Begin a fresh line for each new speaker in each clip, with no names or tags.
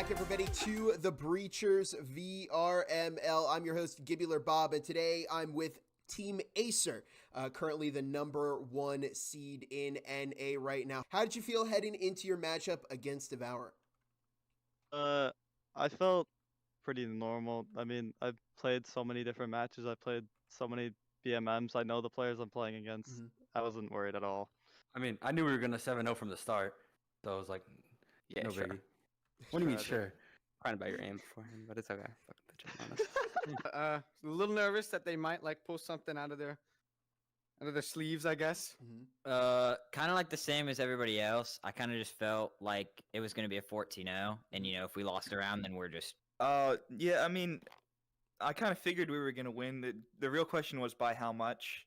back, everybody, to the Breachers VRML. I'm your host, Gibular Bob, and today I'm with Team Acer, currently the #1 seed in NA right now. How did you feel heading into your matchup against Devour?
I felt pretty normal. I mean, I've played so many different matches. I played so many BMMs. I know the players I'm playing against. I wasn't worried at all.
I mean, I knew we were going to 7-0 from the start, so I was like,
Yeah,
no
sure.
biggie. What do you mean, sure?
Crying about your aim beforehand, but it's okay. Fucking bitch, I'm honest.
A little nervous that they might like pull something out of their sleeves, I guess.
Kind of like the same as everybody else. I kind of just felt like it was going to be a 14-0, and you know, if we lost a round, then we're just.
Yeah, I mean, I kind of figured we were gonna win. The real question was by how much.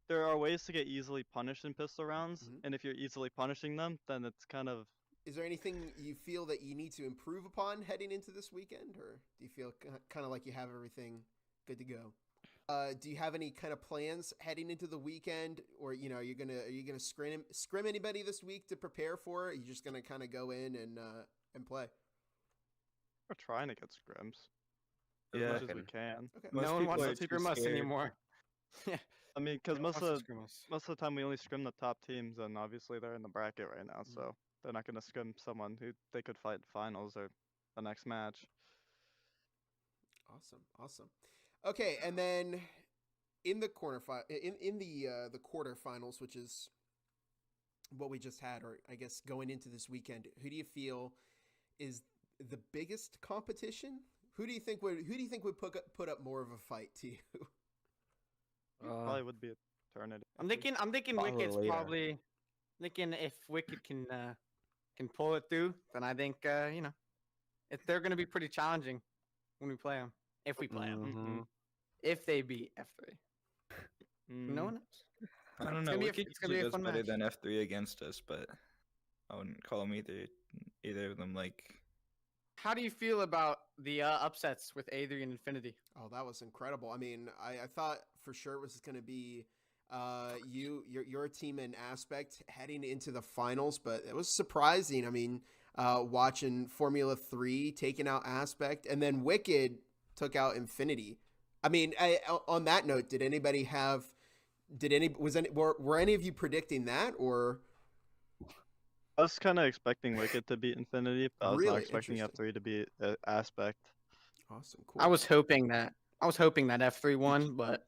There are ways to get easily punished in pistol rounds, and if you're easily punishing them, then it's kind of.
Is there anything you feel that you need to improve upon heading into this weekend, or do you feel kind of like you have everything good to go? Do you have any kind of plans heading into the weekend, or are you gonna scrim anybody this week to prepare for? Or are you just gonna kind of go in and play?
We're trying to get scrims as
Yeah.
much as we can.
Okay.
No one wants to scrim us anymore. Yeah.
I mean, because most of
the
the time we only scrim the top teams, and obviously they're in the bracket right now, so they're not gonna scrim someone who they could fight finals or the next match.
Awesome. Okay, and then in the the quarterfinals, which is what we just had, or I guess going into this weekend, who do you feel is the biggest competition? Who do you think would put up more of a fight to you?
Probably would be Eternity.
I'm thinking Wicked's probably. Thinking if Wicked can pull it through, then I think they're gonna be pretty challenging when we play them. If we play them, if they beat F3, no one knows.
I don't know. Wicked usually does better than F3 against us, but I wouldn't call them either of them like.
How do you feel about the upsets with A3 and Infinity?
Oh, that was incredible. I mean, I thought for sure it was going to be your team and Aspect heading into the finals, but it was surprising. I mean, watching Formula 3 taking out Aspect, and then Wicked took out Infinity. I mean, on that note, were any of you predicting that, or?
I was kind of expecting Wicked to beat Infinity, but I was
Really
not expecting F3 to beat Aspect.
Awesome, cool.
I was hoping that F3 won, but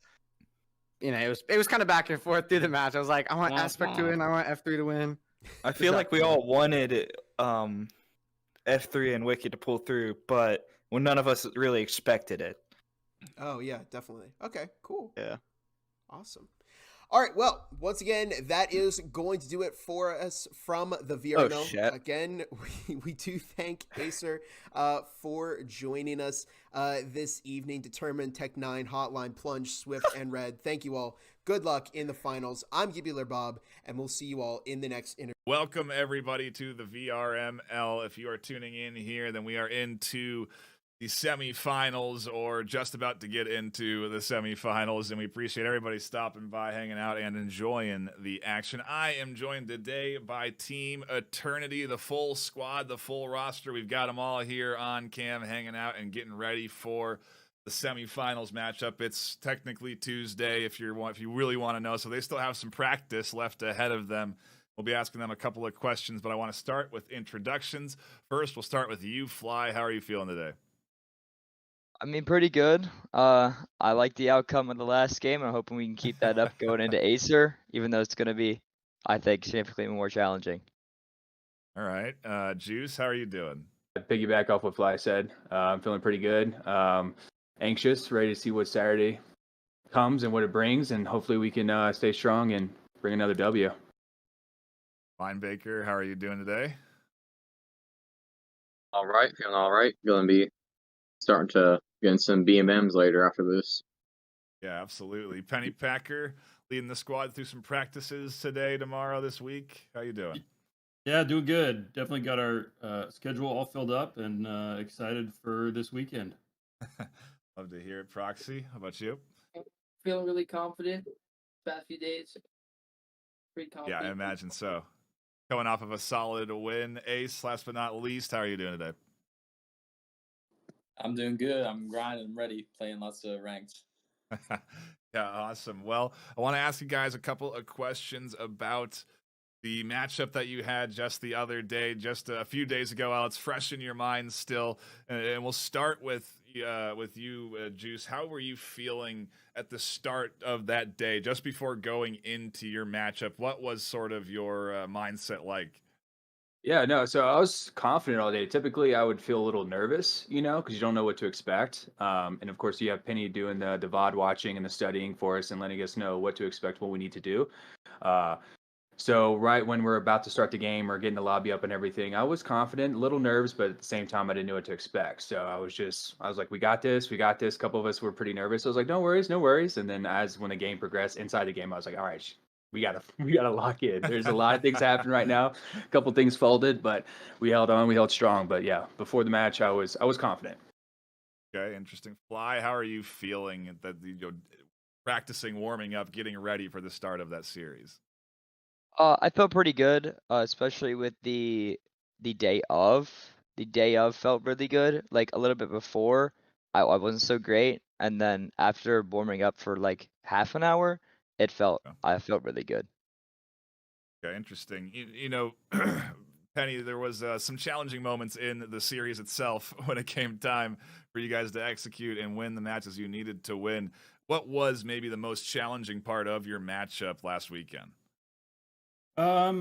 it was kind of back and forth through the match. I was like, I want Aspect to win, I want F3 to win.
I feel like we all wanted F3 and Wicked to pull through, but none of us really expected it.
Oh yeah, definitely. Okay, cool.
Yeah.
Awesome. All right, well, once again, that is going to do it for us from the VRML.
Oh, shit.
Again, we do thank Acer for joining us this evening. Determined, Tech 9, Hotline, Plunge, Swift, and Red. Thank you all. Good luck in the finals. I'm Gibular Bob, and we'll see you all in the next interview.
Welcome, everybody, to the VRML. If you are tuning in here, then we are into the semifinals, or just about to get into the semifinals, and we appreciate everybody stopping by, hanging out, and enjoying the action. I am joined today by Team Eternity, the full squad, the full roster. We've got them all here on cam, hanging out and getting ready for the semifinals matchup. It's technically Tuesday, if you really want to know, so they still have some practice left ahead of them. We'll be asking them a couple of questions, but I want to start with introductions. First, we'll start with you, Fly. How are you feeling today?
I mean, pretty good. I like the outcome of the last game. I'm hoping we can keep that up going into Acer, even though it's going to be, I think, significantly more challenging.
All right. Juice, how are you doing?
Piggyback off what Fly said. I'm feeling pretty good. Anxious, ready to see what Saturday comes and what it brings, and hopefully we can stay strong and bring another W.
Linebaker, how are you doing today?
All right, feeling all right. Going to be starting to get in some BMMs later after this.
Yeah, absolutely. Penny Packer leading the squad through some practices today, tomorrow, this week. How you doing?
Yeah, doing good. Definitely got our schedule all filled up and excited for this weekend.
Love to hear it. Proxy, how about you?
Feeling really confident. Past few days. Pretty confident.
Yeah, I imagine so. coming off of a solid win. Ace, last but not least, how are you doing today?
I'm doing good. I'm grinding. I'm ready. Playing lots of ranked.
Yeah, awesome. Well, I want to ask you guys a couple of questions about the matchup that you had just the other day, just a few days ago. While it's fresh in your mind still, and we'll start with you, Juice. How were you feeling at the start of that day, just before going into your matchup? What was sort of your mindset like?
Yeah, no, so I was confident all day. Typically, I would feel a little nervous, because you don't know what to expect. And of course, you have Penny doing the VOD watching and the studying for us and letting us know what to expect, what we need to do. So right when we're about to start the game or getting the lobby up and everything, I was confident, a little nervous, but at the same time, I didn't know what to expect. So I was like, we got this. A couple of us were pretty nervous. I was like, no worries. And then when the game progressed inside the game, I was like, all right, we gotta lock in. There's a lot of things happening right now. A couple things folded, but we held on, we held strong. But yeah, before the match, I was confident.
Okay, interesting. Fly, how are you feeling that practicing, warming up, getting ready for the start of that series?
I felt pretty good, especially with the day of. The day of felt really good. Like a little bit before, I wasn't so great, and then after warming up for like half an hour, I felt really good.
Okay, interesting. Penny, there was some challenging moments in the series itself when it came time for you guys to execute and win the matches you needed to win. What was maybe the most challenging part of your matchup last weekend?
I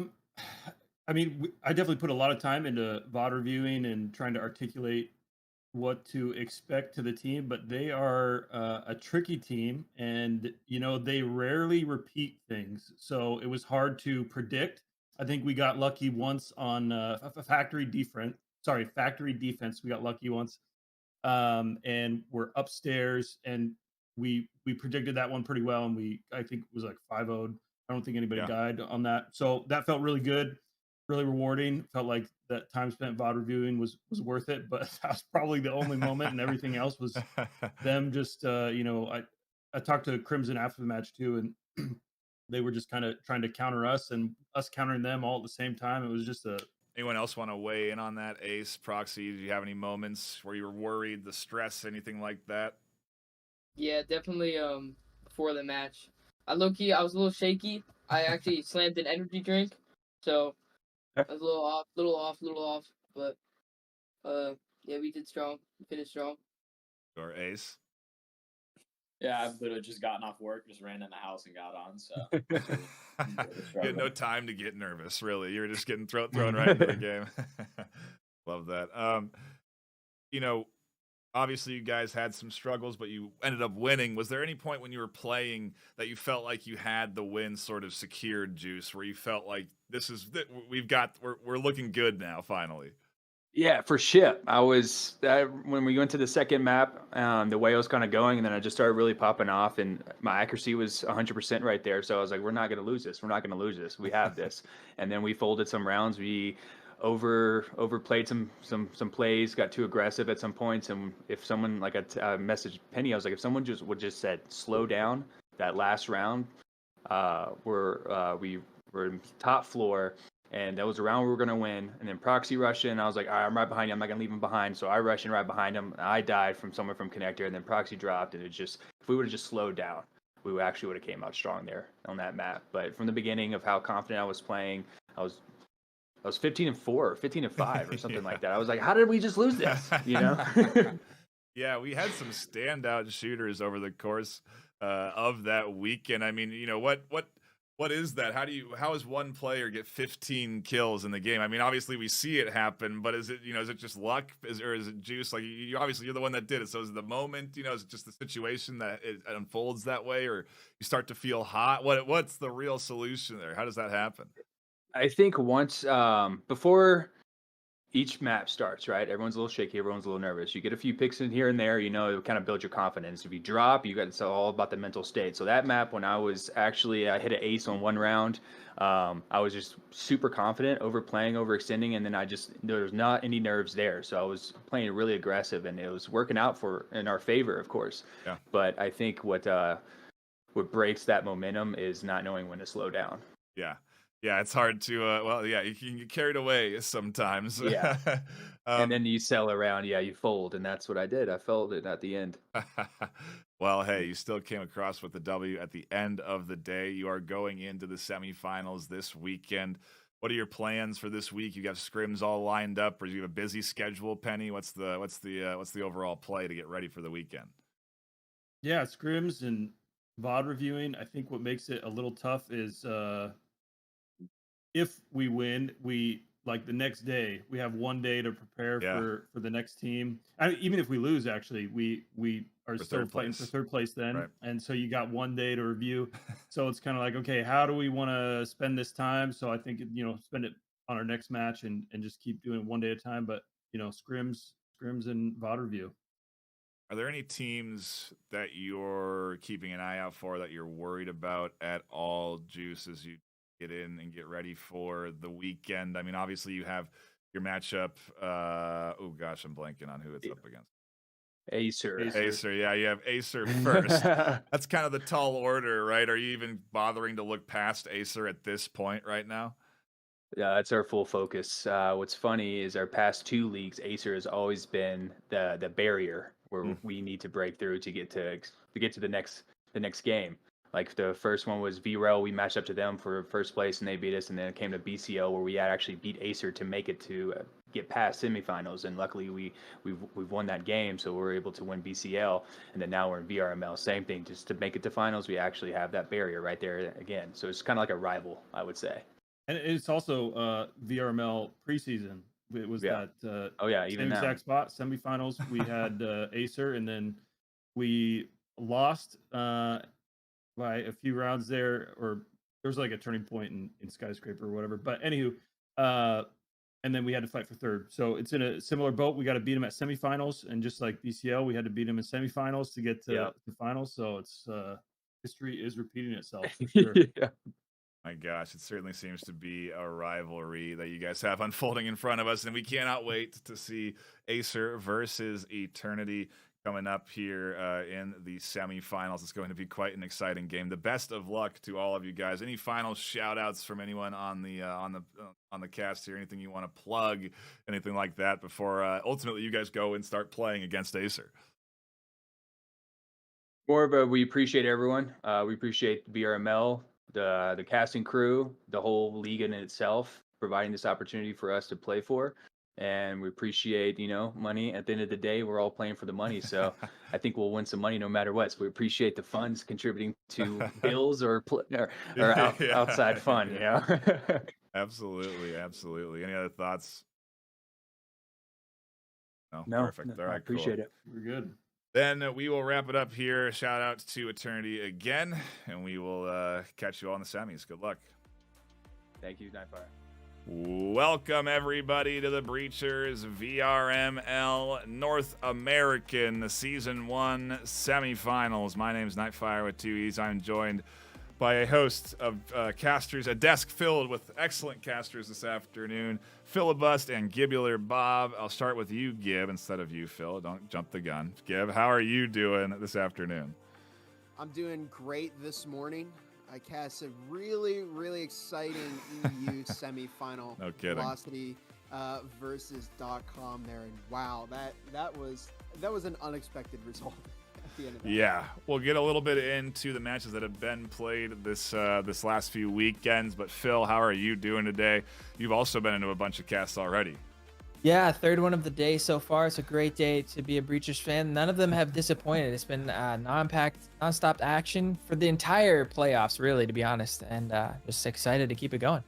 mean, I definitely put a lot of time into VOD reviewing and trying to articulate what to expect to the team, but they are a tricky team, and they rarely repeat things, so it was hard to predict. I think we got lucky once on factory defense. We got lucky once, and we're upstairs, and we predicted that one pretty well, and I think it was like 5-0. I don't think anybody died on that, so that felt really good. Really rewarding. Felt like that time spent VOD reviewing was worth it, but that was probably the only moment, and everything else was them just I talked to Crimson after the match too, and they were just kind of trying to counter us and us countering them all at the same time. It was just
Anyone else want to weigh in on that? Ace, Proxy, did you have any moments where you were worried, the stress, anything like that?
Yeah, definitely before the match. I was a little shaky. I actually slammed an energy drink, so I was a little off, but yeah, we did strong. We finished strong.
Or Ace?
Yeah, I've literally just gotten off work, just ran in the house and got on. So
you had no time to get nervous, really. You were just getting thrown right into the game. Love that. Obviously you guys had some struggles, but you ended up winning. Was there any point when you were playing that you felt like you had the win sort of secured, Juice, where you felt like we're looking good now, finally?
Yeah, for ship. When we went to the second map, the way I was kind of going, and then I just started really popping off, and my accuracy was 100% right there. So I was like, we're not going to lose this. We have this. And then we folded some rounds. We overplayed some plays, got too aggressive at some points. And if someone, like I messaged Penny, I was like, if someone would just said slow down that last round, we were in top floor. And that was the round we were going to win. And then Proxy rushed in. I was like, all right, I'm right behind you. I'm not going to leave him behind. So I rushed in right behind him. I died from somewhere from connector. And then Proxy dropped. And if we would have just slowed down, we actually would have came out strong there on that map. But from the beginning of how confident I was playing, I was 15-4, 15-5 or something like that. I was like, how did we just lose this?
Yeah, we had some standout shooters over the course of that weekend. I mean, what is that? How does one player get 15 kills in the game? I mean, obviously we see it happen, but is it just luck? Or is it juice? Like obviously you're the one that did it. So is it the moment, is it just the situation that it unfolds that way, or you start to feel hot? What's the real solution there? How does that happen?
I think once, before each map starts, right? Everyone's a little shaky. Everyone's a little nervous. You get a few picks in here and there, it kind of builds your confidence. If you drop, it's all about the mental state. So that map, when I hit an ace on one round, I was just super confident, overplaying, overextending, and then there was not any nerves there. So I was playing really aggressive, and it was working out in our favor, of course.
Yeah.
But I think what breaks that momentum is not knowing when to slow down.
Yeah. Yeah, it's hard to. Well, yeah, you can get carried away sometimes.
Yeah. And then you sell around. Yeah, you fold, and that's what I did. I felt it at the end.
Well, hey, you still came across with the W at the end of the day. You are going into the semifinals this weekend. What are your plans for this week? You got scrims all lined up, or do you have a busy schedule, Penny? What's the overall play to get ready for the weekend?
Yeah, scrims and VOD reviewing. I think what makes it a little tough is if we win, we like the next day we have 1 day to prepare for the next team. Even if we lose, actually, we are still fighting for third place then,
right.
And so you got 1 day to review. So it's kind of like, okay, how do we want to spend this time? So I think spend it on our next match and just keep doing it 1 day at a time. But scrims and VOD review.
Are there any teams that you're keeping an eye out for that you're worried about at all, Juice, as you get in and get ready for the weekend? I mean, obviously you have your matchup. Oh gosh, I'm blanking on who it's up against.
Acer.
Yeah, you have Acer first. That's kind of the tall order, right? Are you even bothering to look past Acer at this point right now?
Yeah, that's our full focus. What's funny is our past 2 leagues, Acer has always been the barrier where we need to break through to get to the next game. Like the first one was VRML, we matched up to them for first place and they beat us, and then it came to BCL where we had actually beat Acer to make it to get past semifinals, and luckily we've won that game, so we're able to win BCL, and then now we're in VRML. Same thing, just to make it to finals, we actually have that barrier right there again. So it's kind of like a rival, I would say.
And it's also VRML preseason. It was that
even
same exact spot, semifinals. We had Acer, and then we lost by a few rounds there, or there was like a turning point in Skyscraper or whatever. But anywho, and then we had to fight for third. So it's in a similar boat. We got to beat them at semifinals, and just like BCL, we had to beat them in semifinals to get to the finals. So it's history is repeating itself. For sure.
Yeah.
My gosh, it certainly seems to be a rivalry that you guys have unfolding in front of us, and we cannot wait to see Acer versus Eternity coming up here in the semifinals. It's going to be quite an exciting game. The best of luck to all of you guys. Any final shout outs from anyone on the cast here? Anything you want to plug, anything like that before ultimately you guys go and start playing against Acer?
More of a, we appreciate everyone. We appreciate VRML, the casting crew, the whole league in itself, providing this opportunity for us to play for. And we appreciate, money. At the end of the day, we're all playing for the money. So I think we'll win some money no matter what. So we appreciate the funds contributing to bills or outside fun,
Absolutely. Any other thoughts?
No,
perfect. All right,
I appreciate it.
We're good.
Then we will wrap it up here. Shout out to Eternity again, and we will catch you all in the semis. Good luck.
Thank you, Nightfire.
Welcome, everybody, to the Breachers VRML North American Season 1 semifinals. My name is Nightfire with 2 E's. I'm joined by a host of casters, a desk filled with excellent casters this afternoon, Filibust and Gibular Bob. I'll start with you, Gib, instead of you, Phil. Don't jump the gun. Gib, how are you doing this afternoon?
I'm doing great this morning. I cast a really, really exciting EU semifinal.
No kidding.
Velocity versus .com there, and wow, that was an unexpected result at the end of that.
Yeah, we'll get a little bit into the matches that have been played this last few weekends. But Phil, how are you doing today? You've also been into a bunch of casts already.
Yeah, third one of the day so far. It's a great day to be a Breachers fan. None of them have disappointed. It's been non-stop action for the entire playoffs, really, to be honest. And just excited to keep it going.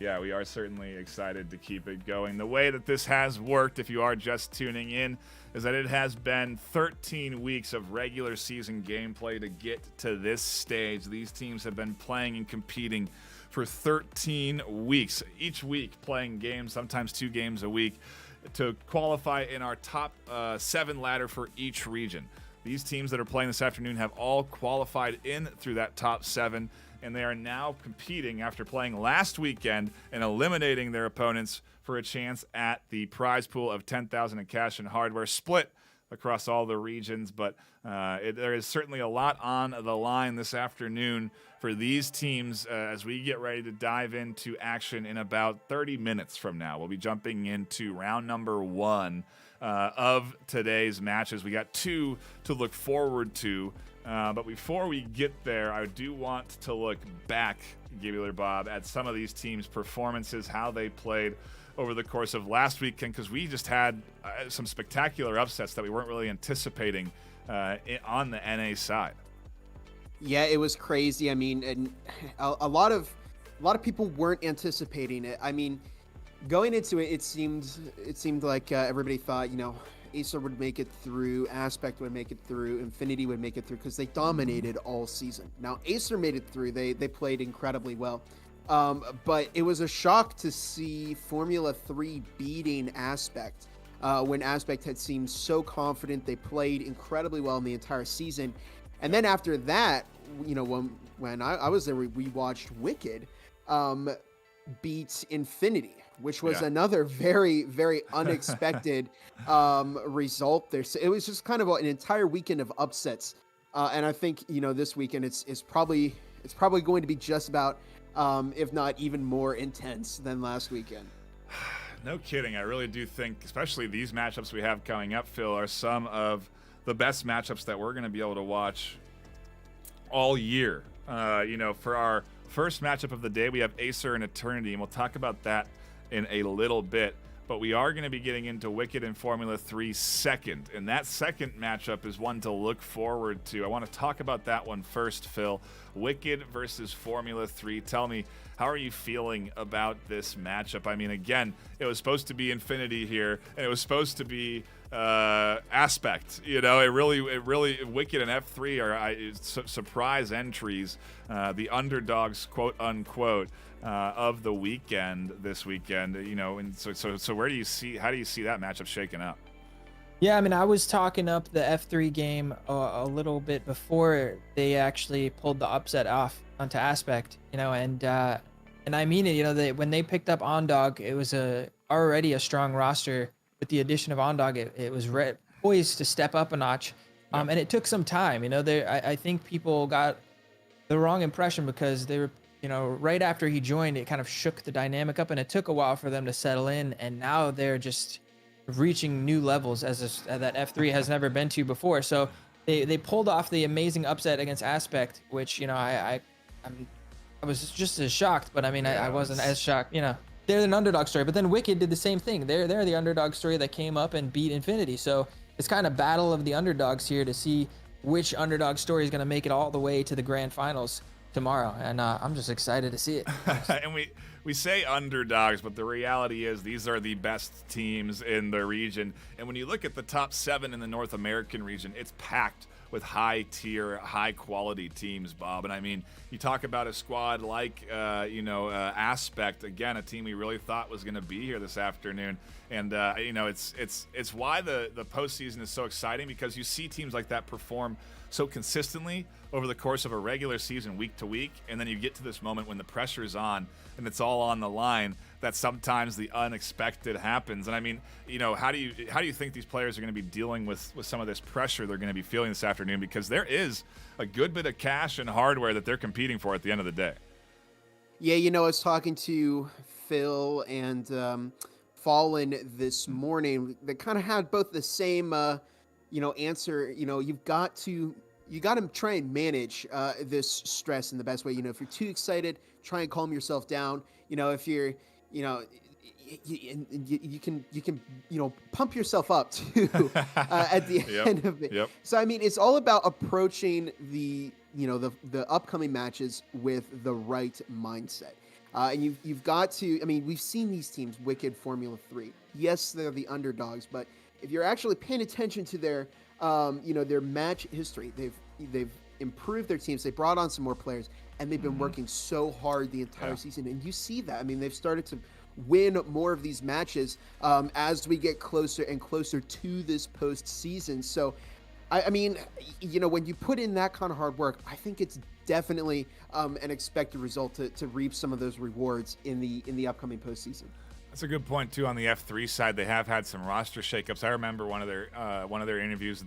Yeah, we are certainly excited to keep it going. The way that this has worked, if you are just tuning in, is that it has been 13 weeks of regular season gameplay to get to this stage. These teams have been playing and competing for 13 weeks, each week playing games, sometimes 2 games a week, to qualify in our top 7 ladder for each region. These teams that are playing this afternoon have all qualified in through that top 7, and they are now competing after playing last weekend and eliminating their opponents for a chance at the prize pool of $10,000 in cash and hardware, split across all the regions, but there is certainly a lot on the line this afternoon for these teams as we get ready to dive into action in about 30 minutes from now. We'll be jumping into round number 1 of today's matches. We got 2 to look forward to, but before we get there, I do want to look back, Gibular Bob, at some of these teams' performances, how they played over the course of last weekend, because we just had some spectacular upsets that we weren't really anticipating on the NA side.
Yeah, it was crazy. I mean, and a lot of people weren't anticipating it. I mean, going into it, it seemed like everybody thought, you know, Acer would make it through, Aspect would make it through, Infinity would make it through, because they dominated all season. Now, Acer made it through. They played incredibly well. But it was a shock to see Formula 3 beating Aspect when Aspect had seemed so confident. They played incredibly well in the entire season. And then after that, you know, when I was there, we watched Wicked beat Infinity, which was another very, very unexpected result there. So it was just kind of an entire weekend of upsets. And I think, you know, this weekend it's probably going to be just about, if not even more intense than last weekend.
No kidding. I really do think, especially these matchups we have coming up, Phil, are some of the best matchups that we're going to be able to watch all year. You know, for our first matchup of the day, we have Acer and Eternity, and we'll talk about that in a little bit. But we are going to be getting into Wicked and Formula 3 second, and that second matchup is one to look forward to. I want to talk about that one first, Phil. Wicked versus Formula 3. Tell me, how are you feeling about this matchup? I mean, again, it was supposed to be Infinity here, and it was supposed to be Aspect. You know, it really Wicked and F3 are surprise entries, the underdogs, quote unquote, of the weekend this weekend. You know, and so how do you see that matchup shaking up?
Yeah, I mean, I was talking up the F3 game a little bit before they actually pulled the upset off onto Aspect, you know, and I mean it, you know, when they picked up Ondog, it was already a strong roster. With the addition of Ondog, it was poised to step up a notch, and it took some time, you know. I think people got the wrong impression because they were, you know, right after he joined, it kind of shook the dynamic up, and it took a while for them to settle in, and now they're just reaching new levels that F3 has never been to before. So they pulled off the amazing upset against Aspect, which, you know, I was just as shocked, but I mean, I wasn't as shocked, you know. They're an underdog story, but then Wicked did the same thing. They're the underdog story that came up and beat Infinity. So it's kind of battle of the underdogs here to see which underdog story is going to make it all the way to the grand finals tomorrow, and I'm just excited to see it.
And we say underdogs, but the reality is these are the best teams in the region. And when you look at the top 7 in the North American region, it's packed with high-tier, high-quality teams, Bob. And I mean, you talk about a squad like, Aspect, again, a team we really thought was going to be here this afternoon. And, you know, it's why the postseason is so exciting, because you see teams like that perform so consistently over the course of a regular season, week to week, and then you get to this moment when the pressure is on and it's all on the line, that sometimes the unexpected happens. And I mean, you know, how do you think these players are going to be dealing with some of this pressure they're going to be feeling this afternoon? Because there is a good bit of cash and hardware that they're competing for at the end of the day.
Yeah, you know, I was talking to Phil and Fallen this morning. They kind of had both the same, answer. You know, you got to try and manage this stress in the best way. You know, if you're too excited, try and calm yourself down. You know, if you're, you know, you can pump yourself up too at the end of it. Yep. So I mean, it's all about approaching the upcoming matches with the right mindset. And you've got to. I mean, we've seen these teams, Wicked, Formula 3. Yes, they're the underdogs, but if you're actually paying attention to their match history, they've improved their teams. They brought on some more players, and they've been working so hard the entire season. And you see that. I mean, they've started to win more of these matches as we get closer and closer to this postseason. So, I mean, you know, when you put in that kind of hard work, I think it's definitely an expected result to reap some of those rewards in the upcoming postseason.
That's a good point too. On the F3 side, they have had some roster shakeups. I remember one of their interviews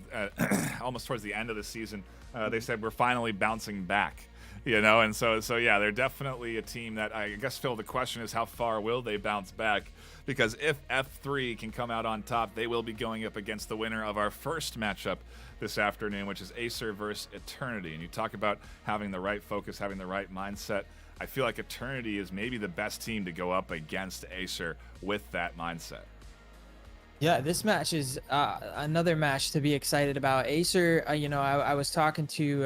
almost towards the end of the season. They said we're finally bouncing back, and so yeah, they're definitely a team that I guess, Phil, the question is how far will they bounce back? Because if F3 can come out on top, they will be going up against the winner of our first matchup this afternoon, which is Acer versus Eternity. And you talk about having the right focus, having the right mindset. I feel like Eternity is maybe the best team to go up against Acer with that mindset.
Yeah, this match is another match to be excited about. Acer, I was talking to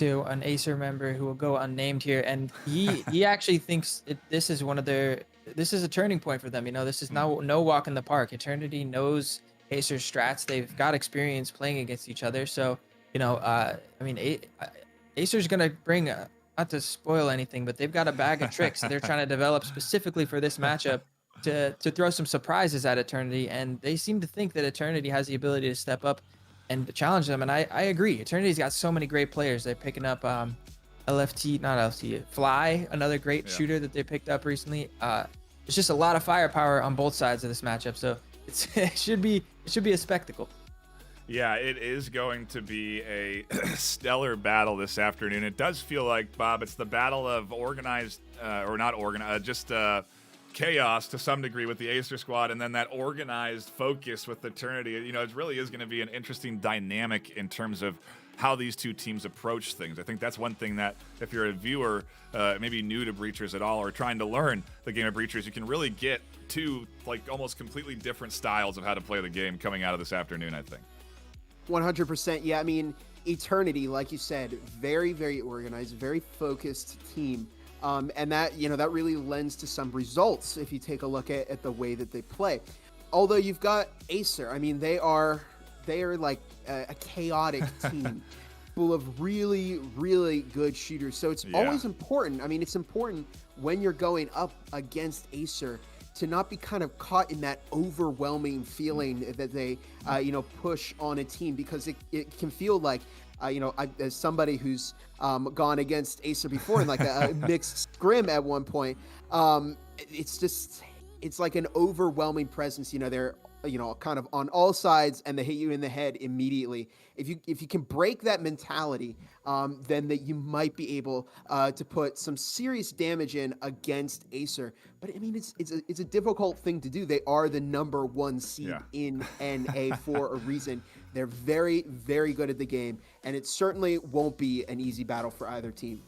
an Acer member who will go unnamed here, and he actually thinks this is a turning point for them. This is no walk in the park. Eternity knows Acer's strats. They've got experience playing against each other. So, Acer's gonna bring not to spoil anything, but they've got a bag of tricks they're trying to develop specifically for this matchup to throw some surprises at Eternity, and they seem to think that Eternity has the ability to step up and challenge them, and I agree. Eternity's got so many great players. They're picking up Fly, another great shooter that they picked up recently. There's just a lot of firepower on both sides of this matchup, so it should be a spectacle.
Yeah, it is going to be a stellar battle this afternoon. It does feel like, Bob, it's the battle of organized, or not organized, just chaos to some degree with the Acer squad, and then that organized focus with Eternity. It really is going to be an interesting dynamic in terms of how these two teams approach things. I think that's one thing that if you're a viewer, maybe new to Breachers at all, or trying to learn the game of Breachers, you can really get two almost completely different styles of how to play the game coming out of this afternoon, I think.
100%. Yeah, Eternity, like you said, very, very organized, very focused team. And that, that really lends to some results if you take a look at the way that they play. Although you've got Acer, they are like a chaotic team full of really, really good shooters. So it's always important. It's important when you're going up against Acer to not be kind of caught in that overwhelming feeling that they, push on a team, because it can feel like, as somebody who's gone against Acer before in like a mixed scrim at one point, it's like an overwhelming presence. They're kind of on all sides, and they hit you in the head immediately. If you can break that mentality, then that you might be able to put some serious damage in against Acer. But it's a difficult thing to do. They are the number 1 seed in NA for a reason. They're very, very good at the game, and it certainly won't be an easy battle for either team.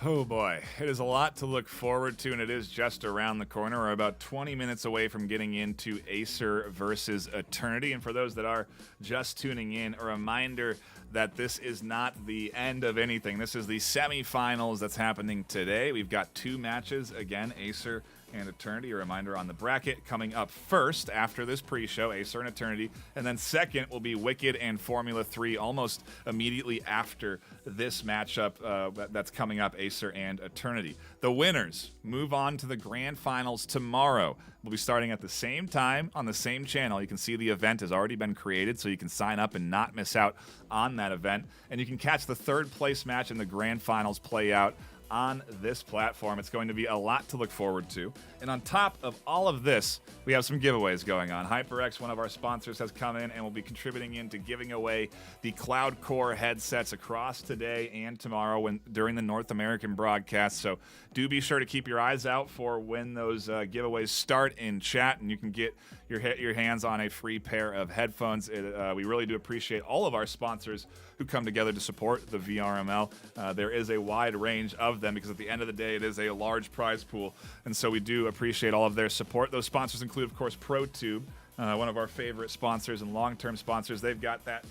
Oh boy, it is a lot to look forward to, and it is just around the corner. We're about 20 minutes away from getting into Acer versus Eternity. And for those that are just tuning in, a reminder that this is not the end of anything. This is the semifinals that's happening today. We've got 2 matches, again, Acer and Eternity. A reminder on the bracket coming up first after this pre-show, Acer and Eternity, and then second will be Wicked and Formula 3 almost immediately after this matchup that's coming up, Acer and Eternity. The winners move on to the grand finals tomorrow. We'll be starting at the same time on the same channel. You can see the event has already been created, so you can sign up and not miss out on that event. And you can catch the 3rd place match in the grand finals play out on this platform. It's going to be a lot to look forward to. And on top of all of this, we have some giveaways going on. HyperX, one of our sponsors, has come in and will be contributing into giving away the Cloud Core headsets across today and tomorrow during the North American broadcast. So do be sure to keep your eyes out for when those giveaways start in chat, and you can get your hands on a free pair of headphones. We really do appreciate all of our sponsors who come together to support the VRML. There is a wide range of them because at the end of the day, it is a large prize pool, and so we do appreciate all of their support. Those sponsors include, of course, Protube, one of our favorite sponsors and long-term sponsors. They've got that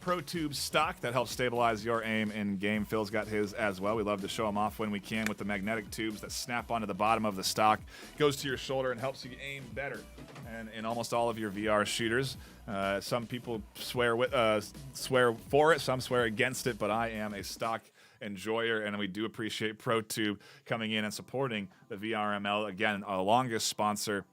Protube stock that helps stabilize your aim in game. Phil's got his as well. We love to show them off when we can with the magnetic tubes that snap onto the bottom of the stock, goes to your shoulder and helps you aim better. And in almost all of your VR shooters, some people swear for it, some swear against it, but I am a stock enjoyer, and we do appreciate Protube coming in and supporting the VRML. Again, our longest sponsor.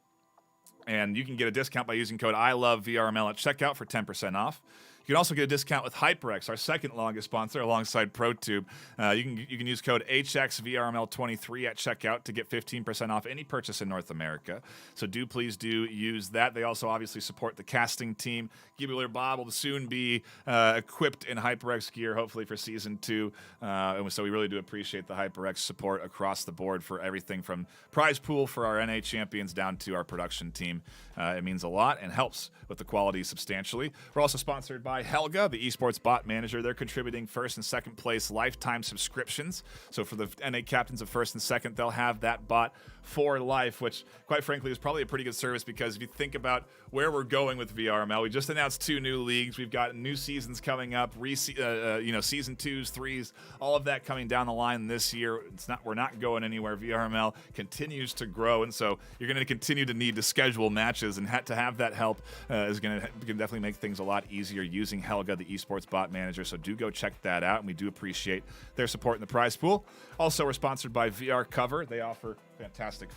And you can get a discount by using code ILOVEVRML at checkout for 10% off. You can also get a discount with HyperX, our second longest sponsor, alongside Protube. You can use code HXVRML23 at checkout to get 15% off any purchase in North America. So please do use that. They also obviously support the casting team. Gibular Bob will soon be equipped in HyperX gear, hopefully for Season 2. And so we really do appreciate the HyperX support across the board for everything from prize pool for our NA champions down to our production team. It means a lot and helps with the quality substantially. We're also sponsored by Helga, the esports bot manager. They're contributing first and second place lifetime subscriptions. So for the NA captains of first and second, they'll have that bot for life, which quite frankly is probably a pretty good service, because if you think about where we're going with VRML, we just announced 2 new leagues. We've got new seasons coming up, season 2s, 3s, all of that coming down the line this year. We're not going anywhere. VRML continues to grow, and so you're going to continue to need to schedule matches, and to have that help is going to definitely make things a lot easier using Helga, the esports bot manager. So do go check that out, and we do appreciate their support in the prize pool. Also, we're sponsored by VRCOVER. They offer fantastic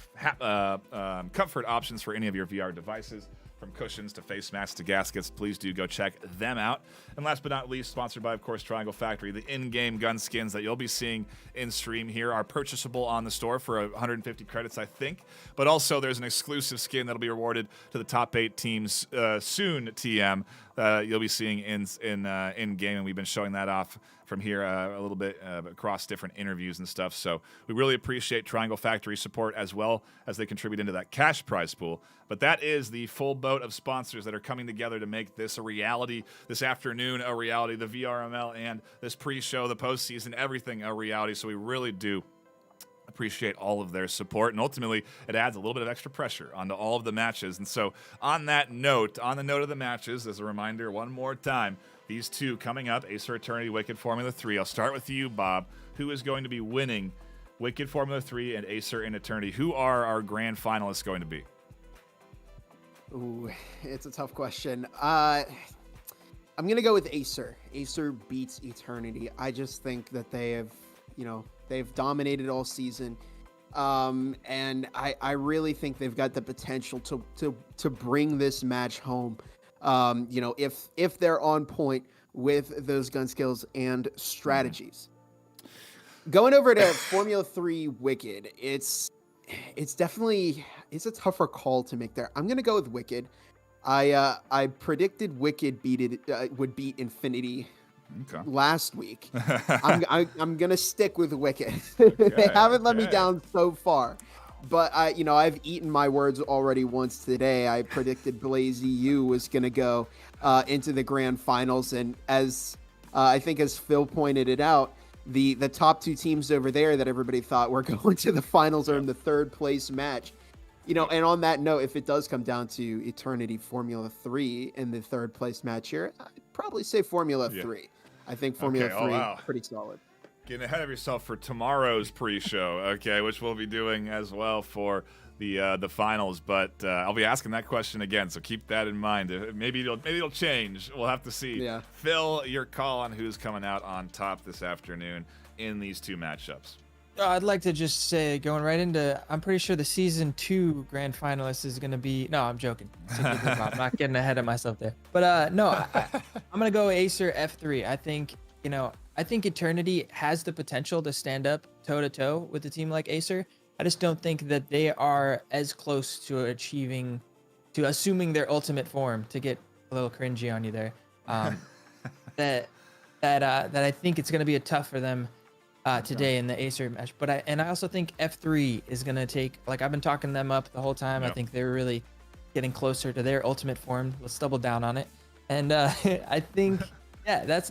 comfort options for any of your VR devices, from cushions to face masks to gaskets. Please do go check them out. And last but not least, sponsored by, of course, Triangle Factory. The in-game gun skins that you'll be seeing in stream here are purchasable on the store for 150 credits, I think. But also, there's an exclusive skin that'll be rewarded to the top 8 teams soon, TM. You'll be seeing in-game, and we've been showing that off from here a little bit across different interviews and stuff. So we really appreciate Triangle Factory support, as well as they contribute into that cash prize pool. But that is the full boat of sponsors that are coming together to make this a reality, this afternoon a reality, the VRML and this pre-show, the postseason, everything a reality. So we really do appreciate all of their support, and ultimately it adds a little bit of extra pressure onto all of the matches. And so on that note, on the note of the matches, as a reminder one more time, these 2 coming up, Acer Eternity, Wicked Formula 3. I'll start with you, Bob. Who is going to be winning Wicked Formula 3 and Acer in Eternity? Who are our grand finalists going to be?
Ooh, it's a tough question. I'm going to go with Acer. Acer beats Eternity. I just think that they've dominated all season. And I really think they've got the potential to bring this match home. If they're on point with those gun skills and strategies. Going over to Formula 3 Wicked, it's definitely a tougher call to make there. I'm gonna go with Wicked. I predicted Wicked would beat Infinity last week. I'm gonna stick with Wicked. They haven't let me down so far. But I've eaten my words already once today. I predicted Blaze EU was going to go into the grand finals, and as I think as Phil pointed it out, the top 2 teams over there that everybody thought were going to the finals are in the 3rd place match. And on that note, if it does come down to Eternity Formula 3 in the 3rd place match here, I'd probably say Formula 3. I think Formula 3 pretty solid.
Getting ahead of yourself for tomorrow's pre-show, okay, which we'll be doing as well for the finals. But I'll be asking that question again, so keep that in mind. Maybe it'll change. We'll have to see.
Yeah.
Phil, your call on who's coming out on top this afternoon in these 2 matchups.
I'd like to just say, going right into, I'm pretty sure the Season 2 grand finalist is going to be, no, I'm joking. I'm not getting ahead of myself there. But no, I'm going to go Acer F3. I think Eternity has the potential to stand up toe-to-toe with a team like Acer. I just don't think that they are as close to assuming their ultimate form, to get a little cringy on you there. That I think it's going to be tough for them today in the Acer match. But I also think F3 is going to take, like, I've been talking them up the whole time. Yep. I think they're really getting closer to their ultimate form. Let's double down on it. And I think, that's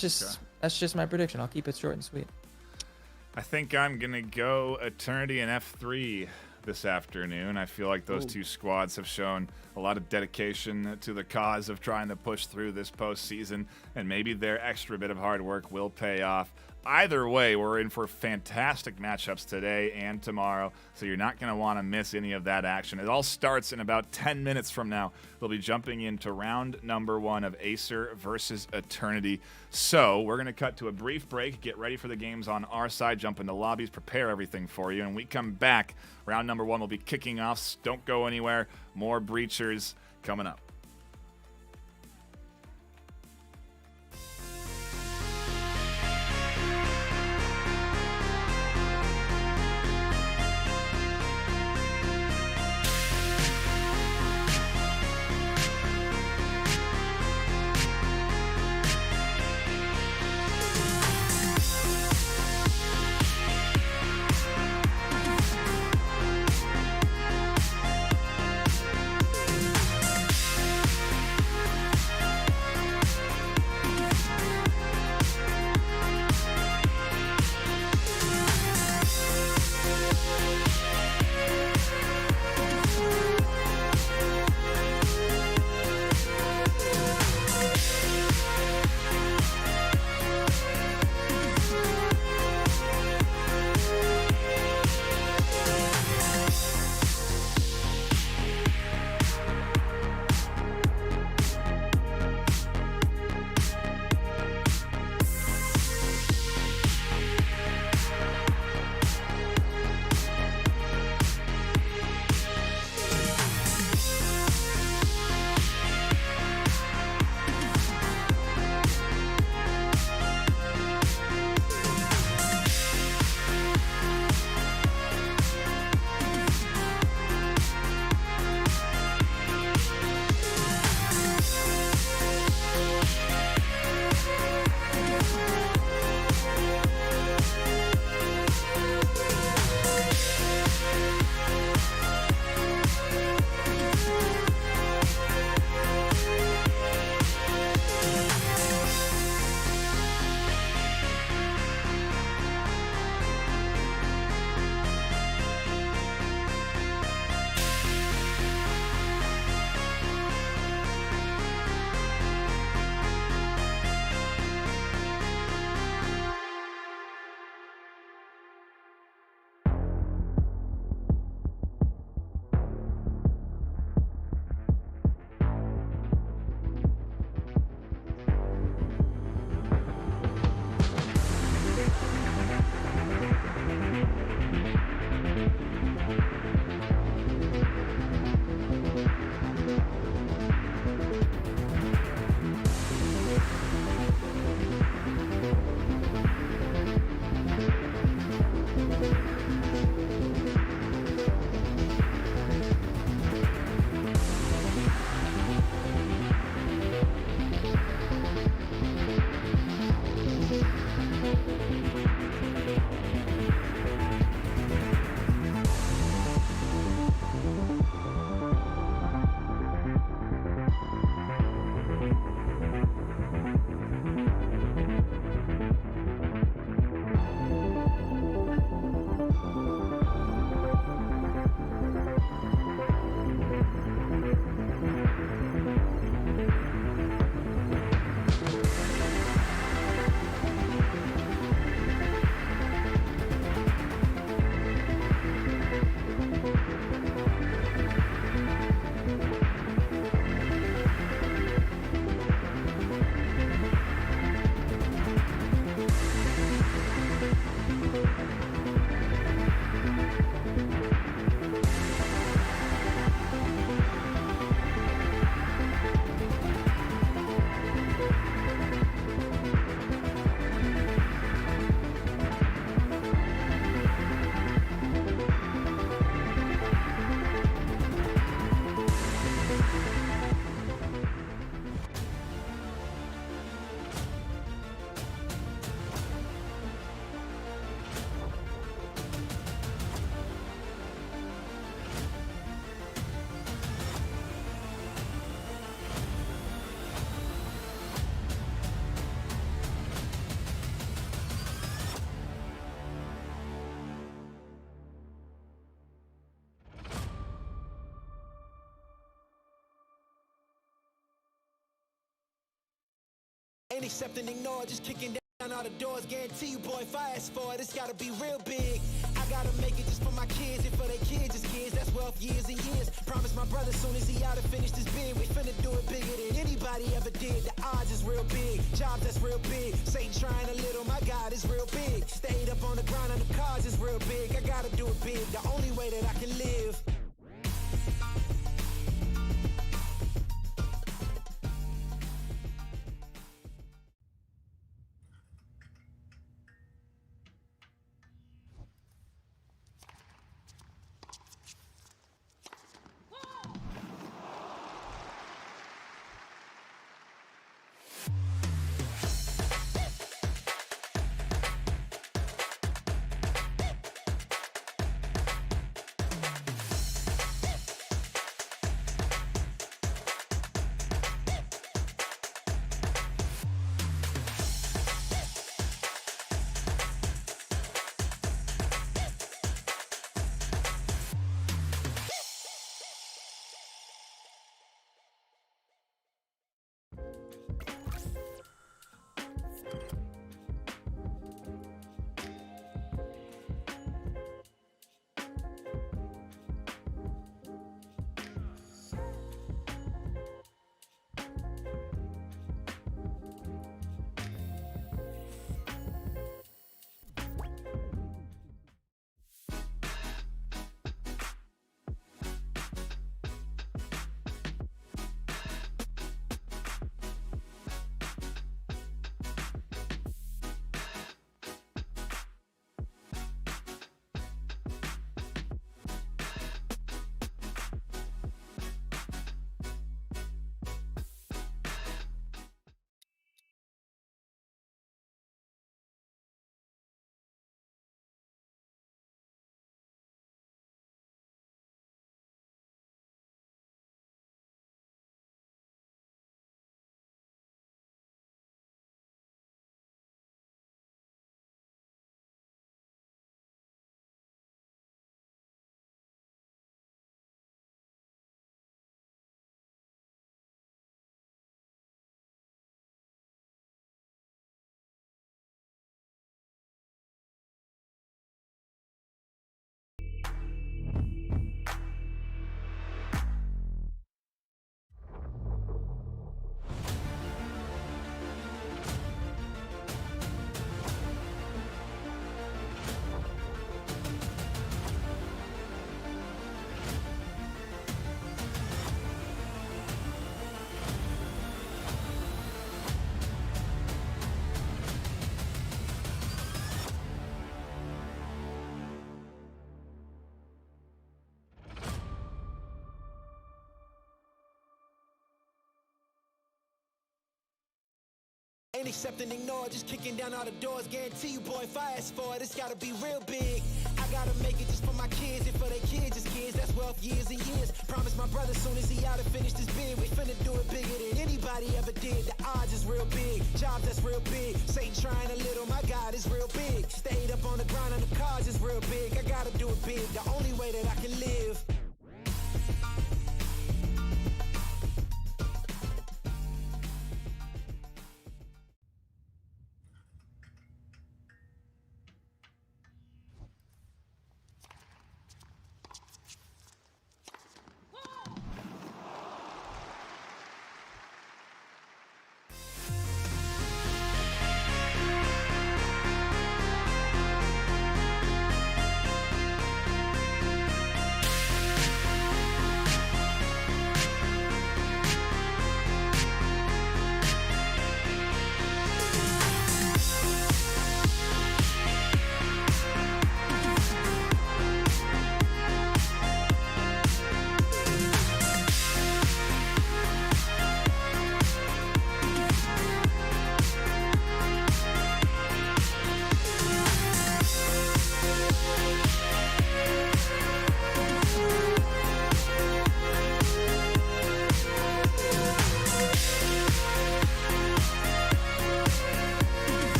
just my prediction. I'll keep it short and sweet.
I think I'm going to go Eternity and F3 this afternoon. I feel like those 2 squads have shown a lot of dedication to the cause of trying to push through this postseason, and maybe their extra bit of hard work will pay off. Either way, we're in for fantastic matchups today and tomorrow, so you're not going to want to miss any of that action. It all starts in about 10 minutes from now. We'll be jumping into round number 1 of Acer versus Eternity. So we're going to cut to a brief break, get ready for the games on our side, jump into lobbies, prepare everything for you, and we come back. Round number 1 will be kicking off. Don't go anywhere. More Breachers coming up.
Ain't accept and ignore, just kicking down all the doors. Guarantee you, boy, if I ask for it, it's gotta be real big. I gotta make it just for my kids, and for their kids, it's kids. That's wealth years and years. Promise my brother soon as he out and finished his bid, we finna do it bigger than anybody ever did. The odds is real big, jobs that's real big. Satan trying a little, my God is real big. Stayed up on the grind on the cars is real big. I gotta do it big, the only way that I can live. Ain't accept and ignore, just kicking down all the doors. Guarantee you, boy, if I ask for it, it's gotta be real big. I gotta make it just for my kids, and for their kids, it's kids. That's wealth years and years. Promise my brother soon as he out and finished his bid, we finna do it bigger than anybody ever did. The odds is real big, jobs that's real big. Satan trying a little, my God is real big. Stayed up on the grind on the cars is real big. I gotta do it big, the only way that I can live.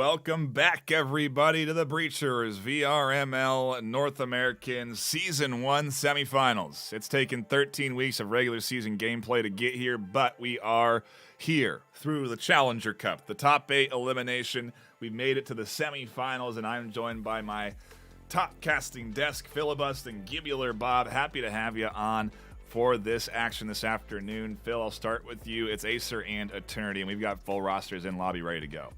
Welcome back, everybody, to the Breachers VRML North American Season 1 semifinals. It's taken 13 weeks of regular season gameplay to get here, but we are here through the Challenger Cup, the top 8 elimination. We made it to the semifinals, and I'm joined by my top casting desk, filibustering Gibular Bob. Happy to have you on for this action this afternoon. Phil, I'll start with you. It's Acer and Eternity, and we've got full rosters in lobby ready to go.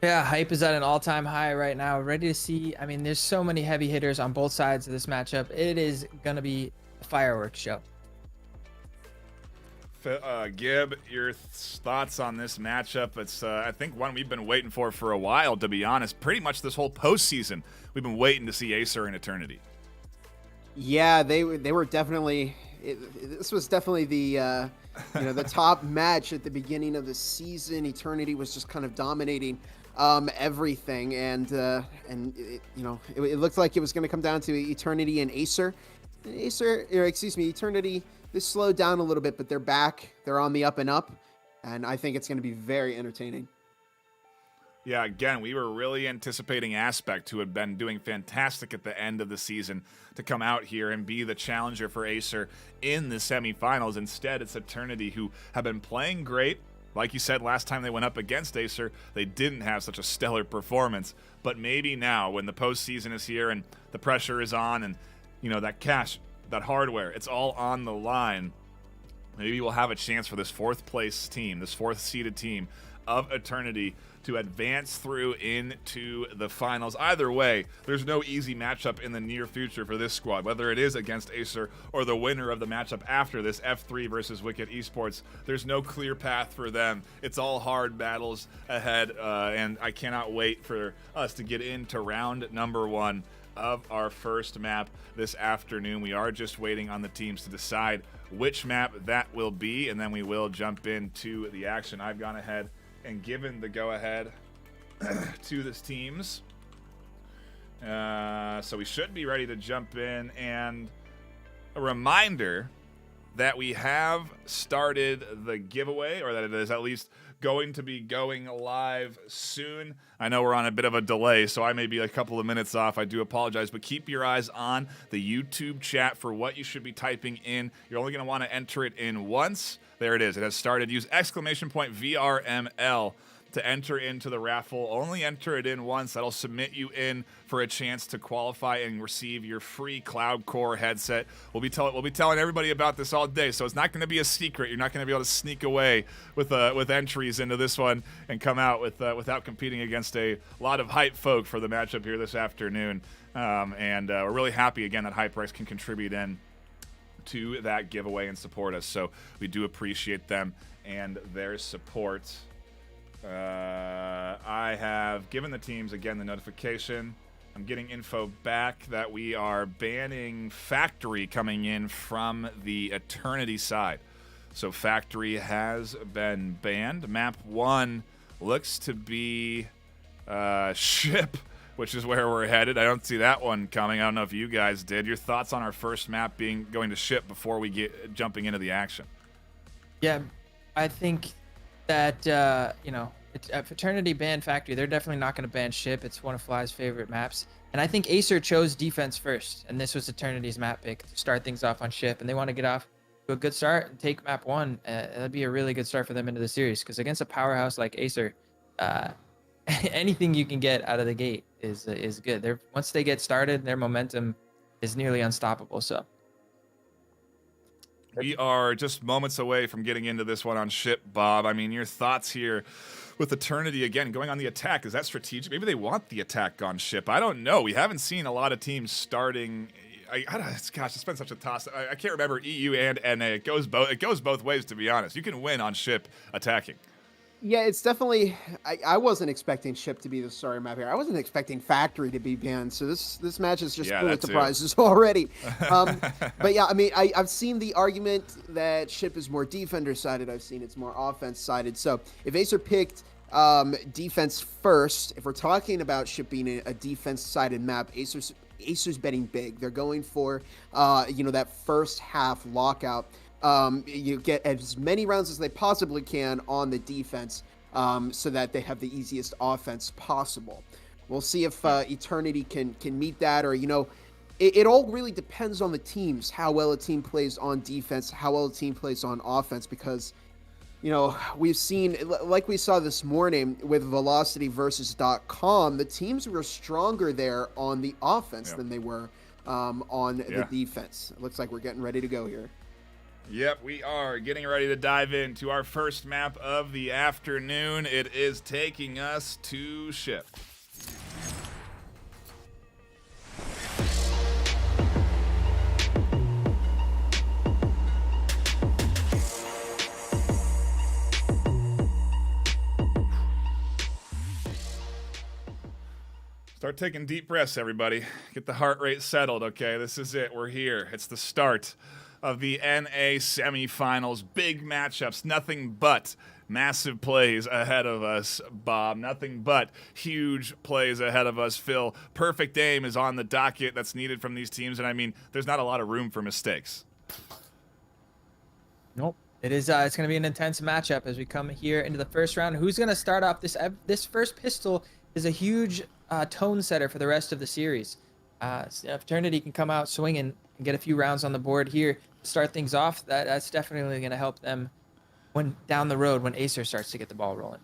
Yeah, hype is at an all-time high right now. Ready to see. I mean, there's so many heavy hitters on both sides of this matchup. It is going to be a fireworks show.
Gib, your thoughts on this matchup? It's, I think, one we've been waiting for a while, to be honest. Pretty much this whole postseason, we've been waiting to see Acer and Eternity.
Yeah, they were definitely. This was definitely the the top match at the beginning of the season. Eternity was just kind of dominating everything, and it looked like it was going to come down to Eternity and Acer. Eternity. This slowed down a little bit, but they're back. They're on the up and up, and I think it's going to be very entertaining.
Yeah, again, we were really anticipating Aspect, who had been doing fantastic at the end of the season, to come out here and be the challenger for Acer in the semifinals. Instead, it's Eternity, who have been playing great. Like you said, last time they went up against Acer, they didn't have such a stellar performance. But maybe now, when the postseason is here and the pressure is on and, that cash, that hardware, it's all on the line, maybe we'll have a chance for this fourth place team, this fourth seeded team of Eternity, to advance through into the finals. Either way, there's no easy matchup in the near future for this squad, whether it is against Acer or the winner of the matchup after this, F3 versus Wicked Esports. There's no clear path for them. It's all hard battles ahead, and I cannot wait for us to get into round number 1 of our first map this afternoon. We are just waiting on the teams to decide which map that will be, and then we will jump into the action. I've gone ahead and given the go-ahead to the teams. So we should be ready to jump in. And a reminder that we have started the giveaway, or that it is at least going to be going live soon. I know we're on a bit of a delay, so I may be a couple of minutes off. I do apologize, but keep your eyes on the YouTube chat for what you should be typing in. You're only going to want to enter it in once. There it is. It has started. Use exclamation point VRML to enter into the raffle. Only enter it in once. That'll submit you in for a chance to qualify and receive your free Cloud Core headset. We'll be telling everybody about this all day, so it's not going to be a secret. You're not going to be able to sneak away with entries into this one and come out without competing against a lot of hype folk for the matchup here this afternoon. We're really happy again that HyperX can contribute in to that giveaway and support us. So we do appreciate them and their support. I have given the teams again the notification. I'm getting info back that we are banning Factory coming in from the Eternity side. So Factory has been banned. Map 1 looks to be Ship, which is where we're headed. I don't see that one coming. I don't know if you guys did. Your thoughts on our first map going to Ship before we get jumping into the action?
Yeah, I think that if Eternity banned Factory, they're definitely not going to ban Ship. It's one of Fly's favorite maps, and I think Acer chose defense first, and this was Eternity's map pick to start things off on Ship, and they want to get off to a good start and take map 1. That'd be a really good start for them into the series, because against a powerhouse like Acer, anything you can get out of the gate is good. Once they get started, their momentum is nearly unstoppable. So
we are just moments away from getting into this one on Ship, Bob. I mean, your thoughts here with Eternity again going on the attack. Is that strategic? Maybe they want the attack on Ship. I don't know. We haven't seen a lot of teams starting. It's been such a toss. I can't remember EU and NA. It goes both ways, to be honest. You can win on Ship attacking.
Yeah, it's definitely. I wasn't expecting Ship to be the starting map here. I wasn't expecting Factory to be banned. So this match is just full of surprises already. But yeah, I mean, I've seen the argument that Ship is more defender sided. I've seen it's more offense sided. So if Acer picked defense first, if we're talking about Ship being a defense sided map, Acer's betting big. They're going for that first half lockout. You get as many rounds as they possibly can on the defense. so that they have the easiest offense possible. We'll see if Eternity can meet that, or, you know, it all really depends on the teams, how well a team plays on defense, how well a team plays on offense, because, you know, we've seen, like we saw this morning with Velocity versus .com, the teams were stronger there on the offense than they were on the defense. It looks like we're getting ready to go here.
Yep, we are getting ready to dive into our first map of the afternoon. It is taking us to Shift. Start taking deep breaths, everybody. Get the heart rate settled, okay? This is it. We're here. It's the start of the NA semifinals. Big matchups. Nothing but massive plays ahead of us, Bob. Nothing but huge plays ahead of us, Phil. Perfect aim is on the docket that's needed from these teams, and I mean, there's not a lot of room for mistakes.
Nope. It is. It's going to be an intense matchup as we come here into the first round. Who's going to start off this first pistol is a huge tone setter for the rest of the series. If Eternity can come out swinging and get a few rounds on the board here to start things off, that's definitely going to help them when down the road when Acer starts to get the ball rolling.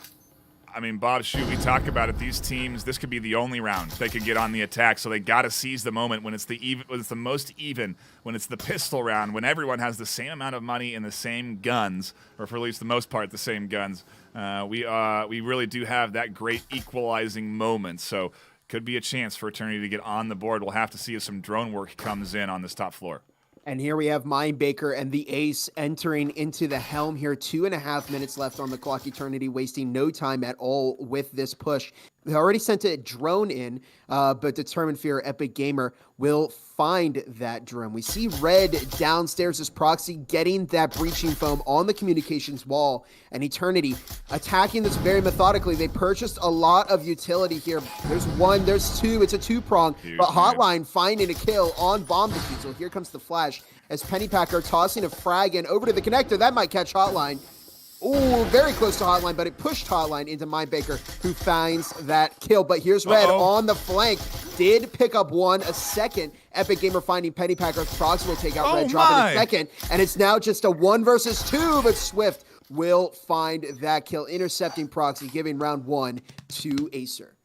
I mean, Bob, shoot, we talk about it. These teams, this could be the only round they could get on the attack, so they got to seize the moment when it's the most even, when it's the pistol round, when everyone has the same amount of money and the same guns, or for at least the most part, the same guns. We really do have that great equalizing moment, so could be a chance for Eternity to get on the board. We'll have to see if some drone work comes in on this top floor.
And here we have Mindbaker and the Ace entering into the helm here. 2.5 minutes left on the clock. Eternity wasting no time at all with this push. They already sent a drone in, but Determined Fear Epic Gamer will find that drone. We see Red downstairs as Proxy getting that breaching foam on the communications wall, and Eternity attacking this very methodically. They purchased a lot of utility here. There's one, there's two. It's a two-prong, but Hotline finding a kill on bomb defusal. Here comes the flash as Pennypacker tossing a frag in over to the connector. That might catch Hotline. Ooh, very close to Hotline, but it pushed Hotline into Mindbaker, who finds that kill. But here's Red on the flank. Did pick up one, a second. Epic Gamer finding Pennypacker. Proxy will take out Red, dropping a second. And it's now just a 1 versus 2, but Swift will find that kill, intercepting Proxy, giving round 1 to Acer.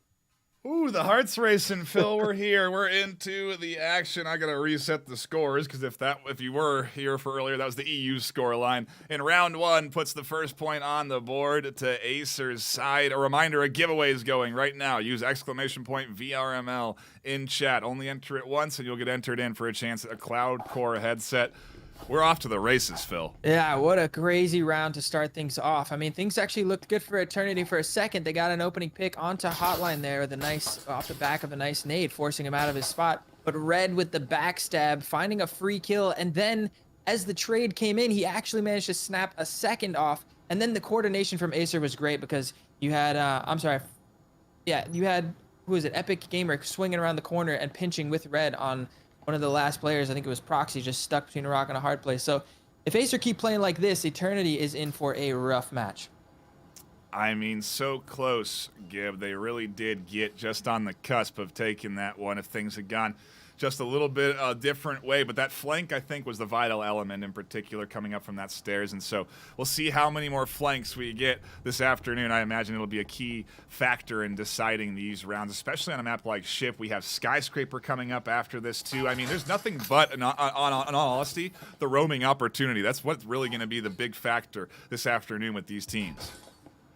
Ooh, the heart's racing, Phil. We're here. We're into the action. I gotta reset the scores because if you were here for earlier, that was the EU score line. And round 1 puts the first point on the board to Acer's side. A reminder: a giveaway is going right now. Use exclamation point VRML in chat. Only enter it once, and you'll get entered in for a chance at a Cloud Core headset. We're off to the races, Phil.
Yeah, what a crazy round to start things off. I mean, things actually looked good for Eternity for a second. They got an opening pick onto Hotline there with a nice, off the back of a nice nade, forcing him out of his spot. But Red with the backstab, finding a free kill. And then as the trade came in, he actually managed to snap a second off. And then the coordination from Acer was great because you had, you had, who was it, Epic Gamer swinging around the corner and pinching with Red on one of the last players. I think it was Proxy, just stuck between a rock and a hard place. So if Acer keep playing like this, Eternity is in for a rough match.
I mean, so close, Gib. They really did get just on the cusp of taking that one if things had gone just a little bit a different way. But that flank, I think, was the vital element in particular coming up from that stairs. And so we'll see how many more flanks we get this afternoon. I imagine it'll be a key factor in deciding these rounds, especially on a map like Ship. We have Skyscraper coming up after this, too. I mean, there's nothing but, in all honesty, the roaming opportunity. That's what's really going to be the big factor this afternoon with these teams.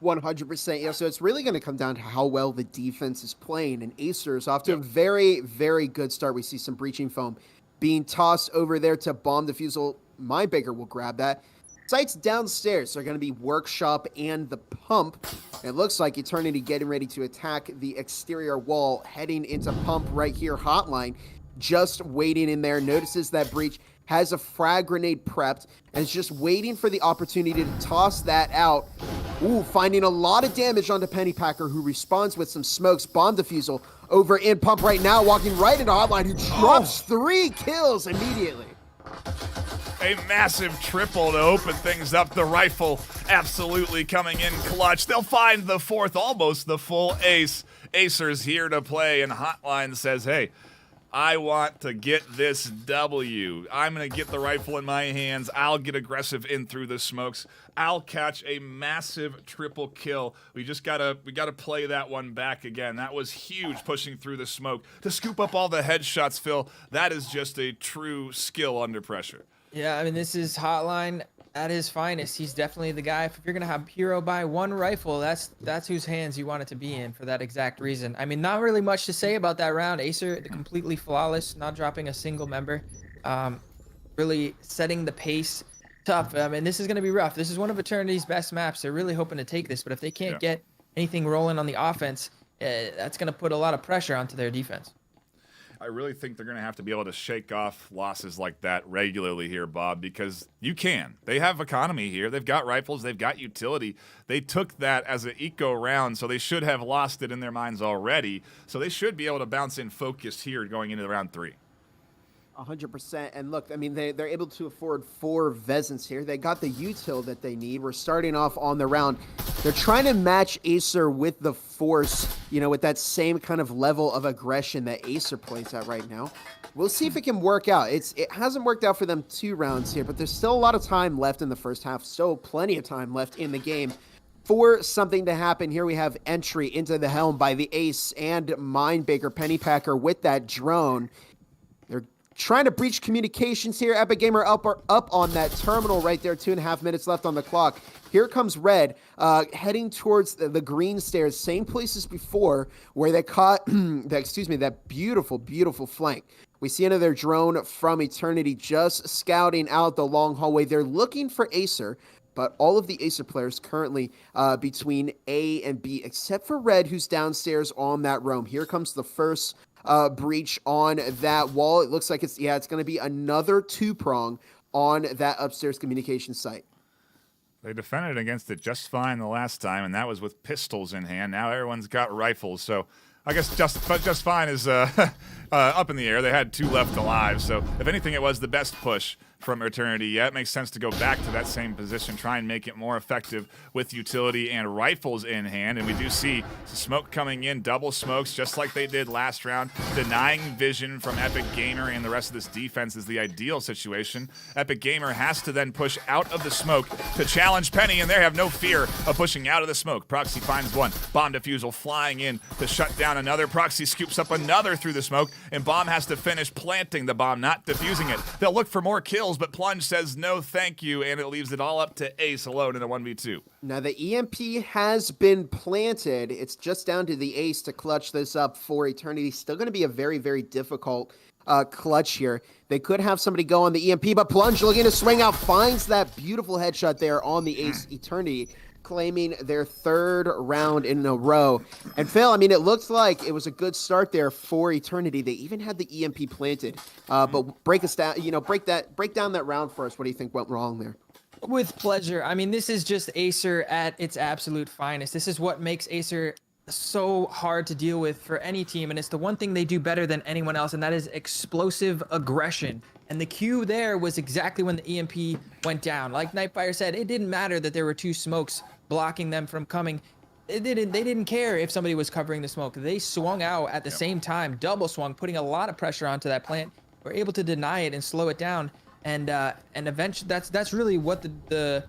100%. Yeah, so it's really going to come down to how well the defense is playing. And Acer is off to a very, very good start. We see some breaching foam being tossed over there to bomb defusal. Mindbaker will grab that. Sights downstairs are going to be Workshop and the Pump. It looks like Eternity getting ready to attack the exterior wall, heading into Pump right here. Hotline just waiting in there, notices that breach, has a frag grenade prepped, and is just waiting for the opportunity to toss that out. Ooh, finding a lot of damage onto Pennypacker, who responds with some smokes. Bomb defusal over in Pump right now, walking right into Hotline, who drops 3 kills immediately.
a massive triple to open things up. The rifle absolutely coming in clutch. They'll find the fourth, almost the full ace. Acer's here to play, and Hotline says, hey, I want to get this W. I'm going to get the rifle in my hands. I'll get aggressive in through the smokes. I'll catch a massive triple kill. We gotta play that one back again. That was huge, pushing through the smoke to scoop up all the headshots, Phil. That is just a true skill under pressure.
Yeah, I mean, this is Hotline at his finest. He's definitely the guy. If you're gonna have hero buy one rifle, that's whose hands you want it to be in for that exact reason. I mean, not really much to say about that round. Acer completely flawless, not dropping a single member, really setting the pace. Tough. I mean, this is gonna be rough. This is one of Eternity's best maps. They're really hoping to take this, but if they can't get anything rolling on the offense, that's gonna put a lot of pressure onto their defense.
I really think they're going to have to be able to shake off losses like that regularly here, Bob, because you can. They have economy here. They've got rifles. They've got utility. They took that as an eco round, so they should have lost it in their minds already. So they should be able to bounce in focused here going into round 3.
100%. And look, I mean, they're able to afford 4 Vezins here. They got the util that they need. We're starting off on the round. They're trying to match Acer with the Force, with that same kind of level of aggression that Acer plays at right now. We'll see if it can work out. It hasn't worked out for them 2 rounds here, but there's still a lot of time left in the first half. So plenty of time left in the game for something to happen. Here we have entry into the helm by the Ace and Mindbaker Pennypacker with that drone. They're trying to breach communications here. Epic Gamer up on that terminal right there. 2.5 minutes left on the clock. Here comes Red, heading towards the green stairs, same place as before, where they caught that beautiful, beautiful flank. We see another drone from Eternity just scouting out the long hallway. They're looking for Acer, but all of the Acer players currently between A and B, except for Red, who's downstairs on that roam. Here comes the first breach on that wall. It looks like it's going to be another 2-prong on that upstairs communication site.
They defended against it just fine the last time, and that was with pistols in hand. Now everyone's got rifles, so I guess just fine is up in the air. They had 2 left alive, so if anything, it was the best push from Eternity. Yeah, it makes sense to go back to that same position, try and make it more effective with utility and rifles in hand. And we do see smoke coming in, double smokes, just like they did last round. Denying vision from Epic Gamer and the rest of this defense is the ideal situation. Epic Gamer has to then push out of the smoke to challenge Penny, and they have no fear of pushing out of the smoke. Proxy finds one. Bomb defusal flying in to shut down another. Proxy scoops up another through the smoke, and Bomb has to finish planting the bomb, not defusing it. They'll look for more kills, but Plunge says no thank you, and it leaves it all up to Ace alone in a 1v2.
Now the EMP has been planted. It's just down to the Ace to clutch this up for Eternity. Still going to be a very, very difficult clutch here. They could have somebody go on the EMP, but Plunge looking to swing out, finds that beautiful headshot there on the Ace. Eternity claiming their 3rd round in a row. And Phil, I mean, it looks like it was a good start there for Eternity. They even had the EMP planted. But break us down, break down that round for us. What do you think went wrong there?
With pleasure. I mean, this is just Acer at its absolute finest. This is what makes Acer so hard to deal with for any team, and it's the one thing they do better than anyone else, and that is explosive aggression. And the cue there was exactly when the EMP went down. Like Nightfire said, it didn't matter that there were 2 smokes blocking them from coming. They didn't care if somebody was covering the smoke. They swung out at the same time, double swung, putting a lot of pressure onto that plant. Were able to deny it and slow it down. And eventually, that's really what the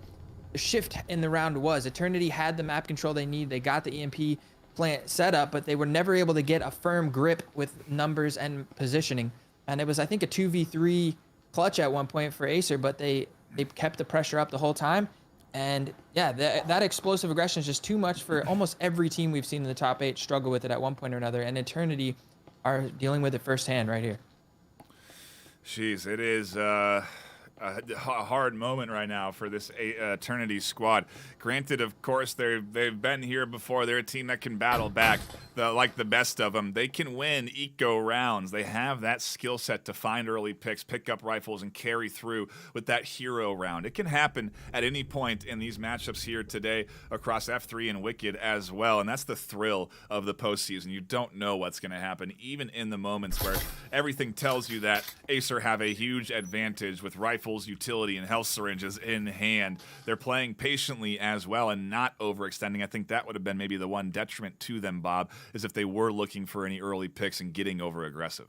shift in the round was. Eternity had the map control they need. They got the EMP plant set up, but they were never able to get a firm grip with numbers and positioning. And it was, I think, a 2v3 clutch at one point for Acer, but they kept the pressure up the whole time. And yeah, that explosive aggression is just too much for almost every team we've seen in the top 8 struggle with it at one point or another. And Eternity are dealing with it firsthand right here.
Jeez, it is a hard moment right now for this Eternity squad. Granted, of course, they've been here before. They're a team that can battle back, like the best of them. They can win eco rounds. They have that skill set to find early picks, pick up rifles, and carry through with that hero round. It can happen at any point in these matchups here today across F3 and Wicked as well, and that's the thrill of the postseason. You don't know what's going to happen, even in the moments where everything tells you that Acer have a huge advantage with rifles rifles, utility, and health syringes in hand. They're playing patiently as well and not overextending. I think that would have been maybe the one detriment to them, Bob, is if they were looking for any early picks and getting over aggressive.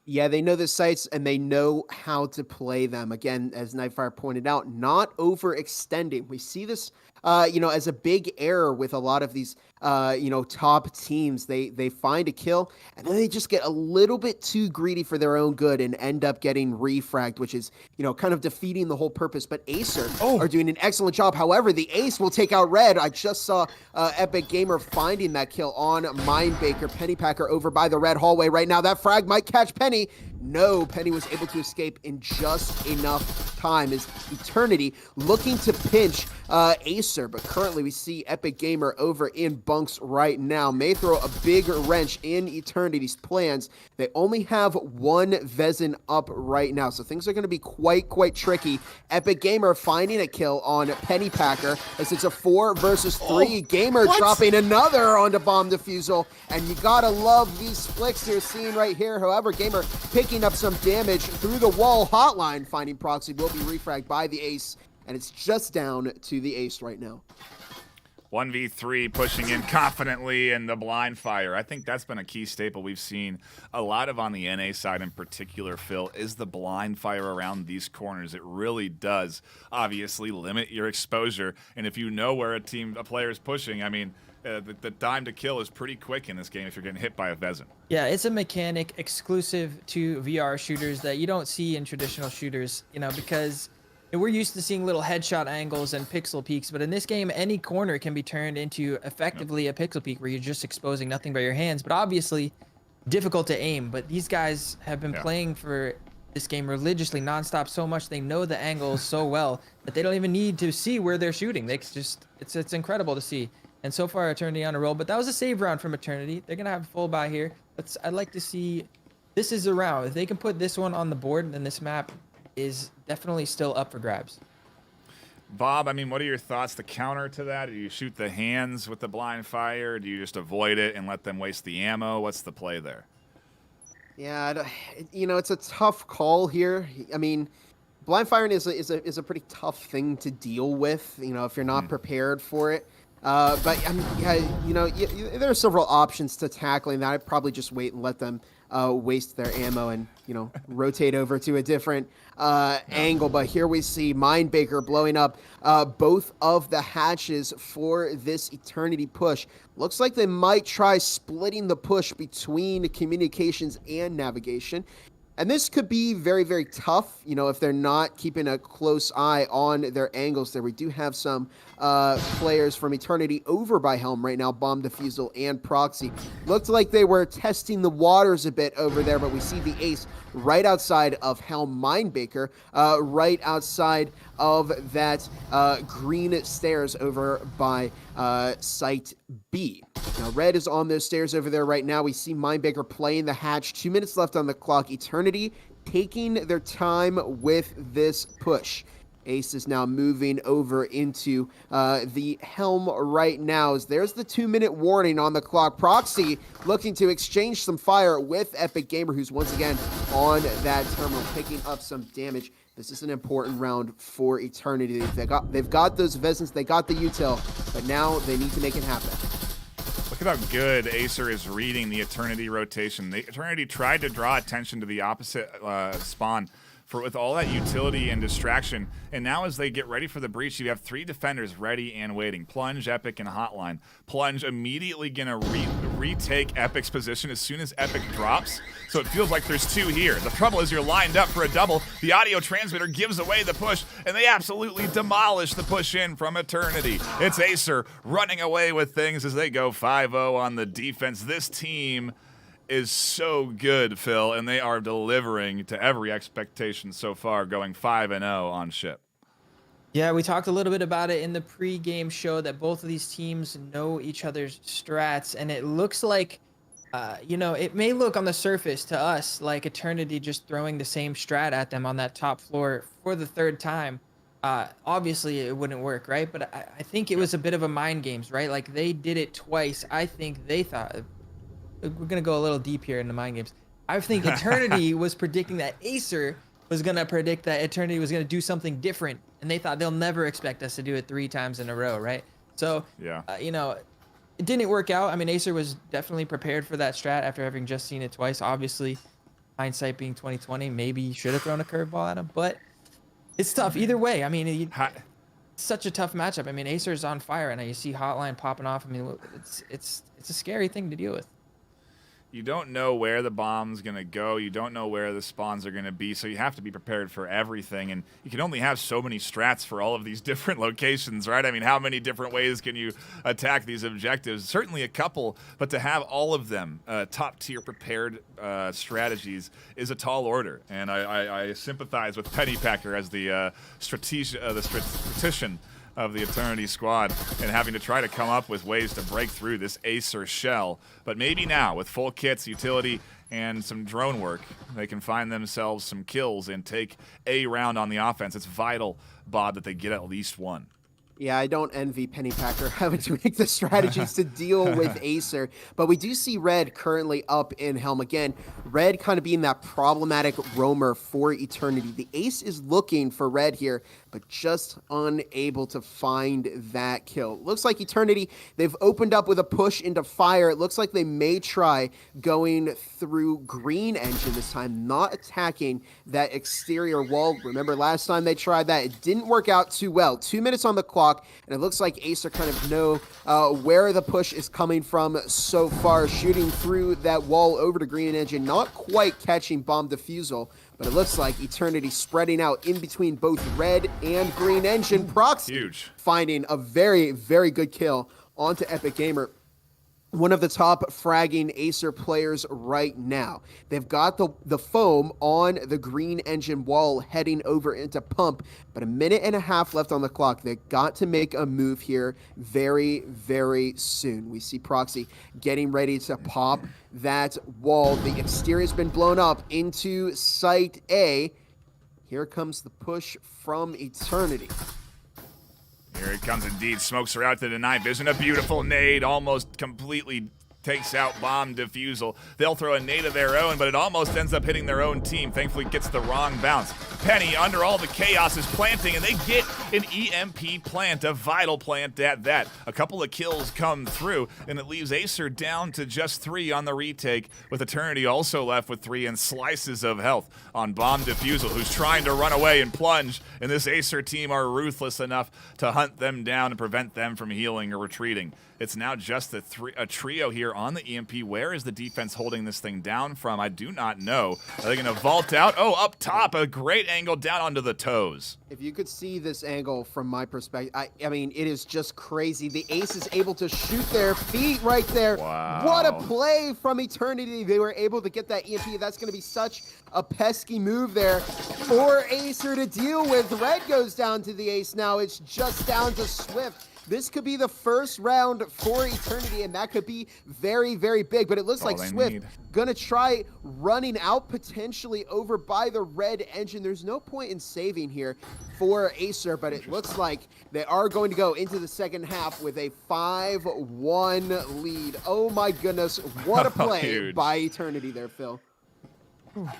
Yeah, they know the sites and they know how to play them. Again, as Nightfire pointed out, not overextending. We see this, as a big error with a lot of these, top teams. They find a kill and then they just get a little bit too greedy for their own good and end up getting refragged, which is, kind of defeating the whole purpose. But Acer are doing an excellent job. However, the Ace will take out Red. I just saw Epic Gamer finding that kill on Mindbaker. Pennypacker over by the Red hallway right now. That frag might catch Penny. No, Penny was able to escape in just enough time as Eternity looking to pinch Acer, but currently we see Epic Gamer over in bunks right now. May throw a big wrench in Eternity's plans. They only have one Vezin up right now, so things are going to be quite tricky. Epic Gamer finding a kill on Pennypacker as it's a 4 versus 3. Gamer dropping another onto Bomb Defusal, and you gotta love these flicks you're seeing right here. However, Gamer picking up some damage through the wall. Hotline finding Proxy will be refragged by the Ace, and it's just down to the Ace right now.
1v3 pushing in confidently in the blind fire. I think that's been a key staple we've seen a lot of on the NA side in particular, Phil, is the blind fire around these corners. It really does obviously limit your exposure. And if you know where a player is pushing, I mean, the time to kill is pretty quick in this game if you're getting hit by a Vezin.
Yeah, it's a mechanic exclusive to VR shooters that you don't see in traditional shooters, because we're used to seeing little headshot angles and pixel peaks, but in this game, any corner can be turned into effectively a pixel peak where you're just exposing nothing but your hands, but obviously difficult to aim. But these guys have been playing for this game religiously, nonstop, so much they know the angles so well that they don't even need to see where they're shooting. They just, it's incredible to see. And so far, Eternity on a roll, but that was a save round from Eternity. They're gonna have a full buy here. I'd like to see, this is a round. If they can put this one on the board, then this map is definitely still up for grabs.
Bob, I mean, what are your thoughts? The counter to that? Do you shoot the hands with the blind fire? Do you just avoid it and let them waste the ammo? What's the play there?
Yeah, it's a tough call here. I mean, blind firing is a pretty tough thing to deal with, if you're not prepared for it. But there are several options to tackling that. I'd probably just wait and let them waste their ammo and, rotate over to a different angle. But here we see Mindbaker blowing up both of the hatches for this Eternity push. Looks like they might try splitting the push between communications and navigation. And this could be very, very tough, if they're not keeping a close eye on their angles there. We do have some players from Eternity over by Helm right now, Bomb Defusal and Proxy. Looked like they were testing the waters a bit over there, but we see the Ace right outside of Helm. Mindbaker right outside of that green stairs over by Site B. Now, Red is on those stairs over there right now. We see Mindbaker playing the hatch. 2 minutes left on the clock. Eternity taking their time with this push. Ace is now moving over into the Helm right now. There's the 2-minute warning on the clock. Proxy looking to exchange some fire with Epic Gamer, who's once again on that terminal, picking up some damage. This is an important round for Eternity. They've got those Vezins, they got the util, but now they need to make it happen.
Look at how good Acer is reading the Eternity rotation. The Eternity tried to draw attention to the opposite spawn with all that utility and distraction. And now as they get ready for the breach, you have 3 defenders ready and waiting. Plunge, Epic, and Hotline. Plunge immediately going to retake Epic's position as soon as Epic drops. So it feels like there's 2 here. The trouble is you're lined up for a double. The audio transmitter gives away the push, and they absolutely demolish the push in from Eternity. It's Acer running away with things as they go 5-0 on the defense. This team is so good, Phil, and they are delivering to every expectation so far, going 5-0 on ship.
Yeah, we talked a little bit about it in the pre-game show that both of these teams know each other's strats, and it looks like, it may look on the surface to us like Eternity just throwing the same strat at them on that top floor for the 3rd time. Obviously, it wouldn't work, right? But I think it was a bit of a mind games, right? Like, they did it twice. I think they thought... We're going to go a little deep here in the mind games. I think Eternity was predicting that Acer was gonna predict that Eternity was gonna do something different, and they thought they'll never expect us to do it 3 times in a row, right? So,
yeah,
you know, it didn't work out. I mean, Acer was definitely prepared for that strat after having just seen it twice. Obviously, hindsight being 2020, maybe you should have thrown a curveball at him, but it's tough either way. I mean, such a tough matchup. I mean, Acer's on fire, and you see Hotline popping off. I mean, it's a scary thing to deal with.
You don't know where the bomb's going to go. You don't know where the spawns are going to be, so you have to be prepared for everything. And you can only have so many strats for all of these different locations, right? I mean, how many different ways can you attack these objectives? Certainly a couple, but to have all of them top-tier prepared strategies is a tall order. And I sympathize with Pennypacker as the statistician of the Eternity squad and having to try to come up with ways to break through this Acer shell. But maybe now, with full kits, utility, and some drone work, they can find themselves some kills and take a round on the offense. It's vital, Bob, that they get at least one.
Yeah, I don't envy Pennypacker having to make the strategies to deal with Acer, but we do see Red currently up in Helm again. Red kind of being that problematic roamer for Eternity. The Ace is looking for Red here, but just unable to find that kill. Looks like Eternity, they've opened up with a push into fire. It looks like they may try going through green engine this time, not attacking that exterior wall. Remember last time they tried that, it didn't work out too well. 2 minutes on the clock, and it looks like Acer kind of know where the push is coming from so far, shooting through that wall over to green engine, not quite catching bomb defusal, but it looks like Eternity spreading out in between both red and green engine. Proxy
huge,
finding a very, very good kill onto Epic Gamer. One of the top fragging Acer players right now. They've got the foam on the green engine wall heading over into pump, but 1.5 minutes left on the clock. They've got to make a move here very, very soon. We see Proxy getting ready to pop that wall. The exterior's been blown up into Site A. Here comes the push from Eternity.
Here it comes indeed. Smokes are out to the night vision. A beautiful nade, almost completely takes out bomb defusal. They'll throw a nade of their own, but it almost ends up hitting their own team. Thankfully gets the wrong bounce. Penny, under all the chaos, is planting, and they get an EMP plant, a vital plant at that. A couple of kills come through, and it leaves Acer down to just 3 on the retake, with Eternity also left with 3 and slices of health on bomb defusal, who's trying to run away and plunge, and this Acer team are ruthless enough to hunt them down and prevent them from healing or retreating. It's now just a trio here on the EMP. Where is the defense holding this thing down from? I do not know. Are they going to vault out? Oh, up top, a great angle down onto the toes.
If you could see this angle from my perspective, I mean, it is just crazy. The Ace is able to shoot their feet right there.
Wow.
What a play from Eternity. They were able to get that EMP. That's going to be such a pesky move there for Acer to deal with. Red goes down to the Ace now. It's just down to Swift. This could be the first round for Eternity, and that could be very, very big. But it looks like Swift gonna try running out potentially over by the red engine. There's no point in saving here for Acer, but it looks like they are going to go into the second half with a 5-1 lead. Oh my goodness, what a play by Eternity there, Phil.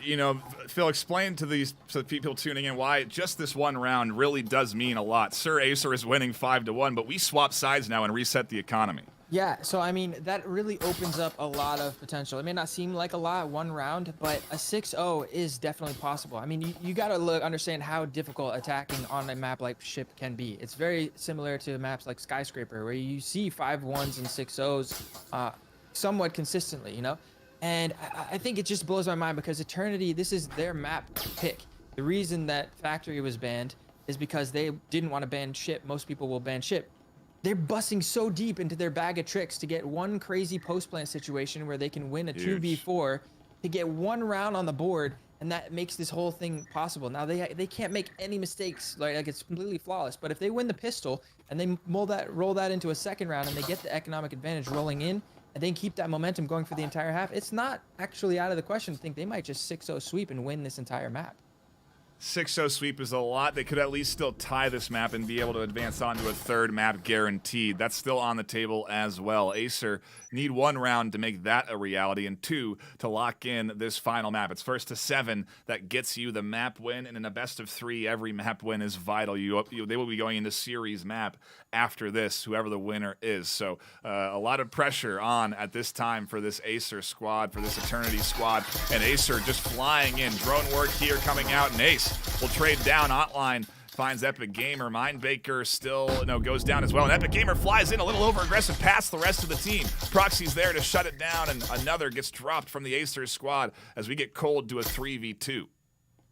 You know, Phil, explain to the people tuning in why just this one round really does mean a lot. Sir, Acer is winning 5-1, but we swap sides now and reset the economy.
Yeah, so I mean, that really opens up a lot of potential. It may not seem like a lot, one round, but a 6-0 is definitely possible. I mean, you got to understand how difficult attacking on a map like Ship can be. It's very similar to maps like Skyscraper, where you see 5-1s and 6-0s somewhat consistently, you know? And I think it just blows my mind because Eternity, this is their map pick. The reason that Factory was banned is because they didn't want to ban Ship. Most people will ban Ship. They're busting so deep into their bag of tricks to get one crazy post-plant situation where they can win a 2v4 to get one round on the board, and that makes this whole thing possible. Now, they can't make any mistakes, like it's completely flawless, but if they win the pistol and they roll that into a second round and they get the economic advantage rolling in, and then keep that momentum going for the entire half, it's not actually out of the question to think they might just 6-0 sweep and win this entire map.
6-0 sweep is a lot. They could at least still tie this map and be able to advance on to a third map guaranteed. That's still on the table as well. Acer need 1 round to make that a reality and 2 to lock in this final map. It's first to 7 that gets you the map win, and in a best of 3, every map win is vital. They will be going into series map after this, whoever the winner is. So a lot of pressure on at this time for this Acer squad, for this Eternity squad, and Acer just flying in. Drone work here coming out, and Ace will trade down. Hotline finds Epic Gamer. Mindbaker still goes down as well, and Epic Gamer flies in a little over aggressive past the rest of the team. Proxy's there to shut it down, and another gets dropped from the Acer squad as we get cold to a 3v2.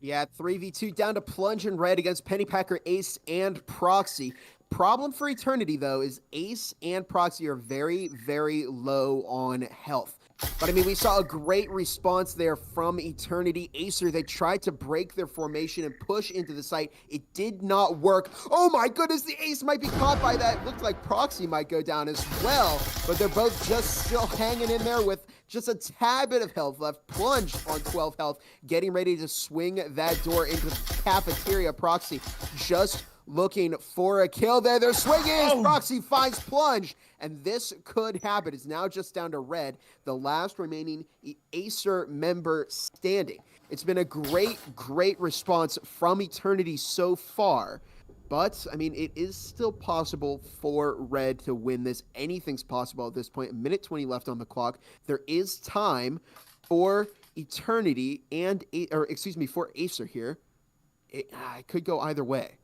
Yeah, 3v2 down to Plunge and Red against Pennypacker, Ace, and Proxy. Problem for Eternity, though, is Ace and Proxy are very, very low on health. But, I mean, we saw a great response there from Eternity. Acer, they tried to break their formation and push into the site. It did not work. Oh, my goodness, the Ace might be caught by that. Looked like Proxy might go down as well. But they're both just still hanging in there with just a tad bit of health left. Plunge on 12 health, getting ready to swing that door into the cafeteria. Proxy just looking for a kill there. They're swinging. Proxy finds Plunge, and this could happen. It's now just down to Red, the last remaining Acer member standing. It's been a great response from Eternity so far, but, I mean, it is still possible for Red to win this. Anything's possible at this point. 1:20 left on the clock. There is time for Eternity for Acer here. It could go either way.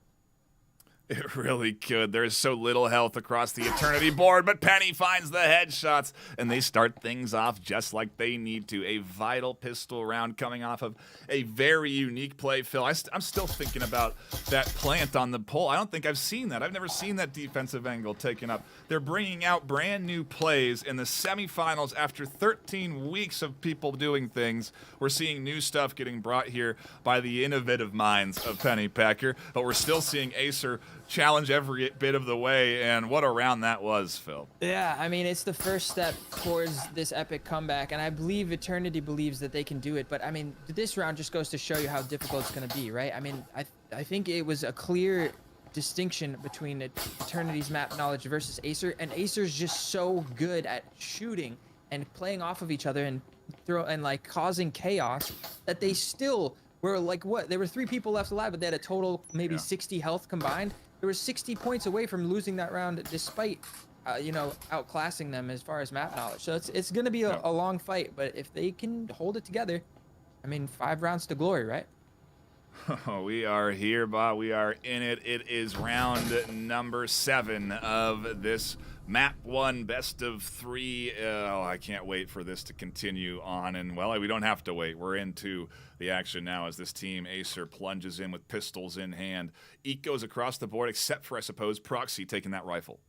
It really could. There is so little health across the Eternity board, but Penny finds the headshots, and they start things off just like they need to. A vital pistol round coming off of a very unique play, Phil. I'm still thinking about that plant on the pole. I don't think I've seen that. I've never seen that defensive angle taken up. They're bringing out brand new plays in the semifinals after 13 weeks of people doing things. We're seeing new stuff getting brought here by the innovative minds of Pennypacker, but we're still seeing Acer challenge every bit of the way, and what a round that was, Phil.
Yeah, I mean, it's the first step towards this epic comeback, and I believe Eternity believes that they can do it, but I mean, this round just goes to show you how difficult it's going to be, right? I mean, I think it was a clear distinction between Eternity's map knowledge versus Acer, and Acer's just so good at shooting and playing off of each other and causing chaos that they still were there were 3 people left alive, but they had a total maybe 60 health combined. There were 60 points away from losing that round despite outclassing them as far as map knowledge. So it's going to be a long fight, but if they can hold it together, I mean, 5 rounds to glory, right?
Oh, we are here, Bob. We are in it. It is round number 7 of this map 1 best of 3. I can't wait for this to continue on. And, well, we don't have to wait. We're into the action now as this team, Acer, plunges in with pistols in hand. Eek goes across the board, except for, I suppose, Proxy taking that rifle.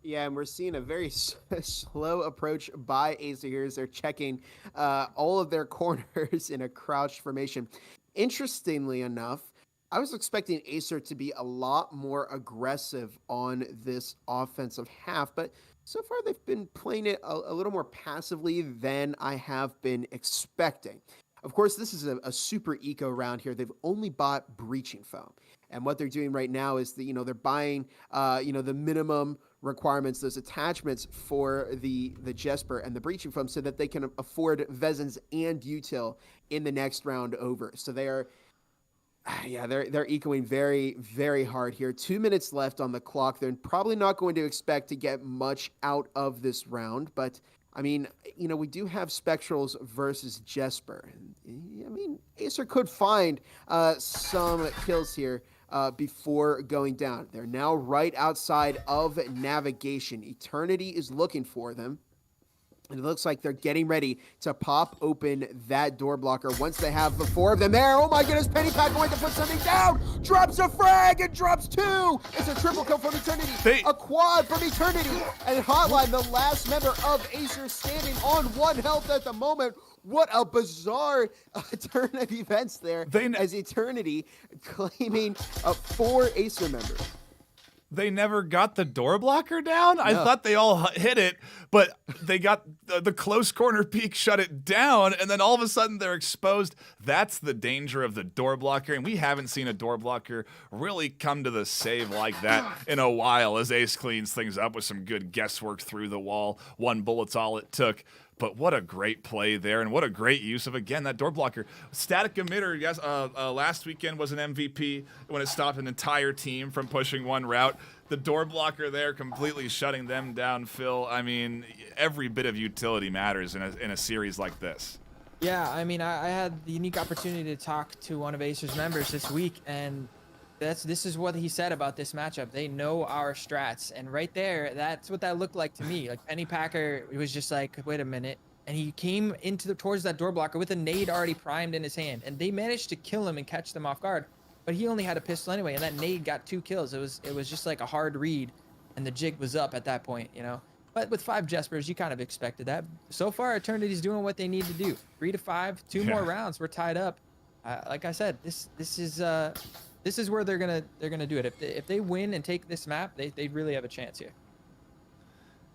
Yeah, and we're seeing a very slow approach by Acer here as they're checking all of their corners in a crouched formation. Interestingly enough, I was expecting Acer to be a lot more aggressive on this offensive half, but so far they've been playing it a little more passively than I have been expecting. Of course, this is a super eco round here. They've only bought breaching foam. And what they're doing right now is that, they're buying, the minimum requirements, those attachments for the Jesper and the breaching foam so that they can afford Vezins and Util in the next round over. So they are, they're ecoing very, very hard here. 2 minutes left on the clock. They're probably not going to expect to get much out of this round, but I mean, we do have Spectrals versus Jesper. I mean, Acer could find some kills here before going down. They're now right outside of navigation. Eternity is looking for them. And it looks like they're getting ready to pop open that door blocker once they have the 4 of them there. Oh my goodness, Pennypack going to put something down. Drops a frag and drops 2. It's a triple kill from Eternity. A quad from Eternity. And Hotline, the last member of Acer, standing on 1 health at the moment. What a bizarre turn of events there as Eternity claiming 4 Acer members.
They never got the door blocker down? No. I thought they all hit it, but they got the close corner peek shut it down, and then all of a sudden they're exposed. That's the danger of the door blocker, and we haven't seen a door blocker really come to the save like that in a while as Ace cleans things up with some good guesswork through the wall. 1 bullet's all it took. But what a great play there, and what a great use of, again, that door blocker. Static emitter, yes, last weekend was an MVP when it stopped an entire team from pushing one route. The door blocker there completely shutting them down, Phil. I mean, every bit of utility matters in a series like this.
Yeah, I mean, I had the unique opportunity to talk to one of Acer's members this week, and this is what he said about this matchup. They know our strats, and right there, that's what that looked like to me. Like Penny Packer was just like, wait a minute, and he came towards that door blocker with a nade already primed in his hand, and they managed to kill him and catch them off guard. But he only had a pistol anyway, and that nade got 2 kills. It was just like a hard read, and the jig was up at that point, you know. But with 5 Jespers, you kind of expected that. So far, Eternity's doing what they need to do. 3 to 5, 2 more rounds, we're tied up. Like I said, this is where they're gonna do it. If they win and take this map, they really have a chance here.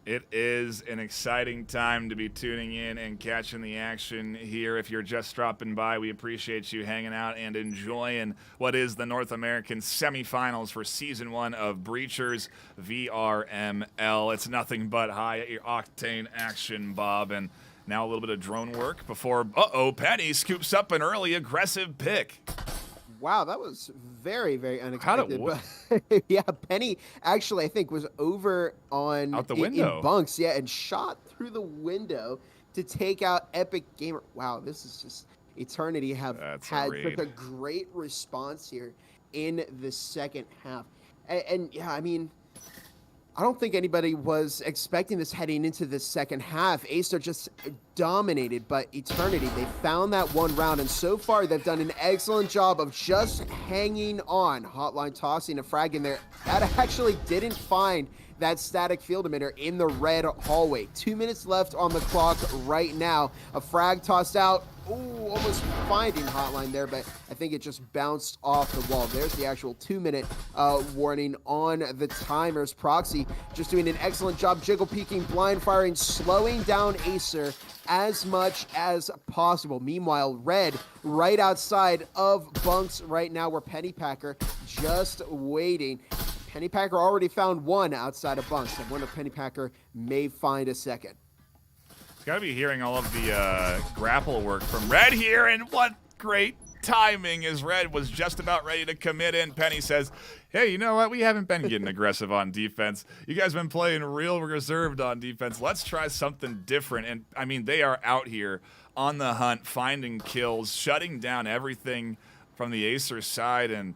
It is an exciting time to be tuning in and catching the action here. If you're just dropping by, we appreciate you hanging out and enjoying what is the North American semifinals for Season 1 of Breachers VRML. It's nothing but high octane action, Bob, and now a little bit of drone work before, Penny scoops up an early aggressive pick.
Wow, that was very, very unexpected. But yeah, Penny actually, I think, was over on
out the window
in bunks, yeah, and shot through the window to take out Epic Gamer. Wow, this is just Eternity have had such a great response here in the second half. And yeah, I mean, I don't think anybody was expecting this heading into the second half. Acer just dominated, but Eternity, they found that 1 round, and so far they've done an excellent job of just hanging on. Hotline tossing a frag in there. That actually didn't find that static field emitter in the red hallway. 2 minutes left on the clock right now. A frag tossed out. Ooh, almost finding Hotline there, but I think it just bounced off the wall. There's the actual 2-minute warning on the timers. Proxy just doing an excellent job jiggle peeking, blind firing, slowing down Acer as much as possible. Meanwhile, Red right outside of bunks right now where Penny Packer just waiting. Penny Packer already found 1 outside of bunks. I wonder if Penny Packer may find a second.
Got to be hearing all of the grapple work from Red here, and what great timing as Red was just about ready to commit in. Penny says, hey, you know what? We haven't been getting aggressive on defense. You guys have been playing real reserved on defense. Let's try something different. And, I mean, they are out here on the hunt, finding kills, shutting down everything from the Acer side, and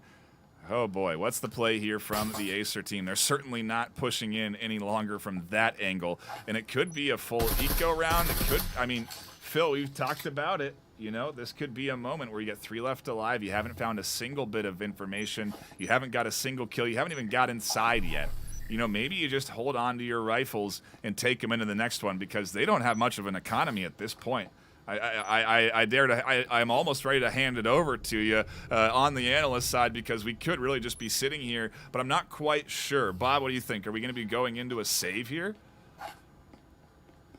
oh boy, what's the play here from the Acer team? They're certainly not pushing in any longer from that angle, and it could be a full eco round. It could, I mean, Phil, we've talked about it. You know, this could be a moment where you get 3 left alive. You haven't found a single bit of information. You haven't got a single kill. You haven't even got inside yet. You know, maybe you just hold on to your rifles and take them into the next one because they don't have much of an economy at this point. I'm almost ready to hand it over to you on the analyst side because we could really just be sitting here, but I'm not quite sure. Bob, what do you think? Are we going to be going into a save here?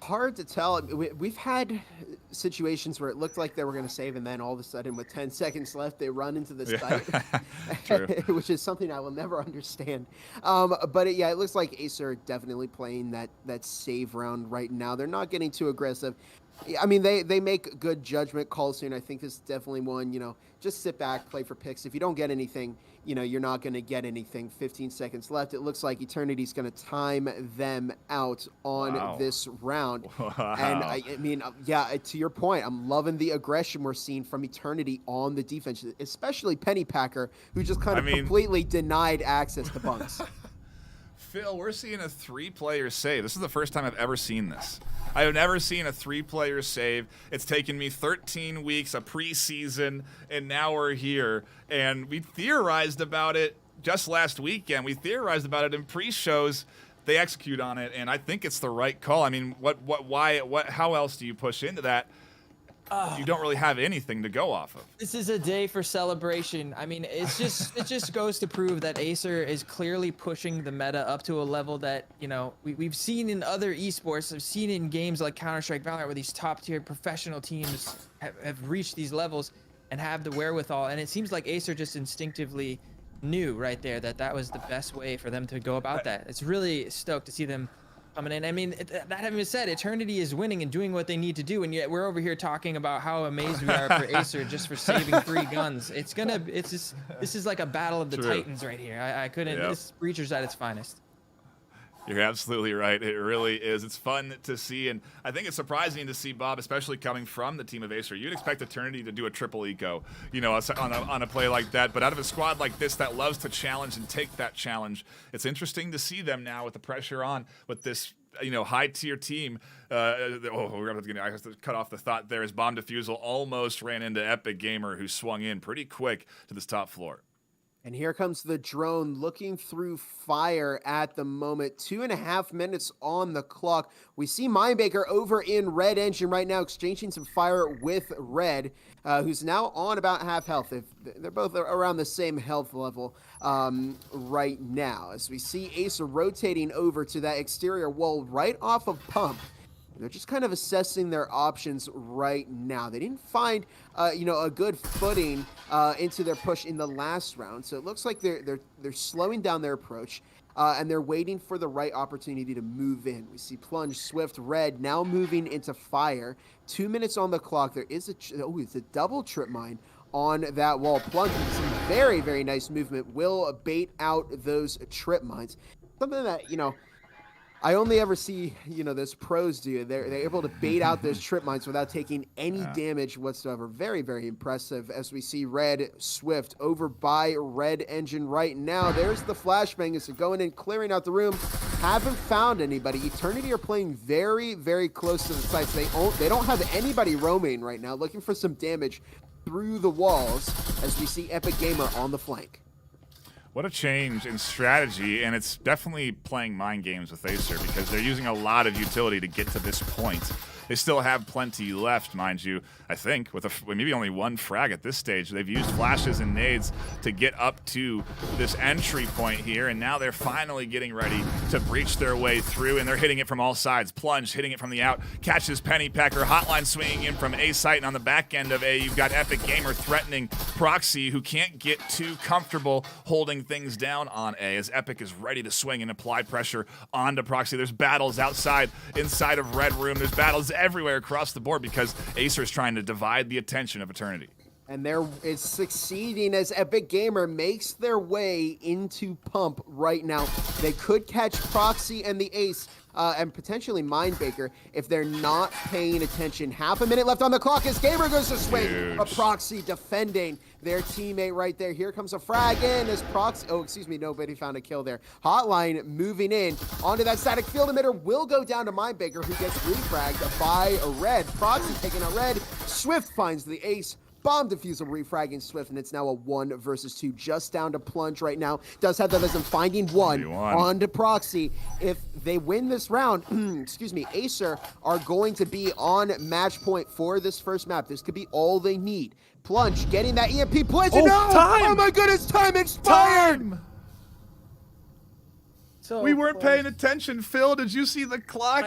Hard to tell. We've had situations where it looked like they were going to save, and then all of a sudden, with 10 seconds left, they run into this fight, which is something I will never understand. But it looks like Acer are definitely playing that save round right now. They're not getting too aggressive. I mean, they make good judgment calls here, and I think this is definitely one, you know, just sit back, play for picks. If you don't get anything, you know, you're not going to get anything. 15 seconds left. It looks like Eternity's going to time them out on this round.
Wow.
And, I mean, to your point, I'm loving the aggression we're seeing from Eternity on the defense, especially Penny Packer, who just kind of completely denied access to bunks.
Phil, we're seeing a 3-player save. This is the first time I've ever seen this. I have never seen a 3-player save. It's taken me 13 weeks, a preseason, and now we're here. And we theorized about it just last weekend. We theorized about it in pre-shows. They execute on it, and I think it's the right call. I mean, how else do you push into that? You don't really have anything to go off of.
This is a day for celebration. I mean, it just goes to prove that Acer is clearly pushing the meta up to a level that, you know, we've seen in other esports. I've seen in games like Counter-Strike, Valorant, where these top-tier professional teams have reached these levels. and have the wherewithal. And it seems like Acer just instinctively knew right there that that was the best way for them to go about that. It's really stoked to see them coming in. I mean, that having been said, Eternity is winning and doing what they need to do, and yet we're over here talking about how amazed we are for Acer just for saving 3 guns. It's just, this is like a battle of the Titans right here. I couldn't. This is Breachers at its finest.
You're absolutely right. It really is. It's fun to see, and I think it's surprising to see, Bob, especially coming from the team of Acer. You'd expect Eternity to do a triple eco, you know, on a play like that, but out of a squad like this that loves to challenge and take that challenge, it's interesting to see them now with the pressure on with this, you know, high-tier team. I have to cut off the thought there as Bomb Defusal almost ran into Epic Gamer, who swung in pretty quick to this top floor.
And here comes the drone looking through fire at the moment. 2.5 minutes on the clock. We see Mindbaker over in Red Engine right now, exchanging some fire with Red, who's now on about half health. They're both around the same health level right now. As we see Acer rotating over to that exterior wall right off of Pump. They're just kind of assessing their options right now. They didn't find, you know, a good footing into their push in the last round. So it looks like they're slowing down their approach, and they're waiting for the right opportunity to move in. We see Plunge, Swift, Red now moving into fire. 2 minutes on the clock. There is it's a double trip mine on that wall. Plunge with some very, very nice movement will bait out those trip mines. Something that, you know, I only ever see, you know, those pros do. They're able to bait out those trip mines without taking any damage whatsoever. Very, very impressive as we see Red Swift over by Red Engine right now. There's the flashbang. So going in, clearing out the room. Haven't found anybody. Eternity are playing very, very close to the sites. They don't have anybody roaming right now, looking for some damage through the walls as we see Epic Gamer on the flank.
What a change in strategy, and it's definitely playing mind games with Acer because they're using a lot of utility to get to this point. They still have plenty left, mind you, I think, with maybe only 1 frag at this stage. They've used flashes and nades to get up to this entry point here, and now they're finally getting ready to breach their way through, and they're hitting it from all sides. Plunge hitting it from the out, catches Pennypacker, Hotline swinging in from A site, and on the back end of A, you've got Epic Gamer threatening Proxy, who can't get too comfortable holding things down on A, as Epic is ready to swing and apply pressure onto Proxy. There's battles inside of Red Room. There's battles everywhere across the board because Acer is trying to divide the attention of Eternity.
And it's succeeding as Epic Gamer makes their way into Pump right now. They could catch Proxy and the Ace and potentially Mindbaker if they're not paying attention. Half a minute left on the clock as Gamer goes to swing. A Proxy defending their teammate right there. Here comes a frag in as Proxy. Oh, excuse me. Nobody found a kill there. Hotline moving in onto that static field emitter will go down to Mindbaker, who gets refragged by a Red. Proxy taking a Red. Swift finds the Ace. Bomb Defusal refragging Swift, and it's now a 1 versus 2, just down to Plunge right now. Does have the Vism finding 1 on to Proxy. If they win this round, excuse me, Acer are going to be on match point for this first map. This could be all they need. Plunge getting that EMP poison. Oh my goodness, time expired!
So we weren't paying attention. Phil, did you see the clock?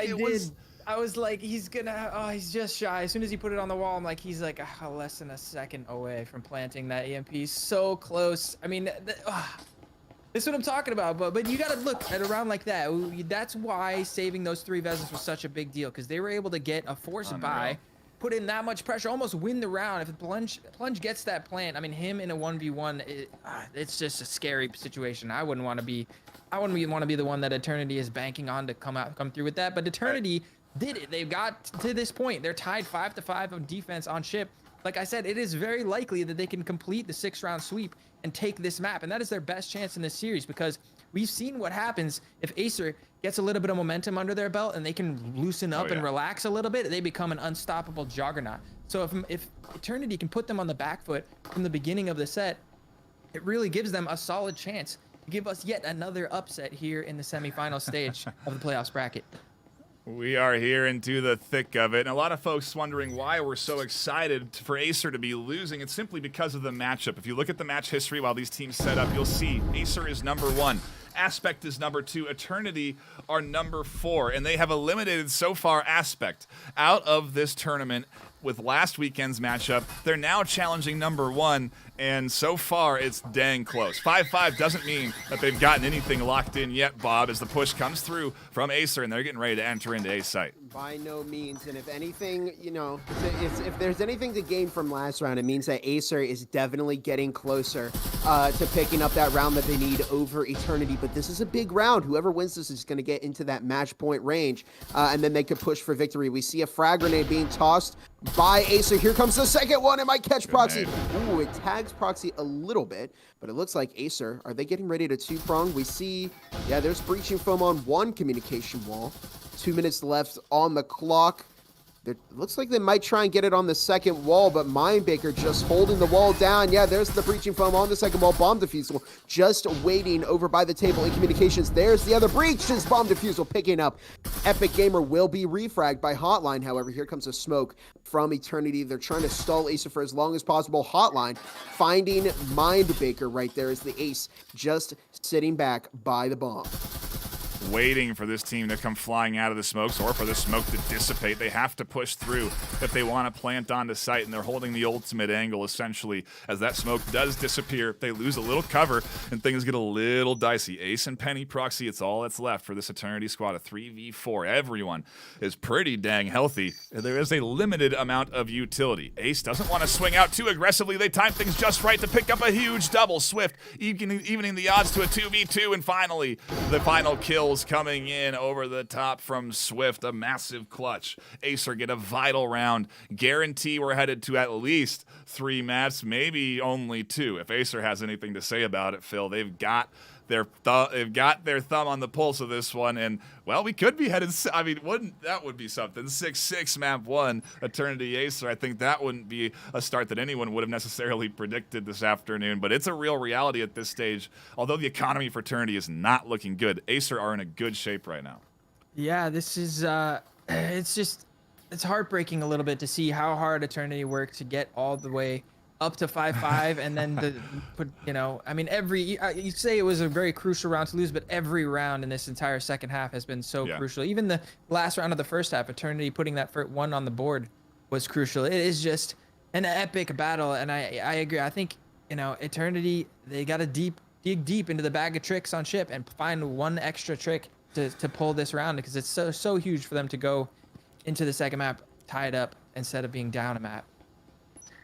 I was like, he's just shy. As soon as he put it on the wall, I'm like, he's like less than a second away from planting that EMP. So close. I mean, this is what I'm talking about. But you got to look at a round like that. That's why saving those 3 Vezins was such a big deal, because they were able to get a forced buy, put in that much pressure, almost win the round. If Plunge gets that plant, I mean, him in a 1v1, it's just a scary situation. I wouldn't want to be the one that Eternity is banking on to come through with that. But Eternity did it. They've got to this point. They're tied 5-5 on defense on ship. Like I said, it is very likely that they can complete the 6-round sweep and take this map. And that is their best chance in this series, because we've seen what happens if Acer gets a little bit of momentum under their belt and they can loosen up and relax a little bit. They become an unstoppable juggernaut. So if Eternity can put them on the back foot from the beginning of the set, it really gives them a solid chance to give us yet another upset here in the semifinal stage of the playoffs bracket.
We are here into the thick of it, and a lot of folks wondering why we're so excited for Acer to be losing. It's simply because of the matchup. If you look at the match history while these teams set up, you'll see Acer is number 1. Aspect is number 2. Eternity are number 4, and they have eliminated so far Aspect out of this tournament with last weekend's matchup. They're now challenging number 1, and so far it's dang close. 5-5 doesn't mean that they've gotten anything locked in yet, Bob, as the push comes through from Acer, and they're getting ready to enter into A site.
By no means, and if anything, you know, if there's anything to gain from last round, it means that Acer is definitely getting closer to picking up that round that they need over Eternity. But this is a big round. Whoever wins this is going to get into that match point range, and then they could push for victory. We see a frag grenade being tossed by Acer. Here comes the second one. It might catch Proxy. Ooh, it tags Proxy a little bit, but it looks like Acer, are they getting ready to two-prong? We see, yeah, there's breaching foam on one communication wall. 2 minutes left on the clock. It looks like they might try and get it on the second wall, but Mindbaker just holding the wall down. Yeah, there's the breaching foam on the second wall. Bomb defusal just waiting over by the table in communications. There's the other breach. Just bomb defusal picking up. Epic Gamer will be refragged by Hotline. However, here comes a smoke from Eternity. They're trying to stall Acer for as long as possible. Hotline finding Mindbaker right there as the ace just sitting back by the bomb.
Waiting for this team to come flying out of the smokes or for the smoke to dissipate. They have to push through if they want to plant onto site, and they're holding the ultimate angle essentially as that smoke does disappear. They lose a little cover and things get a little dicey. Ace and Penny Proxy, it's all that's left for this Eternity squad, a 3v4. Everyone is pretty dang healthy. There is a limited amount of utility. Ace doesn't want to swing out too aggressively. They time things just right to pick up a huge double. Swift evening the odds to a 2v2, and finally the final kill coming in over the top from Swift, a massive clutch. Acer get a vital round. Guarantee we're headed to at least 3 maps, maybe only 2. If Acer has anything to say about it, Phil, they've got their thumb on the pulse of this one, and well, we could be headed. I mean, that would be something? 6-6 map 1, Eternity Acer. I think that wouldn't be a start that anyone would have necessarily predicted this afternoon, but it's a real reality at this stage. Although the economy for Eternity is not looking good, Acer are in a good shape right now.
Yeah, this is it's heartbreaking a little bit to see how hard Eternity worked to get all the way up to 5-5, and then I mean, you say it was a very crucial round to lose, but every round in this entire second half has been so crucial. Even the last round of the first half, Eternity putting that one on the board was crucial. It is just an epic battle, and I agree. I think, Eternity, they got to dig deep into the bag of tricks on Ship and find one extra trick to pull this round, because it's so huge for them to go into the second map tied up instead of being down a map.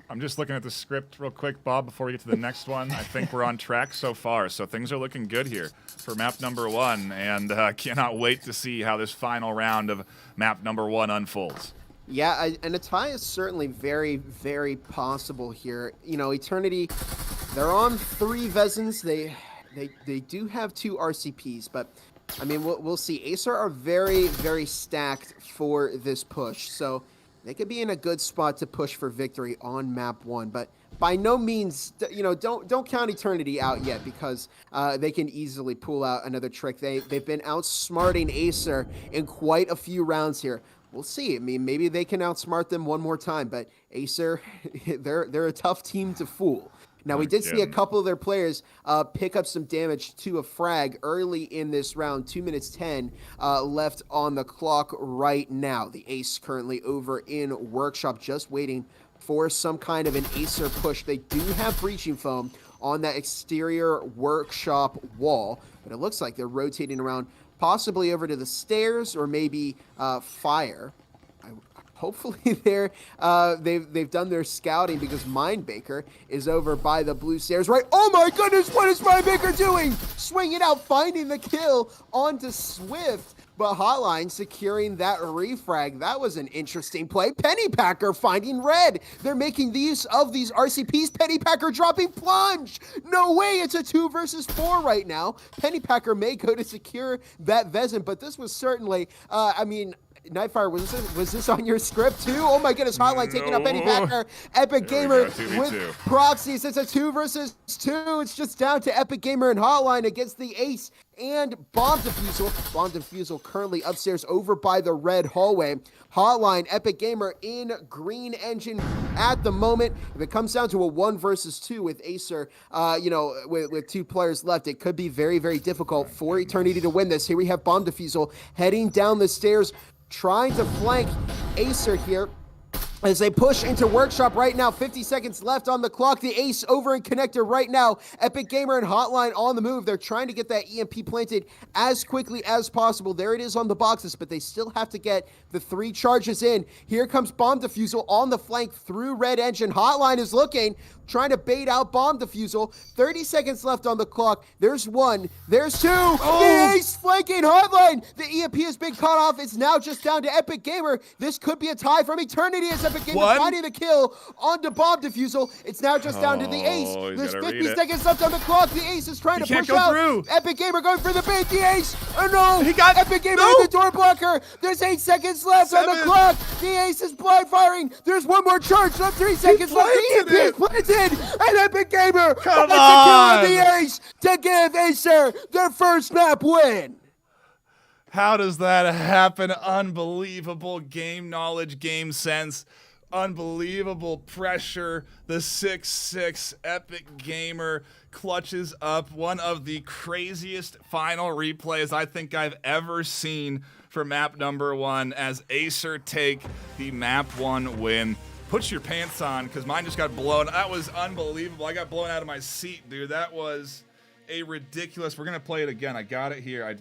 I'm just looking at the script real quick, Bob, before we get to the next one. I think we're on track so far, so things are looking good here for map number 1, and cannot wait to see how this final round of map number 1 unfolds.
Yeah, and a tie is certainly very, very possible here. Eternity, they're on 3 Vezins. They do have 2 RCPs, but I mean, we'll see. Acer are very, very stacked for this push, so they could be in a good spot to push for victory on map 1, but by no means, don't count Eternity out yet, because they can easily pull out another trick. They've been outsmarting Acer in quite a few rounds here. We'll see. I mean, maybe they can outsmart them one more time, but Acer, they're a tough team to fool. Now, we did see a couple of their players pick up some damage to a frag early in this round. 2 minutes 10 left on the clock right now. The Ace currently over in Workshop, just waiting for some kind of an Acer push. They do have breaching foam on that exterior Workshop wall, but it looks like they're rotating around, possibly over to the stairs or maybe fire. Hopefully they've done their scouting, because Mindbaker is over by the blue stairs, right? Oh my goodness, what is Mindbaker doing? Swinging out, finding the kill onto Swift, but Hotline securing that refrag. That was an interesting play. Pennypacker finding red. They're making use of these RCPs. Pennypacker dropping plunge. No way, it's a 2 versus 4 right now. Pennypacker may go to secure that Vezin, but this was certainly, Nightfire, was this on your script too? Oh my goodness, Hotline taking up Pennypacker. Epic Gamer with proxies. It's a 2 versus 2. It's just down to Epic Gamer and Hotline against the Ace and Bomb Defusal. Bomb Defusal currently upstairs over by the red hallway. Hotline, Epic Gamer in green engine at the moment. If it comes down to a 1 versus 2 with Acer, with 2 players left, it could be very, very difficult for Eternity to win this. Here we have Bomb Defusal heading down the stairs, trying to flank Acer here. as they push into Workshop right now. 50 seconds left on the clock. The Ace over in Connector right now. Epic Gamer and Hotline on the move. They're trying to get that EMP planted as quickly as possible. There it is on the boxes, but they still have to get the 3 charges in. Here comes Bomb Defusal on the flank through Red Engine. Hotline is looking, trying to bait out Bomb Defusal. 30 seconds left on the clock. There's 1. There's 2. Oh. The Ace flanking Hotline. The EMP has been cut off. It's now just down to Epic Gamer. This could be a tie from Eternity as Epic Gamer finding the kill onto Bomb Defusal. It's now just down to the Ace. There's 50 seconds left on the clock. The Ace is trying to push out. Through. Epic Gamer going for the bait. The Ace. Oh no. He got Epic Gamer in the door blocker. There's 8 seconds left on the clock. The Ace is blind firing. There's 1 more charge left. 3 seconds left. The EMP is planted. And Epic Gamer gets the kill on the Ace to give Acer their first map win.
How does that happen? Unbelievable game knowledge, game sense. Unbelievable pressure. The 6-6 Epic Gamer clutches up one of the craziest final replays I think I've ever seen for map number 1 as Acer take the map 1 win. Put your pants on, because mine just got blown. That was unbelievable. I got blown out of my seat, dude. That was a ridiculous. We're going to play it again. I got it here.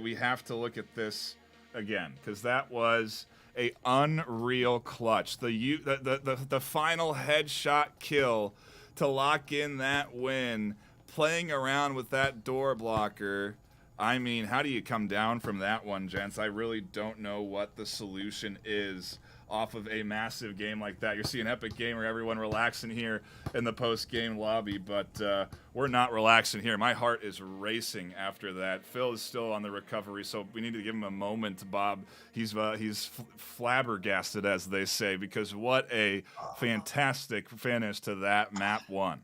We have to look at this again, because that was a unreal clutch. The final headshot kill to lock in that win, playing around with that door blocker. I mean, how do you come down from that one, gents? I really don't know what the solution is off of a massive game like that. You're seeing Epic Gamer, everyone relaxing here in the post-game lobby, but we're not relaxing here. My heart is racing after that. Phil is still on the recovery, so we need to give him a moment, Bob. He's flabbergasted, as they say, because what a fantastic finish to that map 1.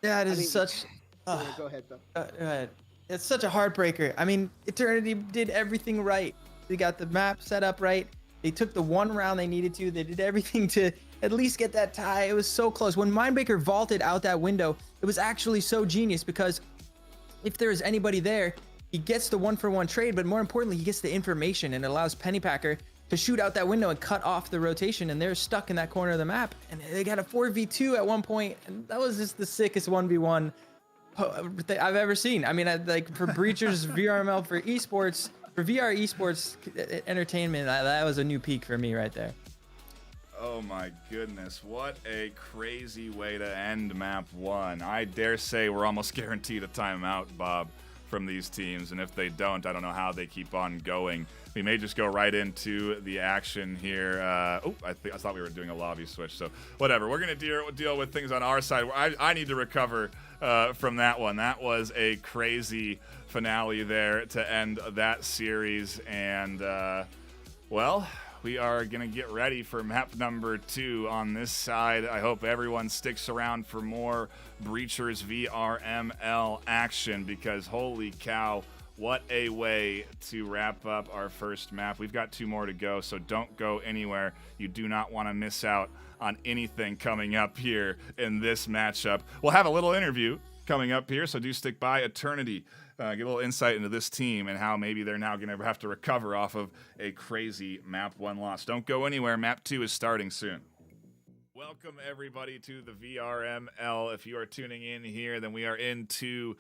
Yeah, it is such...
Go ahead, Phil.
Go ahead. It's such a heartbreaker. I mean, Eternity did everything right. They got the map set up right. They took the 1 round they needed to. They did everything to at least get that tie. It was so close. When Mindbreaker vaulted out that window, it was actually so genius, because if there is anybody there, he gets the 1-for-1 trade, but more importantly, he gets the information, and it allows Pennypacker to shoot out that window and cut off the rotation, and they're stuck in that corner of the map. And they got a 4v2 at one point, and that was just the sickest 1v1 I've ever seen. I mean, like for Breachers, VRML, for esports, for VR esports entertainment, that was a new peak for me right there.
Oh my goodness, what a crazy way to end map 1. I dare say we're almost guaranteed a timeout, Bob, from these teams, and if they don't, I don't know how they keep on going. We may just go right into the action here. I thought we were doing a lobby switch, so whatever. We're going to deal with things on our side. I need to recover from that one. That was a crazy finale there to end that series, and well, we are going to get ready for map number 2 on this side. I hope everyone sticks around for more Breachers VRML action, because holy cow, what a way to wrap up our first map. We've got 2 more to go, so don't go anywhere. You do not want to miss out on anything coming up here in this matchup. We'll have a little interview coming up here, so do stick by. Eternity, get a little insight into this team and how maybe they're now going to have to recover off of a crazy map 1 loss. Don't go anywhere. Map 2 is starting soon. Welcome, everybody, to the VRML. If you are tuning in here, then we are into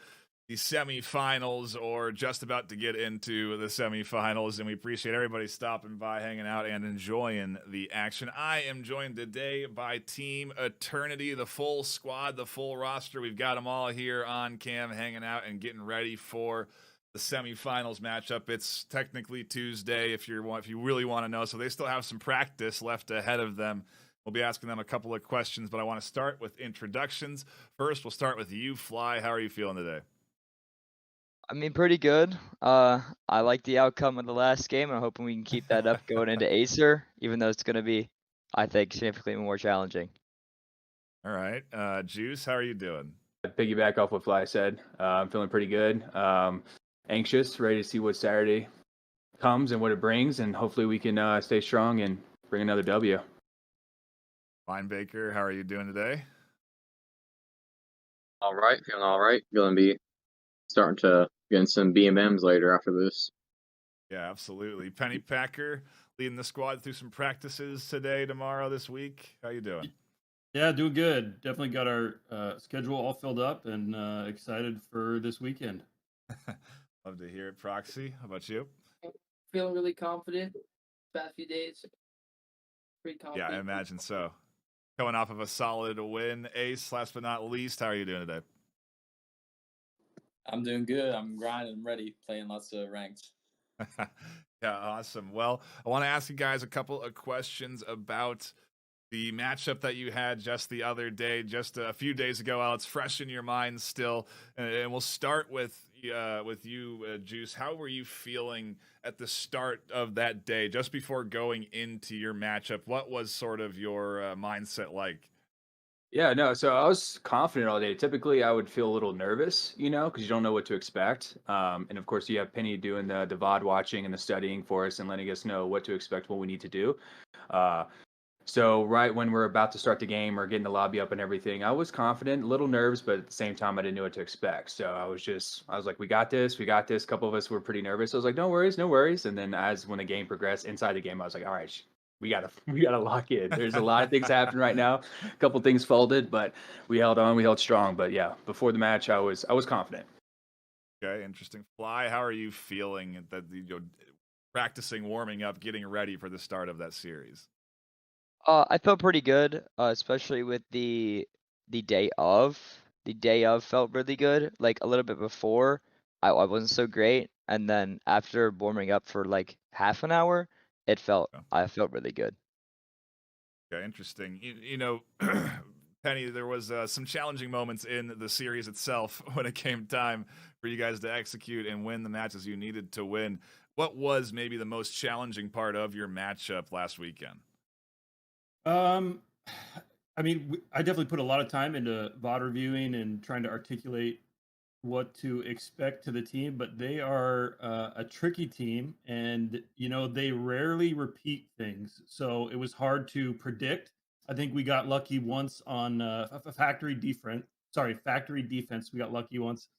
the semifinals, or just about to get into the semifinals, and we appreciate everybody stopping by, hanging out, and enjoying the action. I am joined today by Team Eternity, the full squad, the full roster. We've got them all here on cam, hanging out and getting ready for the semifinals matchup. It's technically Tuesday, if you really want to know, so they still have some practice left ahead of them. We'll be asking them a couple of questions, but I want to start with introductions. First, we'll start with you, Fly. How are you feeling today?
I mean, pretty good. I like the outcome of the last game. I'm hoping we can keep that up going into Acer, even though it's going to be, I think, significantly more challenging.
All right. Juice, how are you doing?
Piggyback off what Fly said. I'm feeling pretty good. Anxious, ready to see what Saturday comes and what it brings, and hopefully we can stay strong and bring another W.
Fine Baker, how are you doing today?
All right, feeling all right. Going to be starting to get some BMMs later after this.
Yeah, absolutely. Pennypacker leading the squad through some practices today, tomorrow, this week. How you doing?
Yeah, doing good. Definitely got our schedule all filled up and excited for this weekend.
Love to hear it. Proxy, how about you?
Feeling really confident. Past few days, pretty confident.
Yeah, I imagine so. Coming off of a solid win. Ace, last but not least, how are you doing today?
I'm doing good. I'm grinding. I'm ready. Playing lots of ranked.
Yeah, awesome. Well, I want to ask you guys a couple of questions about the matchup that you had just the other day, just a few days ago. While it's fresh in your mind still, and we'll start with you, Juice. How were you feeling at the start of that day, just before going into your matchup? What was sort of your mindset like?
Yeah, no, so I was confident all day. Typically, I would feel a little nervous, because you don't know what to expect. And of course, you have Penny doing the VOD watching and the studying for us and letting us know what to expect, what we need to do. So right when we're about to start the game or getting the lobby up and everything, I was confident, a little nervous, but at the same time, I didn't know what to expect. So I was like, we got this. A couple of us were pretty nervous. I was like, no worries, no worries. And then when the game progressed inside the game, I was like, all right, we gotta lock in. There's a lot of things happening right now. A couple things folded, but we held on, we held strong. But yeah, before the match, I was confident.
Okay, interesting. Fly, how are you feeling that practicing, warming up, getting ready for the start of that series?
I felt pretty good, especially with the day of. The day of felt really good. Like a little bit before, I wasn't so great, and then after warming up for like half an hour, I felt really good.
Okay, interesting. Penny, there was some challenging moments in the series itself when it came time for you guys to execute and win the matches you needed to win. What was maybe the most challenging part of your matchup last weekend?
I mean, I definitely put a lot of time into VOD reviewing and trying to articulate what to expect to the team, but they are a tricky team, and they rarely repeat things, so it was hard to predict. I think we got lucky once on factory defense. We got lucky once,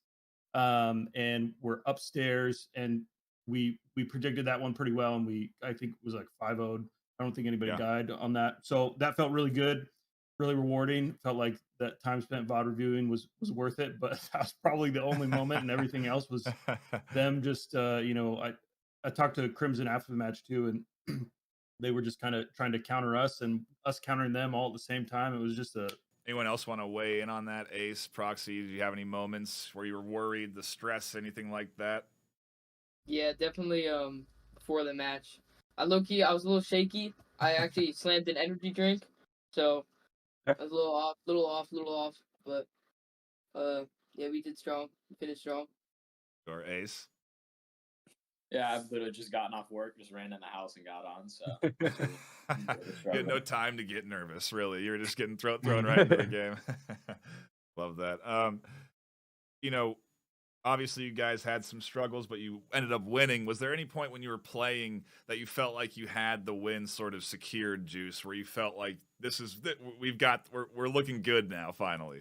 and we're upstairs, and we predicted that one pretty well, and I think it was like 5-0. I don't think anybody died on that, so that felt really good, really rewarding. Felt like that time spent VOD reviewing was worth it, but that was probably the only moment, and everything else was them just I talked to Crimson after the match too, and they were just kind of trying to counter us and us countering them all at the same time. It was just
Anyone else want to weigh in on that? Ace, Proxy, did you have any moments where you were worried, the stress, anything like that?
Yeah, definitely before the match. I was a little shaky. I actually slammed an energy drink, so I was a little off, but yeah, we did strong. We finished strong.
Or Ace?
Yeah, I've literally just gotten off work, just ran in the house and got on. So
you had no time to get nervous, really. You were just getting thrown right into the game. Love that. Obviously you guys had some struggles, but you ended up winning. Was there any point when you were playing that you felt like you had the win sort of secured, Juice, where you felt like we're looking good now, finally?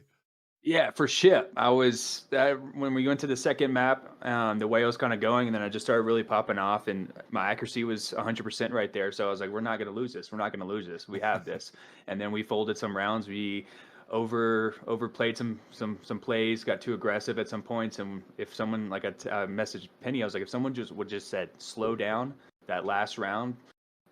Yeah, for ship. When we went to the second map, the way I was kind of going, and then I just started really popping off, and my accuracy was 100% right there. So I was like, we're not going to lose this. We have this. And then we folded some rounds. We overplayed some plays, got too aggressive at some points, and if someone, like I messaged Penny, I was like, if someone would just said slow down that last round,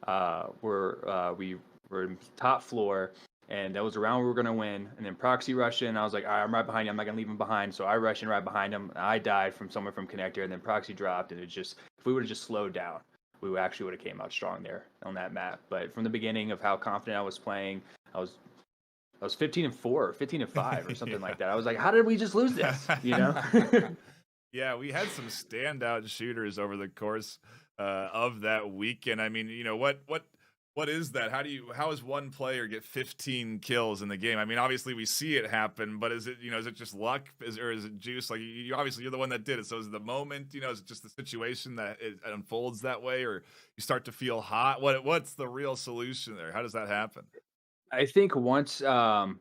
we were in top floor, and that was the round we were going to win. And then Proxy rushed in. I was like, all right, I'm right behind you. I'm not going to leave him behind. So I rushed in right behind him. I died from somewhere from connector, and then Proxy dropped. And if we would have just slowed down, we actually would have came out strong there on that map. But from the beginning of how confident I was playing, I was 15-4, 15-5, or something like that. I was like, how did we just lose this?
Yeah, we had some standout shooters over the course of that weekend. I mean, what is that? How does one player get 15 kills in the game? I mean, obviously we see it happen, but is it just luck? Or is it juice? Like, obviously you're the one that did it. So is it the moment, is it just the situation that it unfolds that way, or you start to feel hot? What's the real solution there? How does that happen?
I think once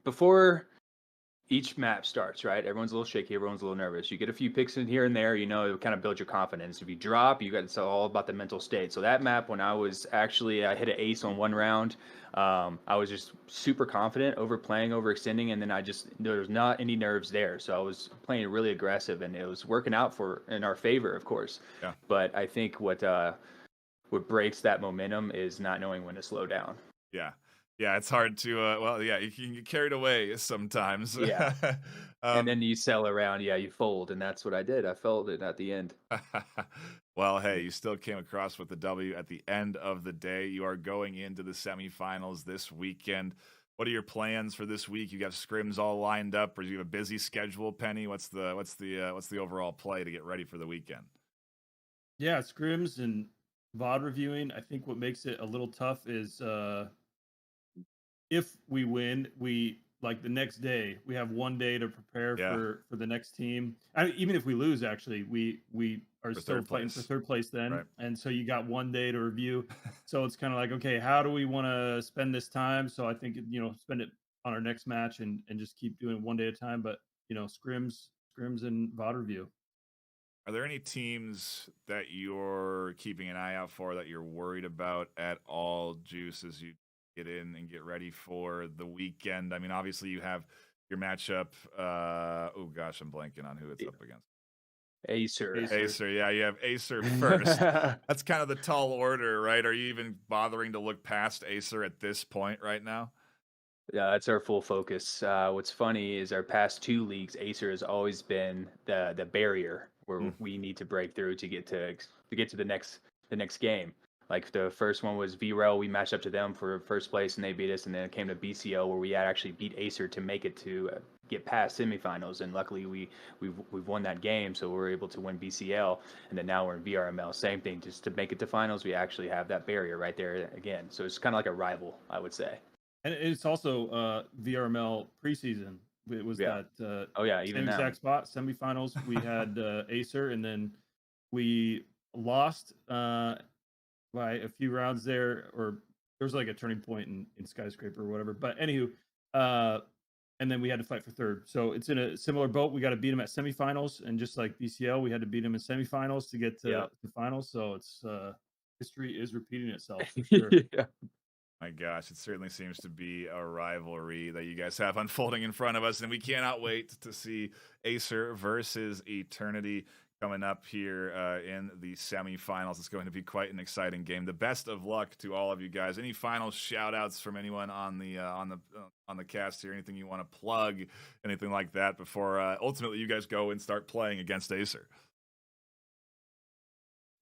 before each map starts, right? Everyone's a little shaky, everyone's a little nervous. You get a few picks in here and there, you know, it kind of builds your confidence. If you drop, it's all about the mental state. So that map, when I hit an ace on one round, I was just super confident, overextending, and then there was not any nerves there. So I was playing really aggressive, and it was working out in our favor, of course.
Yeah.
But I think what breaks that momentum is not knowing when to slow down.
Yeah. Yeah, it's hard to, you can get carried away sometimes.
Yeah. And then you sell around, you fold, and that's what I did. I felt it at the end.
Well, hey, you still came across with the W at the end of the day. You are going into the semifinals this weekend. What are your plans for this week? You got scrims all lined up, or do you have a busy schedule, Penny? What's the overall play to get ready for the weekend?
Yeah, scrims and VOD reviewing. I think what makes it a little tough is if we win, the next day we have 1 day to prepare for the next team. Even if we lose, actually, we are still fighting for third place then, right. And so you got 1 day to review. So it's kind of like, okay, how do we want to spend this time? So I think spend it on our next match and just keep doing 1 day at a time. But scrims and VOD review.
Are there any teams that you're keeping an eye out for that you're worried about at all, Juice, as you get in and get ready for the weekend? I mean, obviously you have your matchup. I'm blanking on who it's up against.
Acer.
Yeah, you have Acer first. That's kind of the tall order, right? Are you even bothering to look past Acer at this point right now?
Yeah, that's our full focus. What's funny is our past 2 leagues, Acer has always been the barrier where we need to break through to get to the next game. Like the first one was VRML, we matched up to them for first place and they beat us, and then it came to BCO where we had actually beat Acer to make it to get past semifinals, and luckily we've won that game, so we're able to win BCL, and then now we're in VRML. Same thing, just to make it to finals, we actually have that barrier right there again. So it's kind of like a rival, I would say.
And it's also VRML preseason. It was that
even
same exact spot, semifinals. We had Acer, and then we lost by a few rounds there, or there was like a turning point in Skyscraper or whatever. But anywho, and then we had to fight for third. So it's in a similar boat. We got to beat them at semifinals, and just like BCL, we had to beat them in semifinals to get to the finals. So it's history is repeating itself for sure.
Yeah.
My gosh, it certainly seems to be a rivalry that you guys have unfolding in front of us, and we cannot wait to see Acer versus Eternity coming up here in the semifinals. It's going to be quite an exciting game. The best of luck to all of you guys. Any final shout outs from anyone on the cast here? Anything you want to plug? Anything like that before ultimately you guys go and start playing against Acer?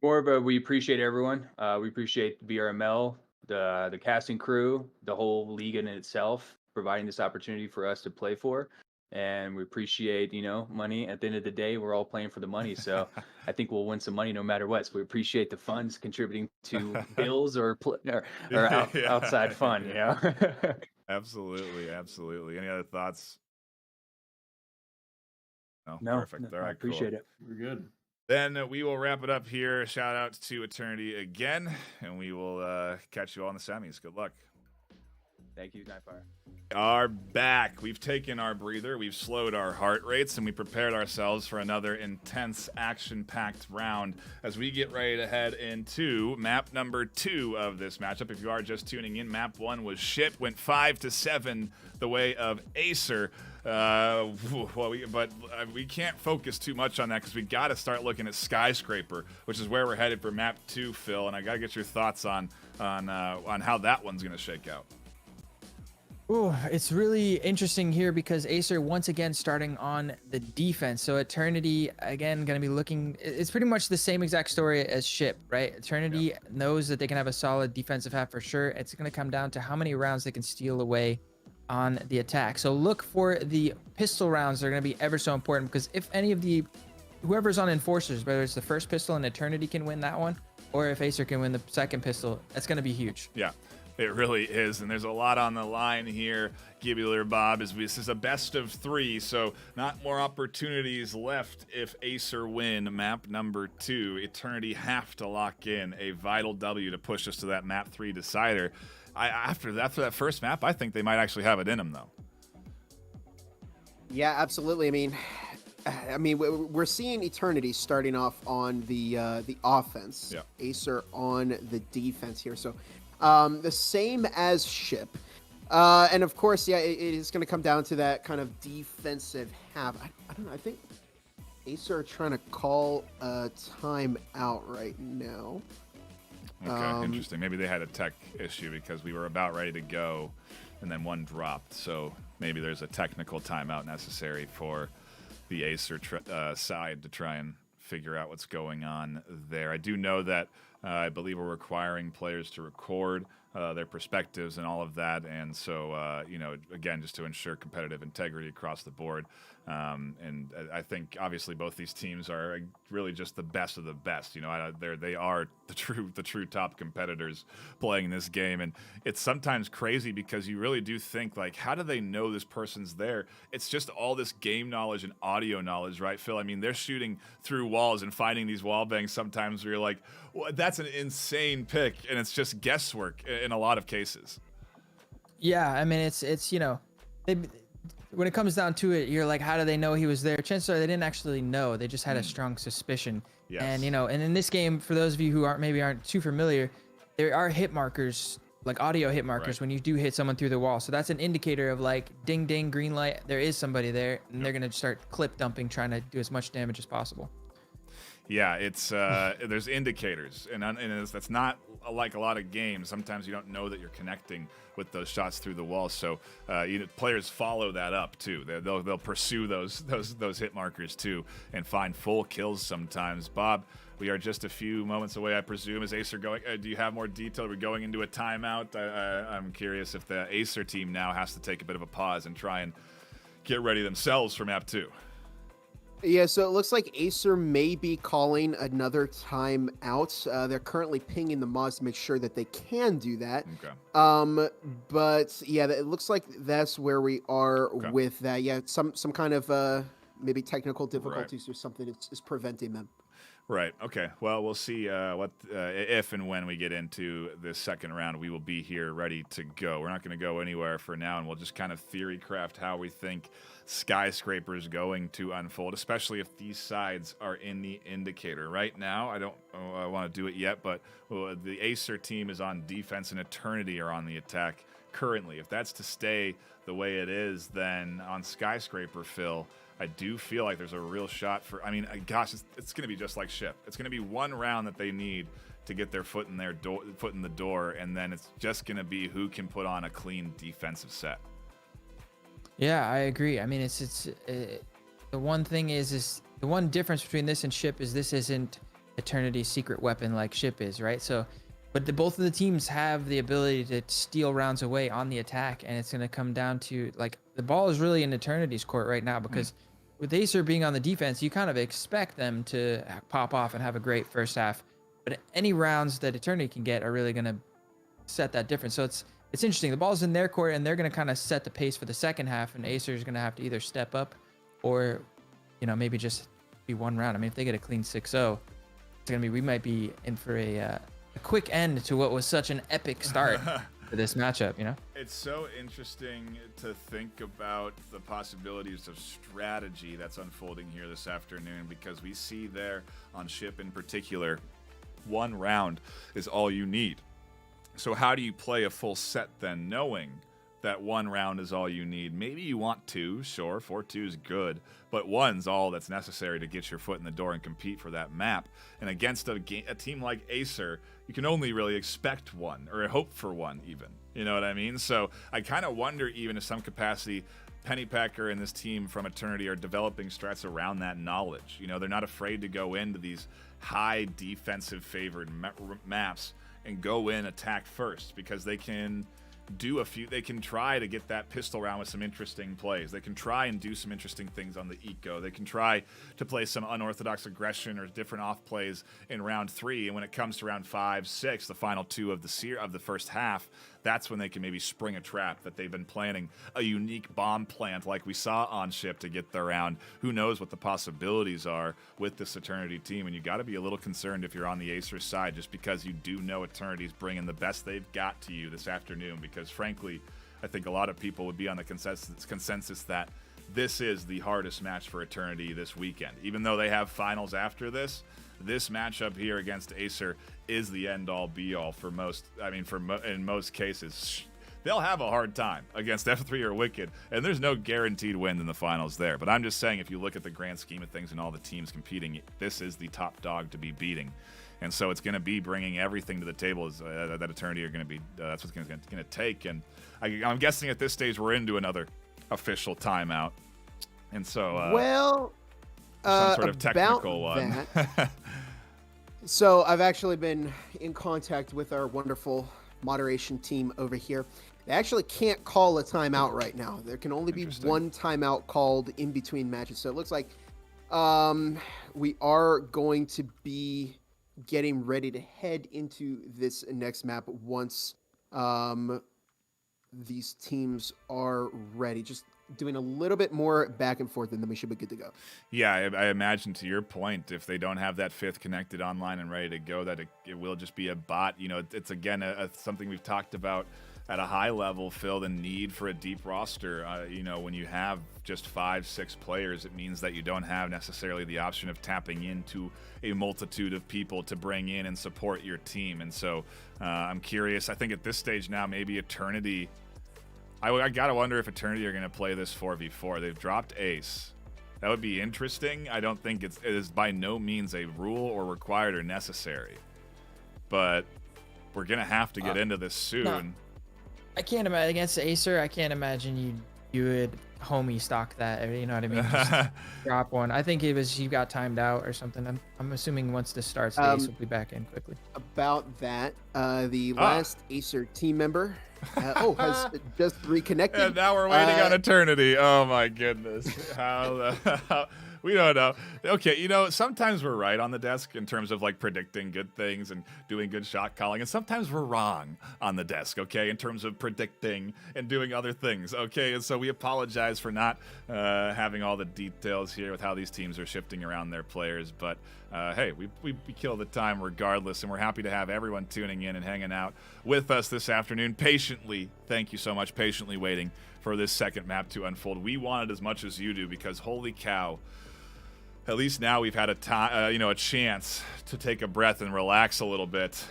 We appreciate everyone. We appreciate VRML, the casting crew, the whole league in itself, providing this opportunity for us to play for. And we appreciate, money. At the end of the day, we're all playing for the money. So I think we'll win some money no matter what. So we appreciate the funds contributing to bills or outside fun,
Absolutely. Any other thoughts?
No,
perfect. All right,
I appreciate it.
We're good.
Then we will wrap it up here. Shout out to Eternity again, and we will catch you all in the semis. Good luck.
Thank you, Nightfire.
Are back. We've taken our breather, we've slowed our heart rates, and we prepared ourselves for another intense, action-packed round as we get ready to head into map number 2 of this matchup. If you are just tuning in, map 1 was shit, went 5-7 the way of Acer. We can't focus too much on that because we got to start looking at Skyscraper, which is where we're headed for map 2, Phil. And I got to get your thoughts on how that one's going to shake out.
Oh, it's really interesting here because Acer once again starting on the defense. So Eternity again going to be looking. It's pretty much the same exact story as Ship, right? Eternity knows that they can have a solid defensive half for sure. It's going to come down to how many rounds they can steal away on the attack. So look for the pistol rounds. They're going to be ever so important because if any of whoever's on Enforcers, whether it's the first pistol and Eternity can win that one, or if Acer can win the second pistol, that's going to be huge.
Yeah. It really is, and there's a lot on the line here. Gibular Bob, this is a best of 3, so not more opportunities left if Acer win map number 2. Eternity have to lock in a vital W to push us to that map 3 decider. After that first map, I think they might actually have it in them, though.
Yeah, absolutely. I mean, we're seeing Eternity starting off on the offense.
Yeah.
Acer on the defense here. So the same as Ship. And of course, yeah, it is going to come down to that kind of defensive half. I don't know. I think Acer are trying to call a timeout right now.
Okay, interesting. Maybe they had a tech issue because we were about ready to go, and then one dropped. So maybe there's a technical timeout necessary for the Acer side to try and figure out what's going on there. I do know that I believe we're requiring players to record their perspectives and all of that, and so again, just to ensure competitive integrity across the board. And I think obviously both these teams are really just the best of the best. They are the true top competitors playing this game, and it's sometimes crazy because you really do think like, how do they know this person's there? It's just all this game knowledge and audio knowledge, right, Phil? I mean, they're shooting through walls and finding these wall bangs sometimes where you're like, well, that's an insane pick, and it's just guesswork in a lot of cases.
Yeah, I mean, it's when it comes down to it, you're like, how do they know he was there? Chances are they didn't actually know. They just had a strong suspicion.
Yes.
And and in this game, for those of you who aren't too familiar, there are hit markers, like audio hit markers, when you do hit someone through the wall. So that's an indicator of like, ding ding, green light, there is somebody there, and they're gonna start clip dumping, trying to do as much damage as possible.
Yeah, it's there's indicators, and that's not like a lot of games. Sometimes you don't know that you're connecting with those shots through the wall. So players follow that up too. They'll pursue those hit markers too and find full kills sometimes. Bob, we are just a few moments away, I presume. Is Acer going? Do you have more detail? Are we going into a timeout? I'm curious if the Acer team now has to take a bit of a pause and try and get ready themselves for map 2.
Yeah, so it looks like Acer may be calling another time out. They're currently pinging the mods to make sure that they can do that.
Okay.
But yeah, it looks like that's where we are with that. Yeah, some kind of maybe technical difficulties or something is preventing them.
Right. Okay. Well, we'll see what if and when we get into this second round. We will be here ready to go. We're not going to go anywhere for now, and we'll just kind of theory craft how we think Skyscraper is going to unfold, especially if these sides are in the indicator. Right now, I don't want to do it yet, but the Acer team is on defense and Eternity are on the attack currently. If that's to stay the way it is, then on Skyscraper, Phil, I do feel like there's a real shot for, gosh, it's going to be just like Ship. It's going to be one round that they need to get their foot in the door, and then it's just going to be who can put on a clean defensive set.
Yeah, I agree. I mean, it's the one thing is the one difference between this and Ship is this isn't Eternity's secret weapon like Ship is, right? So, but both of the teams have the ability to steal rounds away on the attack, and it's going to come down to, like, the ball is really in Eternity's court right now because with Acer being on the defense, you kind of expect them to pop off and have a great first half. But any rounds that Eternity can get are really going to set that difference. So it's interesting. The ball's in their court, and they're going to kind of set the pace for the second half, and Acer is going to have to either step up or, maybe just be one round. I mean, if they get a clean 6-0, it's going to be, we might be in for a quick end to what was such an epic start for this matchup,
It's so interesting to think about the possibilities of strategy that's unfolding here this afternoon, because we see there on Ship in particular, one round is all you need. So how do you play a full set then, knowing that one round is all you need? Maybe you want 2, sure, 4-2 is good, but 1's all that's necessary to get your foot in the door and compete for that map. And against a team like Acer, you can only really expect 1 or hope for 1 even. You know what I mean? So I kind of wonder, even in some capacity, Pennypacker and this team from Eternity are developing strats around that knowledge. They're not afraid to go into these high defensive favored maps and go in attack first, because they can they can try to get that pistol round with some interesting plays. They can try and do some interesting things on the eco. They can try to play some unorthodox aggression or different off plays in round 3. And when it comes to round 5, 6, the final 2 of the first half, that's when they can maybe spring a trap that they've been planning, a unique bomb plant like we saw on Ship to get the round. Who knows what the possibilities are with this Eternity team, and you got to be a little concerned if you're on the Acer side, just because you do know Eternity's bringing the best they've got to you this afternoon, because frankly, I think a lot of people would be on the consensus that this is the hardest match for Eternity this weekend. Even though they have finals after this matchup here against Acer is the end-all be-all for most. I mean, in most cases, they'll have a hard time against F3 or Wicked, and there's no guaranteed win in the finals there. But I'm just saying, if you look at the grand scheme of things and all the teams competing, this is the top dog to be beating. And so it's going to be bringing everything to the table that Eternity are going to be. That's what's going to take. And I'm guessing at this stage we're into another official timeout. And so, some sort of technical one.
So I've actually been in contact with our wonderful moderation team over here. They actually can't call a timeout right now. There can only be one timeout called in between matches. So it looks like we are going to be getting ready to head into this next map once these teams are ready. Just doing a little bit more back and forth, and then we should be good to go.
Yeah, I imagine, to your point, if they don't have that fifth connected online and ready to go, that it will just be a bot. You know, it's again something we've talked about at a high level, Phil, the need for a deep roster. You know, when you have just 5-6 players, it means that you don't have necessarily the option of tapping into a multitude of people to bring in and support your team. And so I'm curious. I think at this stage now, maybe Eternity, I gotta wonder if Eternity are gonna play this 4v4. They've dropped Ace. That would be interesting. I don't think it is by no means a rule or required or necessary, but we're gonna have to get into this soon.
No. I can't imagine against Acer. I can't imagine you would homie stock that. You know what I mean? Just drop one. I think it was you got timed out or something. I'm assuming once this starts, Ace will be back in quickly.
About that, the last Acer team member has just reconnected.
And now we're waiting on Eternity. Oh my goodness! We don't know. Okay, you know, sometimes we're right on the desk in terms of like predicting good things and doing good shot calling, and sometimes we're wrong on the desk, okay, in terms of predicting and doing other things, okay? And so we apologize for not having all the details here with how these teams are shifting around their players, but hey, we kill the time regardless, and we're happy to have everyone tuning in and hanging out with us this afternoon patiently. Thank you so much, patiently waiting for this second map to unfold. We want it as much as you do because holy cow, at least now we've had a chance to take a breath and relax a little bit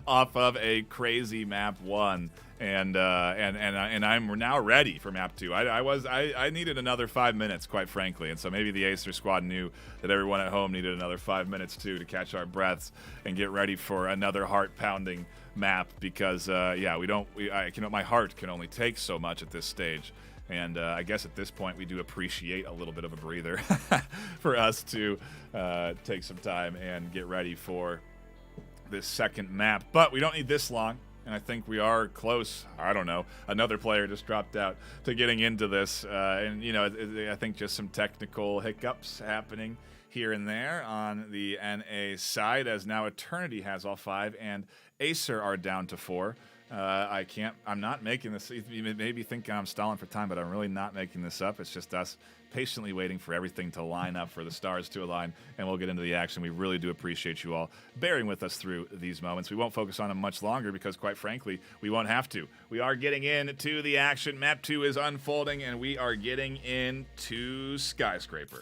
off of a crazy map 1, and I'm now ready for map 2. I needed another 5 minutes, quite frankly, and so maybe the Acer squad knew that everyone at home needed another 5 minutes too to catch our breaths and get ready for another heart-pounding map because my heart can only take so much at this stage. And I guess at this point we do appreciate a little bit of a breather for us to take some time and get ready for this second map. But we don't need this long, and I think we are close. I don't know. Another player just dropped out to getting into this. And, you know, I think just some technical hiccups happening here and there on the NA side, as now Eternity has all 5 and Acer are down to 4. I'm not making this. You may be thinking I'm stalling for time, but I'm really not making this up. It's just us patiently waiting for everything to line up, for the stars to align, and we'll get into the action. We really do appreciate you all bearing with us through these moments. We won't focus on them much longer because, quite frankly, we won't have to. We are getting into the action. Map 2 is unfolding, and we are getting into Skyscraper.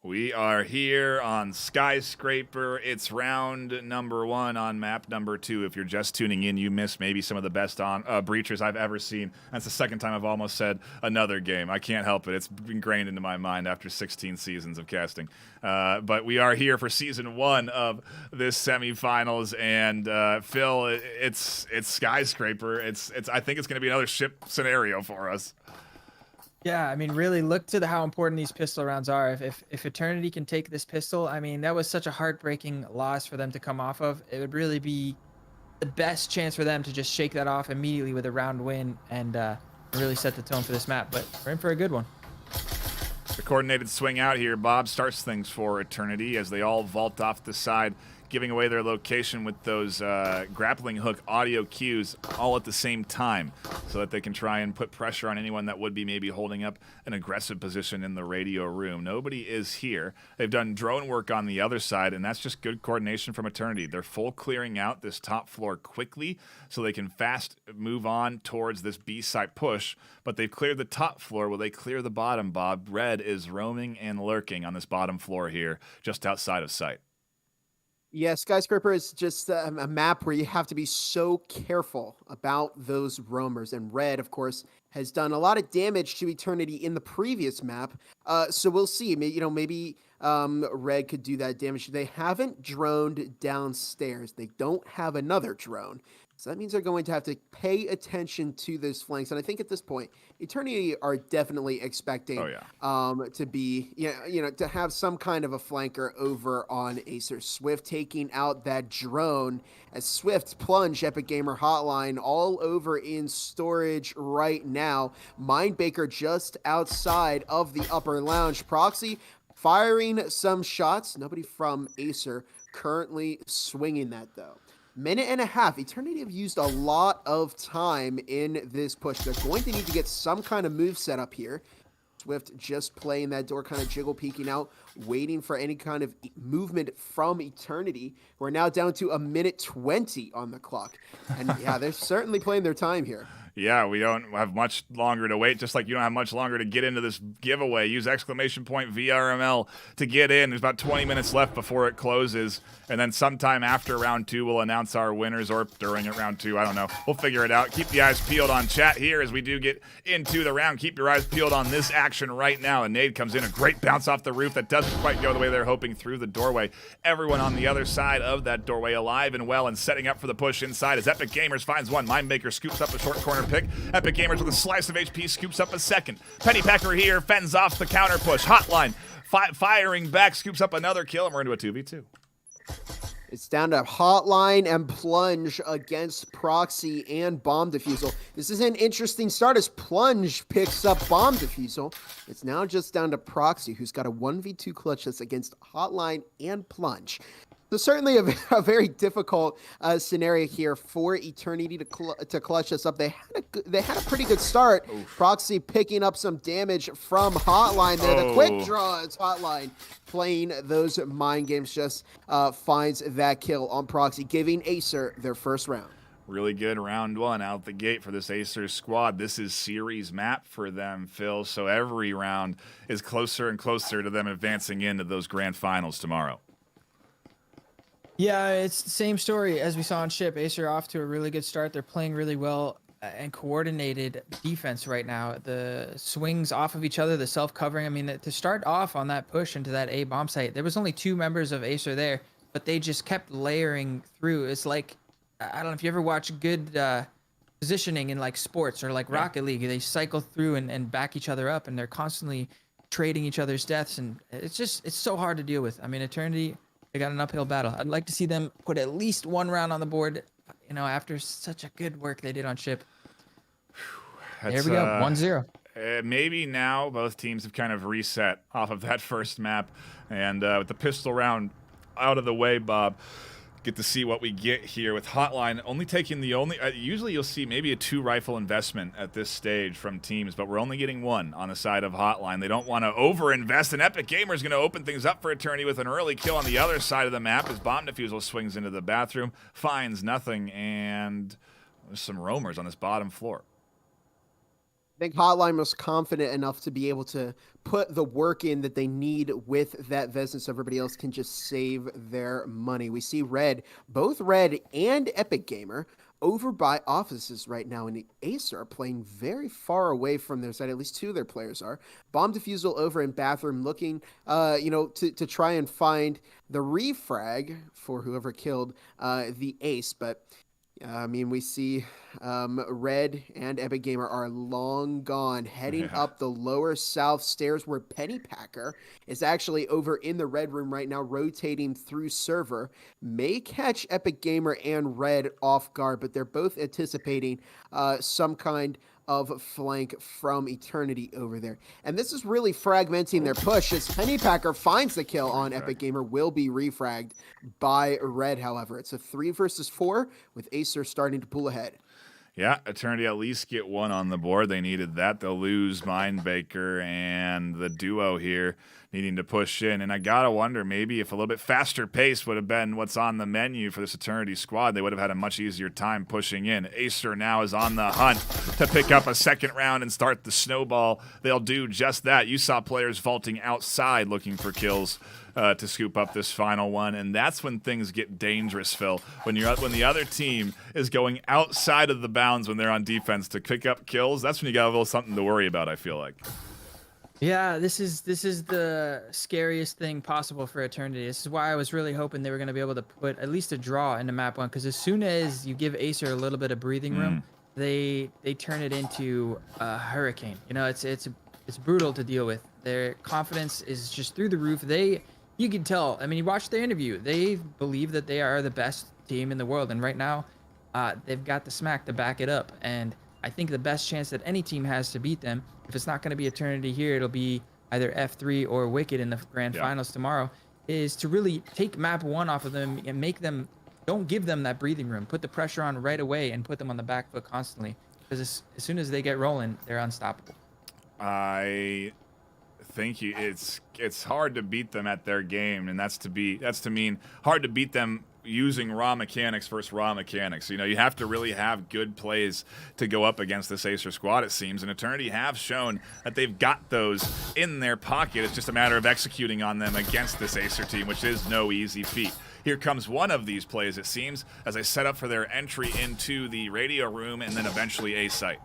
We are here on Skyscraper. It's round number 1 on map number 2. If you're just tuning in, you missed maybe some of the best breachers I've ever seen. That's the second time I've almost said another game. I can't help it. It's ingrained into my mind after 16 seasons of casting. But we are here for season 1 of this semifinals, and Phil, it's Skyscraper. I think it's going to be another ship scenario for us.
Yeah, I mean, really look to how important these pistol rounds are. If Eternity can take this pistol, I mean, that was such a heartbreaking loss for them to come off of. It would really be the best chance for them to just shake that off immediately with a round win and really set the tone for this map. But we're in for a good one.
The coordinated swing out here. Bob starts things for Eternity as they all vault off the side, giving away their location with those grappling hook audio cues all at the same time so that they can try and put pressure on anyone that would be maybe holding up an aggressive position in the radio room. Nobody is here. They've done drone work on the other side, and that's just good coordination from Eternity. They're full clearing out this top floor quickly so they can fast move on towards this B-site push, but they've cleared the top floor. Will they clear the bottom, Bob? Red is roaming and lurking on this bottom floor here, just outside of sight.
Yeah, Skyscraper is just a map where you have to be so careful about those roamers. And Red, of course, has done a lot of damage to Eternity in the previous map. So we'll see. Maybe Red could do that damage. They haven't droned downstairs. They don't have another drone. So that means they're going to have to pay attention to those flanks. And I think at this point, Eternity are definitely expecting to be, to have some kind of a flanker over on Acer. Swift taking out that drone as Swift plunge Epic Gamer Hotline all over in storage right now. Mindbaker just outside of the upper lounge. Proxy firing some shots. Nobody from Acer currently swinging that though. Minute and a half. Eternity have used a lot of time in this push. They're going to need to get some kind of move set up here. Swift just playing that door, kind of jiggle peeking out, waiting for any kind of movement from Eternity. We're now down to 1:20 on the clock. And yeah, they're certainly playing their time here.
Yeah, we don't have much longer to wait, just like you don't have much longer to get into this giveaway. Use exclamation point VRML to get in. There's about 20 minutes left before it closes, and then sometime after round 2, we'll announce our winners, or during round 2, I don't know. We'll figure it out. Keep the eyes peeled on chat here as we do get into the round. Keep your eyes peeled on this action right now. A nade comes in, a great bounce off the roof that doesn't quite go the way they're hoping through the doorway. Everyone on the other side of that doorway alive and well and setting up for the push inside as Epic Gamers finds one. Mindmaker scoops up a short corner pick. Epic Gamers with a slice of HP scoops up a second. Pennypacker here fends off the counter push. Hotline firing back, scoops up another kill, and we're into a 2v2.
It's down to Hotline and Plunge against Proxy and Bomb Defusal. This is an interesting start as Plunge picks up Bomb Defusal. It's now just down to Proxy, who's got a 1v2 clutch that's against Hotline and Plunge. So certainly a very difficult scenario here for Eternity to clutch this up. They had a pretty good start. Oof. Proxy picking up some damage from Hotline there. The quick draw is Hotline playing those mind games, just finds that kill on Proxy, giving Acer their first round.
Really good round 1 out the gate for this Acer squad. This is series map for them, Phil, so every round is closer and closer to them advancing into those grand finals tomorrow.
Yeah, it's the same story as we saw on Ship. Acer off to a really good start. They're playing really well and coordinated defense right now. The swings off of each other, the self-covering. I mean, to start off on that push into that A bomb site, there was only 2 members of Acer there, but they just kept layering through. It's like, I don't know if you ever watch good positioning in like sports or like Rocket League. They cycle through and back each other up, and they're constantly trading each other's deaths, and it's so hard to deal with. I mean, Eternity, they got an uphill battle. I'd like to see them put at least 1 round on the board, after such a good work they did on Ship. There we go, 1-0.
Maybe now both teams have kind of reset off of that first map, and with the pistol round out of the way, Bob, get to see what we get here with Hotline only taking usually you'll see maybe a 2 rifle investment at this stage from teams, but we're only getting 1 on the side of Hotline. They don't want to over-invest, and Epic Gamer is going to open things up for Eternity with an early kill on the other side of the map as Bomb Defusal swings into the bathroom, finds nothing, and there's some roamers on this bottom floor.
I think Hotline was confident enough to be able to put the work in that they need with that Vesna so everybody else can just save their money. We see both Red and Epic Gamer over by offices right now, and the Acer are playing very far away from their side. At least 2 of their players are. Bomb Defusal over in bathroom looking, to try and find the refrag for whoever killed the Ace, but we see Red and Epic Gamer are long gone, heading up the lower south stairs where Pennypacker is actually over in the red room right now, rotating through server. May catch Epic Gamer and Red off guard, but they're both anticipating some kind of flank from Eternity over there. And this is really fragmenting their push as Pennypacker finds the kill on Epic Gamer, will be refragged by Red, however. It's a 3 versus 4 with Acer starting to pull ahead.
Yeah, Eternity at least get one on the board. They needed that. They'll lose Mindbaker and the duo here needing to push in. And I got to wonder, maybe if a little bit faster pace would have been what's on the menu for this Eternity squad, they would have had a much easier time pushing in. Acer now is on the hunt to pick up a second round and start the snowball. They'll do just that. You saw players vaulting outside looking for kills to scoop up this final one, and that's when things get dangerous, Phil. When the other team is going outside of the bounds when they're on defense to pick up kills, that's when you got a little something to worry about, I feel like.
Yeah, this is the scariest thing possible for Eternity. This is why I was really hoping they were going to be able to put at least a draw into map 1, because as soon as you give Acer a little bit of breathing room, they turn it into a hurricane. You know, it's brutal to deal with. Their confidence is just through the roof. You can tell. I mean, you watch their interview. They believe that they are the best team in the world, and right now, they've got the smack to back it up. And I think the best chance that any team has to beat them, if it's not going to be Eternity here, it'll be either F3 or Wicked in the grand finals tomorrow, is to really take map 1 off of them and make them, don't give them that breathing room. Put the pressure on right away and put them on the back foot constantly. Because as soon as they get rolling, they're unstoppable.
I think it's hard to beat them at their game, and that's to mean hard to beat them using raw mechanics versus raw mechanics. You know, you have to really have good plays to go up against this Acer squad, it seems, and Eternity have shown that they've got those in their pocket. It's just a matter of executing on them against this Acer team, which is no easy feat. Here comes one of these plays, it seems, as they set up for their entry into the radio room and then eventually A site.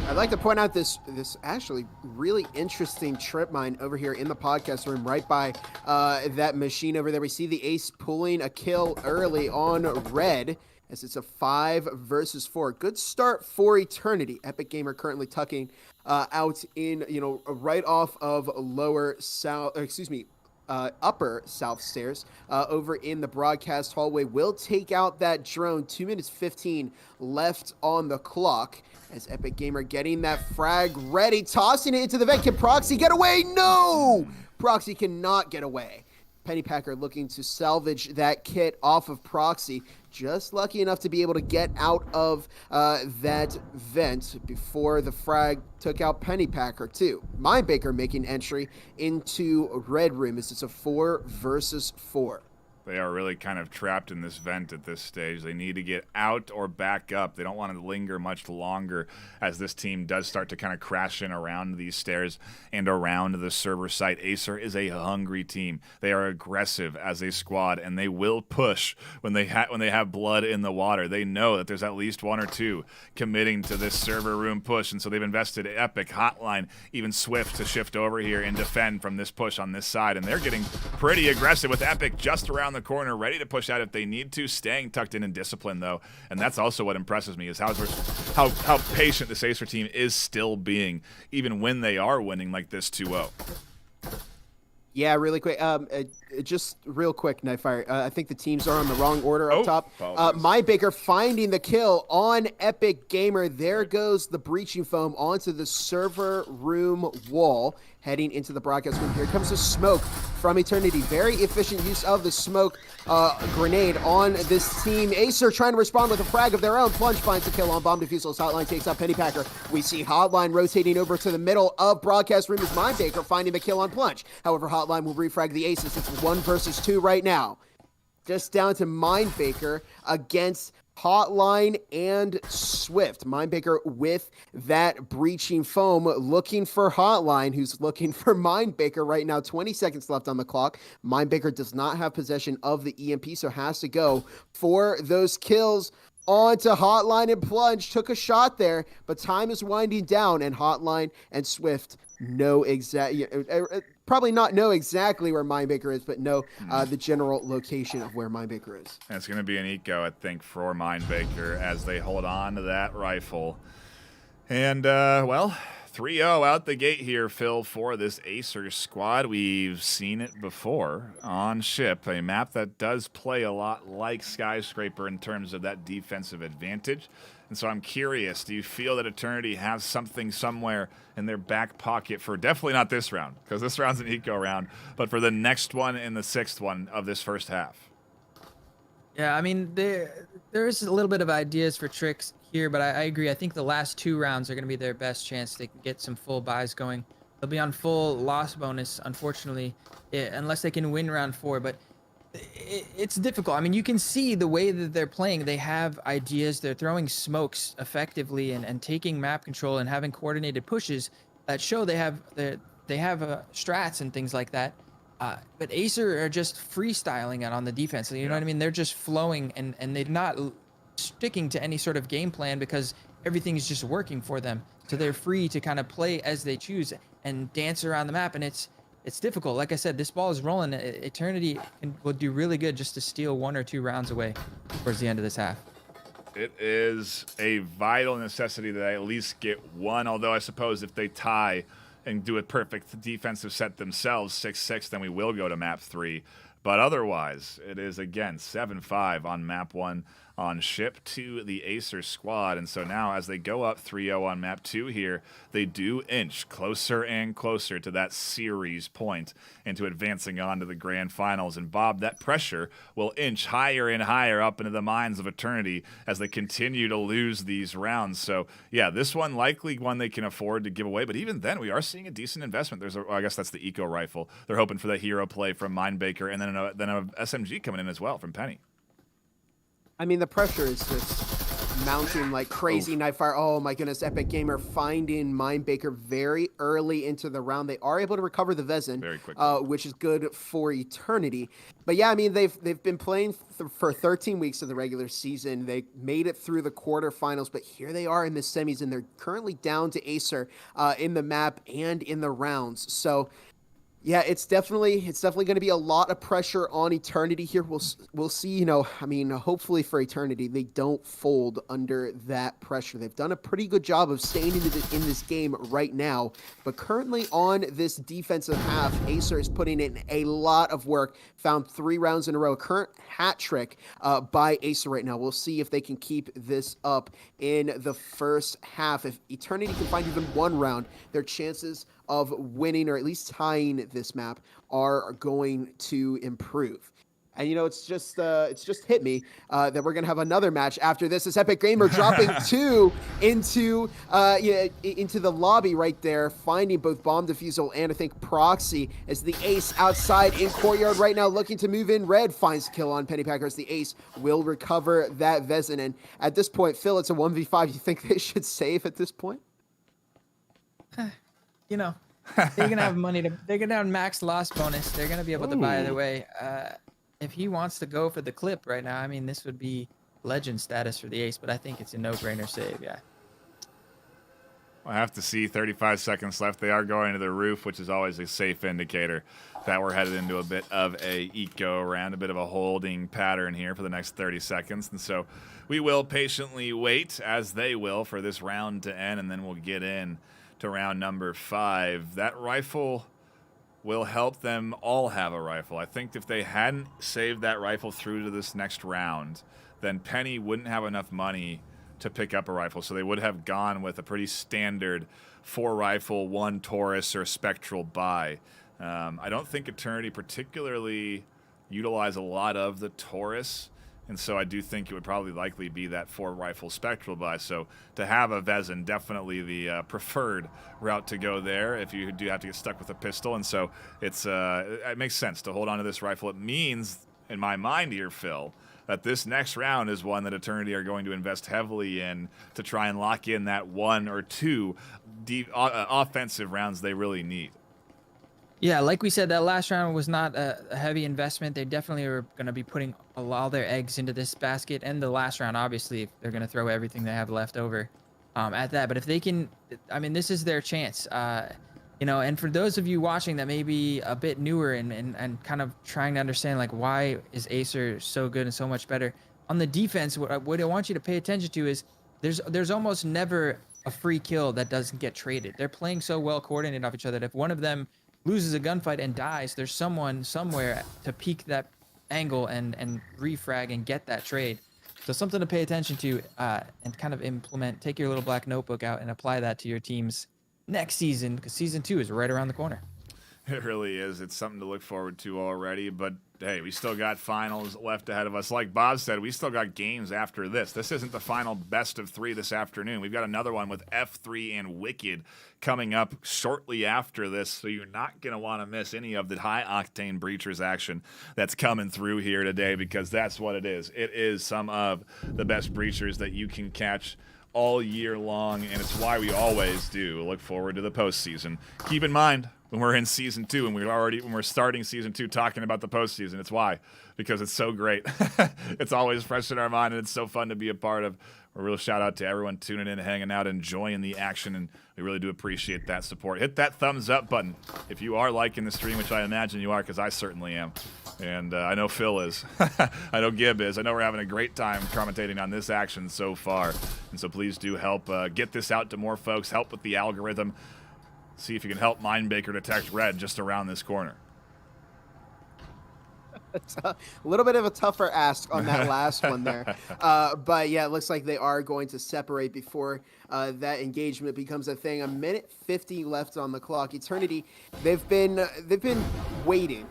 I'd like to point out this actually really interesting trip mine over here in the podcast room, right by that machine over there. We see the Ace pulling a kill early on Red, as it's a 5 versus 4. Good start for Eternity. Epic Gamer currently tucking out in, right off of upper south stairs over in the broadcast hallway. Will take out that drone. 2 minutes 15 left on the clock as Epic Gamer getting that frag ready, tossing it into the vent. Can Proxy get away? No! Proxy cannot get away. Pennypacker looking to salvage that kit off of Proxy. Just lucky enough to be able to get out of that vent before the frag took out Pennypacker too. Mindbaker making entry into Red Room as it's a 4 versus 4.
They are really kind of trapped in this vent at this stage. They need to get out or back up. They don't want to linger much longer as this team does start to kind of crash in around these stairs and around the server site. Acer is a hungry team. They are aggressive as a squad, and they will push when they have blood in the water. They know that there's at least 1 or 2 committing to this server room push, and so they've invested Epic, Hotline, even Swift to shift over here and defend from this push on this side, and they're getting pretty aggressive with Epic just around the corner, ready to push out if they need to, staying tucked in discipline though, and that's also what impresses me, is how patient this Acer team is still being, even when they are winning like this 2-0.
Yeah, really quick. Just real quick, Nightfire. I think the teams are on the wrong order up top. Mindbaker finding the kill on Epic Gamer. There goes the breaching foam onto the server room wall, heading into the broadcast room. Here comes the smoke from Eternity. Very efficient use of the smoke grenade on this team. Acer trying to respond with a frag of their own. Plunge finds the kill on Bomb Defusals. Hotline takes out Pennypacker. We see Hotline rotating over to the middle of broadcast room as Mindbaker finding the kill on Plunge. However, Hotline will refrag the Aces. It's 1 versus 2 right now. Just down to Mindbaker against Hotline and Swift. Mindbaker with that breaching foam, looking for Hotline, who's looking for Mindbaker right now. 20 seconds left on the clock. Mindbaker does not have possession of the EMP, so has to go for those kills. Onto Hotline and Plunge. Took a shot there, but time is winding down, and Hotline and Swift probably not know exactly where Mindbaker is, but know the general location of where Mindbaker is.
And it's going to be an eco, I think, for Mindbaker as they hold on to that rifle. And, 3-0 out the gate here, Phil, for this Acer squad. We've seen it before on Ship, a map that does play a lot like Skyscraper in terms of that defensive advantage. And so I'm curious, do you feel that Eternity has something somewhere in their back pocket for definitely not this round, because this round's an eco round, but for the next one and the 6th one of this first half?
Yeah, I mean, there is a little bit of ideas for tricks here, but I agree. I think the last 2 rounds are going to be their best chance. They can get some full buys going. They'll be on full loss bonus, unfortunately, unless they can win round 4. But it's difficult. I mean, you can see the way that they're playing. They have ideas. They're throwing smokes effectively and taking map control and having coordinated pushes that show they have strats and things like that. But Acer are just freestyling it on the defense. You know what I mean? They're just flowing and they're not sticking to any sort of game plan because everything's just working for them. So they're free to kind of play as they choose and dance around the map. And it's difficult. Like I said, this ball is rolling. Eternity will do really good just to steal 1 or 2 rounds away towards the end of this half.
It is a vital necessity that I at least get 1, although I suppose if they tie and do a perfect defensive set themselves, 6-6, then we will go to map 3. But otherwise, it is, again, 7-5 on map 1 on Ship to the Acer squad. And so now as they go up 3-0 on map 2 here, they do inch closer and closer to that series point into advancing on to the grand finals. And Bob, that pressure will inch higher and higher up into the minds of Eternity as they continue to lose these rounds. So yeah, this one likely one they can afford to give away, but even then we are seeing a decent investment. I guess that's the eco rifle. They're hoping for that hero play from Mindbaker, and then a SMG coming in as well from Penny.
I mean, the pressure is just mounting like crazy. Nightfire, oh my goodness, Epic Gamer finding Mindbaker very early into the round. They are able to recover the Vezin,
very quickly,
which is good for Eternity. But yeah, I mean, they've been playing for 13 weeks of the regular season. They made it through the quarterfinals, but here they are in the semis, and they're currently down to Acer in the map and in the rounds. So yeah, it's definitely going to be a lot of pressure on Eternity here. We'll see. You know, I mean, hopefully for Eternity, they don't fold under that pressure. They've done a pretty good job of staying in this game right now. But currently on this defensive half, Acer is putting in a lot of work. Found 3 rounds in a row. Current hat trick by Acer right now. We'll see if they can keep this up in the first half. If Eternity can find even 1 round, their chances of winning or at least tying this map are going to improve. And, you know, it's just hit me that we're going to have another match after this. As Epic Gamer dropping 2 into the lobby right there, finding both Bomb Defusal and I think Proxy as the Ace outside in Courtyard right now looking to move in. Red finds a kill on Pennypacker as the Ace will recover that Vezin. And at this point, Phil, it's a 1v5. You think they should save at this point?
You know, they're going to have money they're going to have max loss bonus. They're going to be able to buy their way. If he wants to go for the clip right now, I mean, this would be legend status for the Ace, but I think it's a no-brainer save, yeah.
We'll have to see. 35 seconds left. They are going to the roof, which is always a safe indicator that we're headed into a bit of a eco round, a bit of a holding pattern here for the next 30 seconds. And so we will patiently wait, as they will, for this round to end, and then we'll get in to round number 5. That rifle will help them all have a rifle. I think if they hadn't saved that rifle through to this next round, then Penny wouldn't have enough money to pick up a rifle. So they would have gone with a pretty standard 4 rifle, 1 Taurus or Spectral buy. I don't think Eternity particularly utilize a lot of the Taurus. And so I do think it would probably likely be that 4 rifle Spectral buy. So to have a Vezin, definitely the preferred route to go there if you do have to get stuck with a pistol. And so it makes sense to hold on to this rifle. It means, in my mind here, Phil, that this next round is one that Eternity are going to invest heavily in to try and lock in that 1 or 2 offensive rounds they really need.
Yeah, like we said, that last round was not a heavy investment. They definitely are going to be putting all their eggs into this basket. And the last round, obviously, they're going to throw everything they have left over at that. But if they can, I mean, this is their chance. You know, and for those of you watching that may be a bit newer and kind of trying to understand, like, why is Acer so good and so much better? On the defense, what I want you to pay attention to is there's almost never a free kill that doesn't get traded. They're playing so well coordinated off each other that if one of them loses a gunfight and dies, there's someone somewhere to peek that angle and refrag and get that trade. So something to pay attention to and kind of implement. Take your little black notebook out and apply that to your teams next season, because season 2 is right around the corner.
It really is. It's something to look forward to already. But, hey, we still got finals left ahead of us. Like Bob said, we still got games after this. This isn't the final best of 3 this afternoon. We've got another one with F3 and Wicked coming up shortly after this, so you're not going to want to miss any of the high-octane Breachers action that's coming through here today, because that's what it is. It is some of the best Breachers that you can catch all year long, and it's why we always do look forward to the postseason. Keep in mind, when we're in season 2 and when we're starting season 2 talking about the postseason, it's why, because it's so great. It's always fresh in our mind, and it's so fun to be a part of. A real shout out to everyone tuning in, hanging out, enjoying the action, and we really do appreciate that support. Hit that thumbs up button if you are liking the stream, which I imagine you are, because I certainly am. And I know Phil is. I know Gib is. I know we're having a great time commentating on this action so far. And so please do help get this out to more folks. Help with the algorithm. See if you can help Mindbaker detect red just around this corner.
It's a little bit of a tougher ask on that last one there. But yeah, it looks like they are going to separate before that engagement becomes a thing. 1:50 left on the clock. Eternity, they've been waiting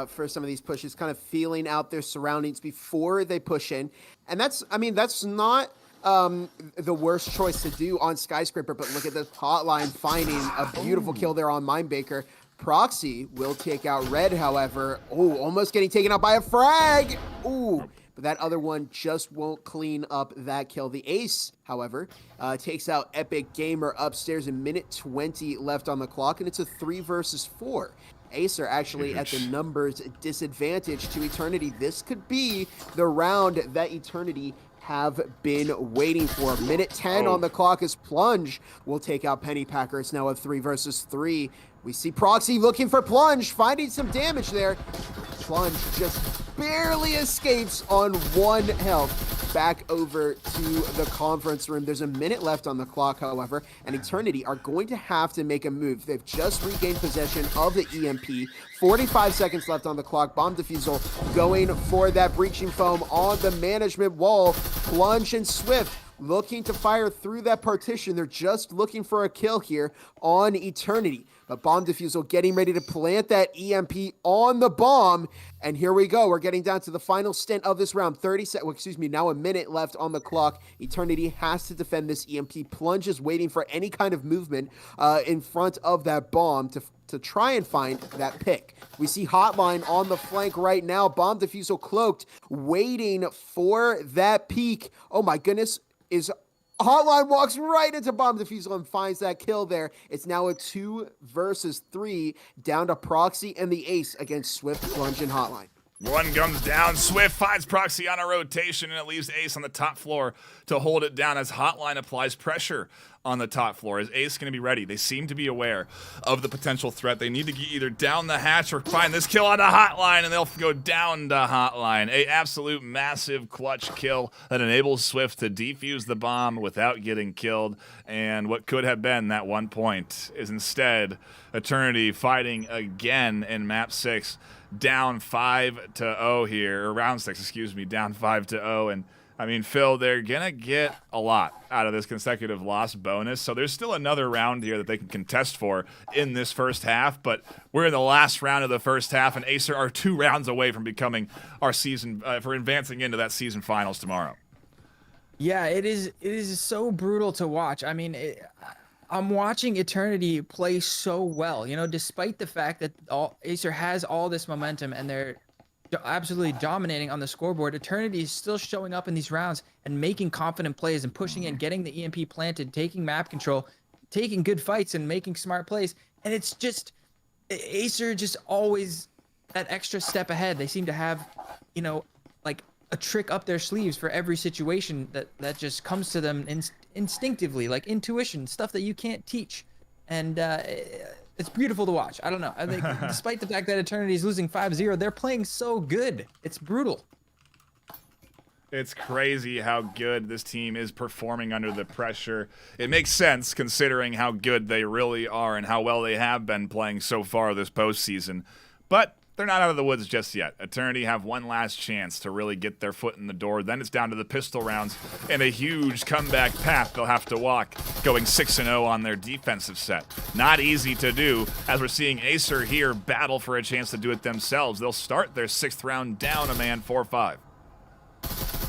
for some of these pushes, kind of feeling out their surroundings before they push in. And that's not the worst choice to do on Skyscraper, but look at this Hotline finding a beautiful kill there on Mindbaker. Proxy will take out Red, however. Oh, almost getting taken out by a frag. Ooh, but that other one just won't clean up that kill. The Ace, however, takes out Epic Gamer upstairs. 1:20 left on the clock, and it's a 3 versus 4. Acer actually at the numbers disadvantage to Eternity. This could be the round that Eternity have been waiting for. 1:10 on the clock as Plunge will take out Pennypacker. It's now a 3 versus 3. We see Proxy looking for Plunge, finding some damage there. Plunge just barely escapes on 1 health. Back over to the conference room. There's a minute left on the clock, however, and Eternity are going to have to make a move. They've just regained possession of the EMP. 45 seconds left on the clock. Bomb defusal going for that breaching foam on the management wall. Plunge and Swift looking to fire through that partition. They're just looking for a kill here on Eternity. But Bomb defusal getting ready to plant that EMP on the bomb. And here we go. We're getting down to the final stint of this round. Now a minute left on the clock. Eternity has to defend this EMP. Plunge is waiting for any kind of movement in front of that bomb to try and find that pick. We see Hotline on the flank right now. Bomb defusal cloaked, waiting for that peek. Oh my goodness. Hotline walks right into Bomb defusal and finds that kill there. It's now a 2 versus 3, down to Proxy and the Ace against Swift, Plunge, and Hotline.
One comes down. Swift finds Proxy on a rotation, and it leaves Ace on the top floor to hold it down as Hotline applies pressure on the top floor. Is Ace going to be ready? They seem to be aware of the potential threat. They need to get either down the hatch or find this kill on the Hotline, and they'll go down to Hotline. A absolute massive clutch kill that enables Swift to defuse the bomb without getting killed. And what could have been that 1 point is instead Eternity fighting again in map 6. Down 5-0 here, or round 6, excuse me, down 5-0. And I mean, Phil, they're going to get a lot out of this consecutive loss bonus. So there's still another round here that they can contest for in this first half. But we're in the last round of the first half, and Acer are 2 rounds away from becoming our season, for advancing into that season finals tomorrow.
Yeah, it is so brutal to watch. I mean, I'm watching Eternity play so well, despite the fact that Acer has all this momentum and they're absolutely dominating on the scoreboard. Eternity is still showing up in these rounds and making confident plays and pushing in, getting the EMP planted, taking map control, taking good fights and making smart plays. And it's just Acer just always that extra step ahead. They seem to have, like a trick up their sleeves for every situation that just comes to them instinctively, like intuition, stuff that you can't teach. And it's beautiful to watch. I don't know. I think despite the fact that Eternity is losing 5-0, they're playing so good. It's brutal.
It's crazy how good this team is performing under the pressure. It makes sense considering how good they really are and how well they have been playing so far this postseason. But they're not out of the woods just yet. Eternity have one last chance to really get their foot in the door. Then it's down to the pistol rounds and a huge comeback path they'll have to walk, going 6-0 on their defensive set. Not easy to do, as we're seeing Acer here battle for a chance to do it themselves. They'll start their 6th round down a man 4-5.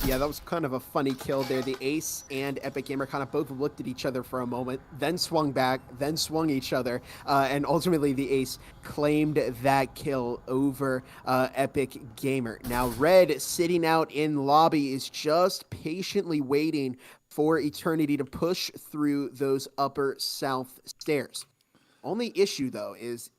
Yeah, that was kind of a funny kill there. The Ace and Epic Gamer kind of both looked at each other for a moment, then swung back, then swung each other, and ultimately the Ace claimed that kill over Epic Gamer. Now, Red sitting out in lobby is just patiently waiting for Eternity to push through those upper south stairs. Only issue, though, is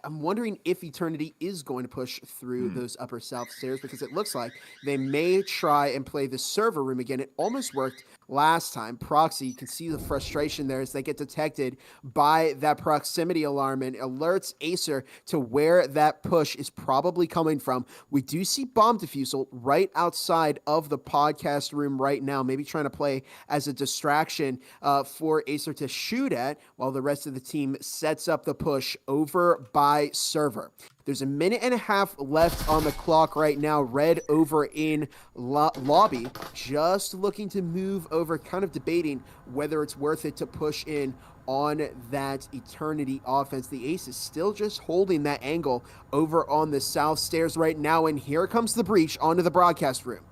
I'm wondering if Eternity is going to push through those upper south stairs, because it looks like they may try and play the server room again. It almost worked last time. Proxy, you can see the frustration there as they get detected by that proximity alarm and alerts Acer to where that push is probably coming from. We do see Bomb Defusal right outside of the podcast room right now, maybe trying to play as a distraction for Acer to shoot at, while the rest of the team sets up the push over by server. There's a minute and a half left on the clock right now. Red over in lobby, just looking to move over, kind of debating whether it's worth it to push in on that Eternity offense. The Ace is still just holding that angle over on the south stairs right now, and here comes the breach onto the broadcast room.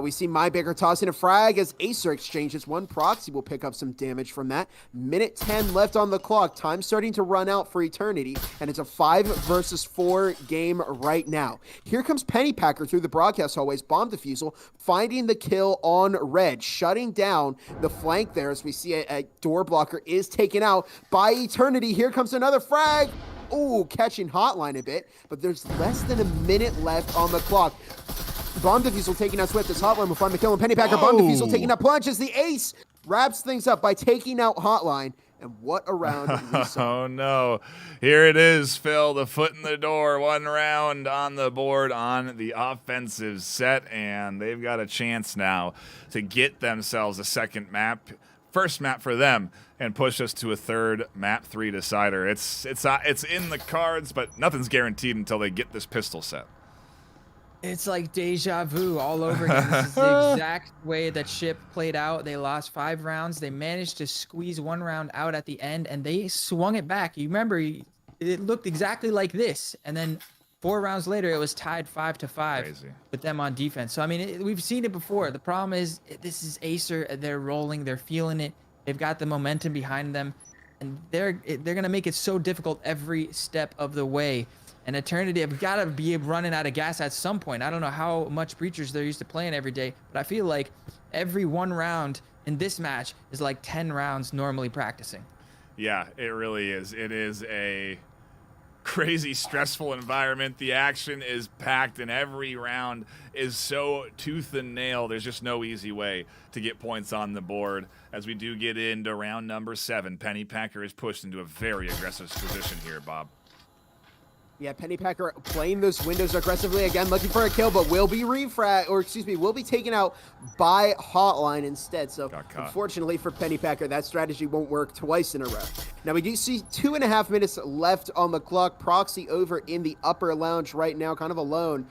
We see MyBaker tossing a frag as Acer exchanges one. Proxy will pick up some damage from that. Minute 10 left on the clock. Time starting to run out for Eternity, and it's a 5 versus 4 game right now. Here comes Pennypacker through the broadcast hallways. Bomb Defusal finding the kill on Red, shutting down the flank there as we see a door blocker is taken out by Eternity. Here comes another frag. Ooh, catching Hotline a bit, but there's less than a minute left on the clock. Bomb Defusal taking out Swift as Hotline will find the kill, and Pennypacker. Bomb Defusal taking out Plunge as the Ace wraps things up by taking out Hotline. And what a round we saw.
Oh, no. Here it is, Phil. The foot in the door. 1 round on the board on the offensive set, and they've got a chance now to get themselves a second map. First map for them, and push us to a third map 3 decider. It's in the cards, but nothing's guaranteed until they get this pistol set.
It's like deja vu all over again. This is the exact way that Ship played out. They lost 5 rounds. They managed to squeeze 1 round out at the end, and they swung it back. You remember, it looked exactly like this. And then 4 rounds later, it was tied 5-5 with them on defense. So, I mean, we've seen it before. The problem is this is Acer. They're rolling. They're feeling it. They've got the momentum behind them. And they're going to make it so difficult every step of the way. And Eternity have got to be running out of gas at some point. I don't know how much Breachers they're used to playing every day, but I feel like every 1 round in this match is like 10 rounds normally practicing.
Yeah, it really is. It is a crazy, stressful environment. The action is packed, and every round is so tooth and nail. There's just no easy way to get points on the board. As we do get into round number 7, Pennypacker is pushed into a very aggressive position here, Bob.
Yeah, Pennypacker playing those windows aggressively again, looking for a kill, but will be will be taken out by Hotline instead. So unfortunately for Pennypacker, that strategy won't work twice in a row. Now we do see 2.5 minutes left on the clock. Proxy over in the upper lounge right now, kind of alone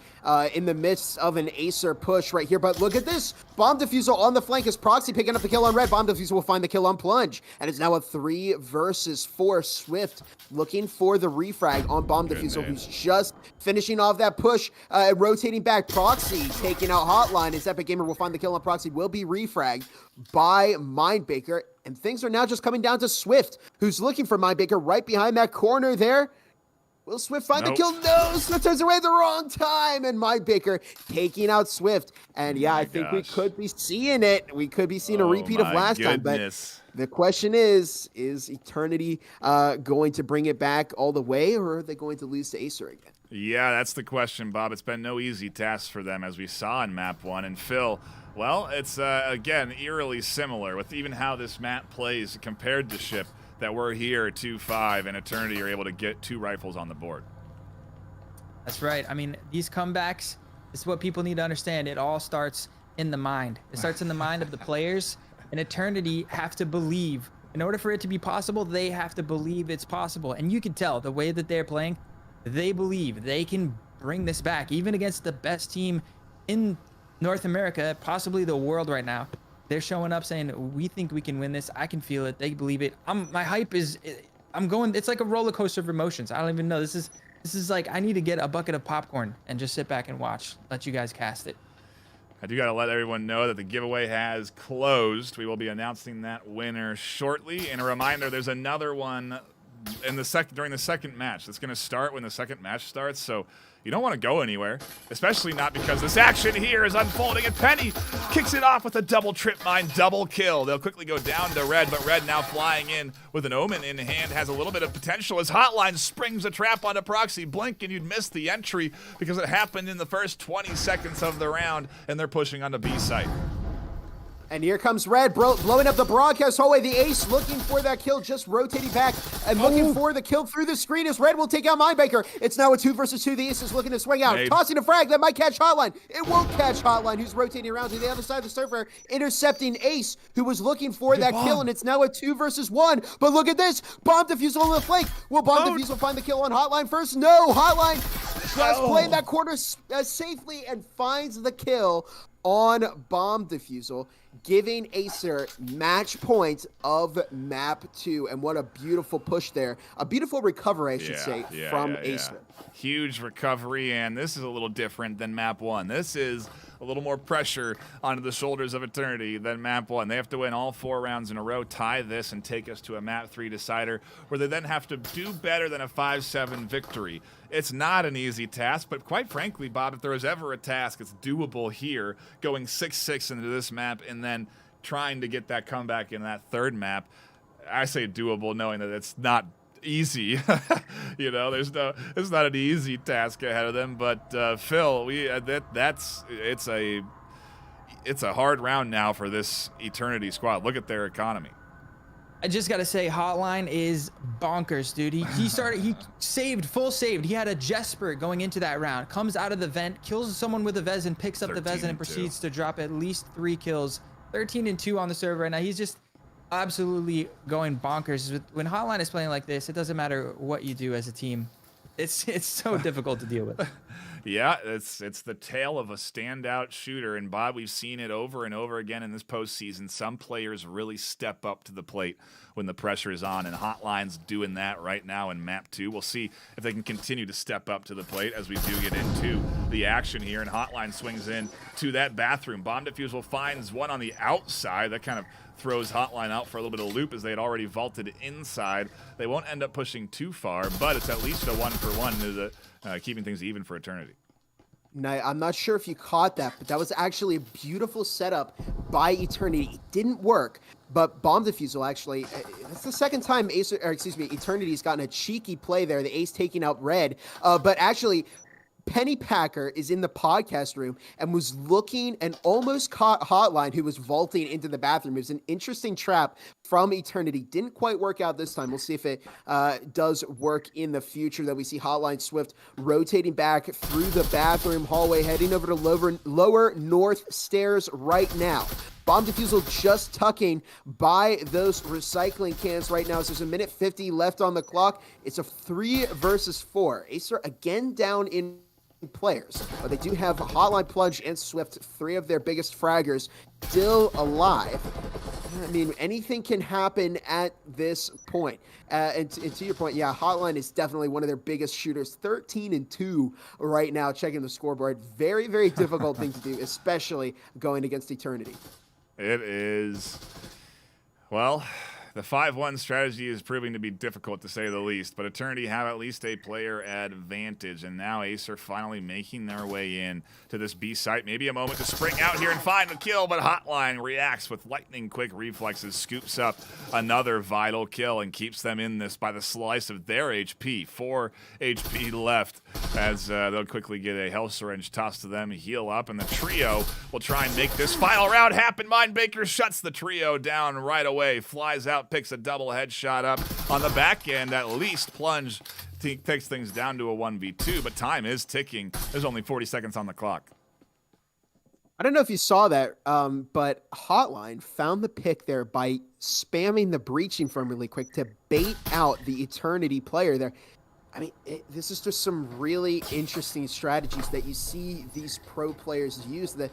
in the midst of an Acer push right here. But look at this. Bomb Defusal on the flank as Proxy picking up the kill on Red. Bomb Defusal will find the kill on Plunge. And it's now a 3 versus 4. Swift looking for the refrag on Bomb Defusal, who's just finishing off that push, rotating back. Proxy taking out Hotline, as Epic Gamer will find the kill on Proxy, will be refragged by MindBaker. And things are now just coming down to Swift, who's looking for MindBaker right behind that corner there. Will Swift find the kill? No, Swift turns away at the wrong time, and MindBaker taking out Swift. And yeah, I think we could be seeing it. We could be seeing a repeat of last time, but the question is Eternity going to bring it back all the way, or are they going to lose to Acer again?
Yeah, that's the question, Bob. It's been no easy task for them, as we saw in map 1. And Phil, well, it's, again, eerily similar with even how this map plays compared to Ship, that we're here 2-5 and Eternity are able to get 2 rifles on the board.
That's right. I mean, these comebacks, this is what people need to understand. It all starts in the mind. It starts in the mind of the players, and Eternity have to believe. In order for it to be possible, they have to believe it's possible. And you can tell the way that they're playing, they believe they can bring this back, even against the best team in North America, possibly the world right now. They're showing up saying, we think we can win this. I can feel it. They believe it. My hype is, I'm going, it's like a roller coaster of emotions. I don't even know. This is like, I need to get a bucket of popcorn and just sit back and watch, let you guys cast it.
I do got to let everyone know that the giveaway has closed. We will be announcing that winner shortly. And a reminder, there's another one in the during the second match. That's going to start when the second match starts. So you don't want to go anywhere, especially not because this action here is unfolding. And Penny kicks it off with a double trip mine, double kill. They'll quickly go down to Red, but Red now flying in with an Omen in hand, has a little bit of potential as Hotline springs a trap onto Proxy. Blink and you'd miss the entry because it happened in the first 20 seconds of the round, and they're pushing onto B site.
And here comes Red, blowing up the broadcast hallway. The Ace looking for that kill, just rotating back and looking for the kill through the screen as Red will take out Mindbreaker. It's now a 2 versus 2. The Ace is looking to swing out, tossing a frag that might catch Hotline. It won't catch Hotline, who's rotating around to the other side of the server, intercepting Ace, who was looking for that kill, and it's now a 2 versus 1. But look at this, Bomb Defusal on the flank. Will Bomb Defusal find the kill on Hotline first? No, Hotline just playing that corner safely and finds the kill on Bomb Defusal, giving Acer match point of map 2. And what a beautiful push there. A beautiful recovery, I should say, from Acer.
Huge recovery, and this is a little different than map 1. This is a little more pressure onto the shoulders of Eternity than map 1. They have to win all 4 rounds in a row, tie this, and take us to a map 3 decider, where they then have to do better than a 5-7 victory. It's not an easy task, but quite frankly, Bob, if there was ever a task, it's doable here, going 6-6 into this map and then trying to get that comeback in that third map. I say doable, knowing that it's not easy. You know, it's not an easy task ahead of them. But Phil, it's a hard round now for this Eternity squad. Look at their economy.
I just gotta say, Hotline is bonkers, dude. He full saved. He had a Jesper going into that round, comes out of the vent, kills someone with a Vezin, picks up the Vezin, and proceeds to drop at least 3 kills. 13-2 on the server right now. He's just absolutely going bonkers. When Hotline is playing like this, it doesn't matter what you do as a team. It's so difficult to deal with.
Yeah, it's the tale of a standout shooter, and Bob, we've seen it over and over again in this postseason. Some players really step up to the plate when the pressure is on, and Hotline's doing that right now in map 2. We'll see if they can continue to step up to the plate as we do get into the action here, and Hotline swings in to that bathroom. Bomb Defusal finds one on the outside. That kind of throws Hotline out for a little bit of loop as they had already vaulted inside. They won't end up pushing too far, but it's at least a 1-for-1 to keeping things even for Eternity.
I'm not sure if you caught that, but that was actually a beautiful setup by Eternity. It didn't work, but Bomb Defusal actually, that's the second time Eternity's gotten a cheeky play there. The Ace taking out Red, but actually, Penny Packer is in the podcast room and was looking and almost caught Hotline, who was vaulting into the bathroom. It was an interesting trap from Eternity. Didn't quite work out this time. We'll see if it does work in the future, that we see Hotline Swift rotating back through the bathroom hallway, heading over to lower north stairs right now. Bomb Defusal just tucking by those recycling cans right now. So there's 1:50 left on the clock. It's a 3 versus 4. Acer again down in players, but they do have Hotline, Plunge, and Swift, 3 of their biggest fraggers, still alive. I mean, anything can happen at this point. And to your point, yeah, Hotline is definitely one of their biggest shooters. 13-2 right now, checking the scoreboard. Very, very difficult thing to do, especially going against Eternity.
It is, well, the 5-1 strategy is proving to be difficult, to say the least, but Eternity have at least a player advantage, and now Acer finally making their way in to this B site. Maybe a moment to spring out here and find the kill, but Hotline reacts with lightning-quick reflexes, scoops up another vital kill, and keeps them in this by the slice of their HP. 4 HP left as they'll quickly get a health syringe tossed to them, heal up, and the trio will try and make this final round happen. Mindbreaker shuts the trio down right away, flies out, picks a double headshot up on the back end. At least Plunge takes things down to a 1v2, but time is ticking. There's only 40 seconds on the clock.
I don't know if you saw that, but Hotline found the pick there by spamming the breaching firm really quick to bait out the Eternity player there. I mean, this is just some really interesting strategies that you see these pro players use. The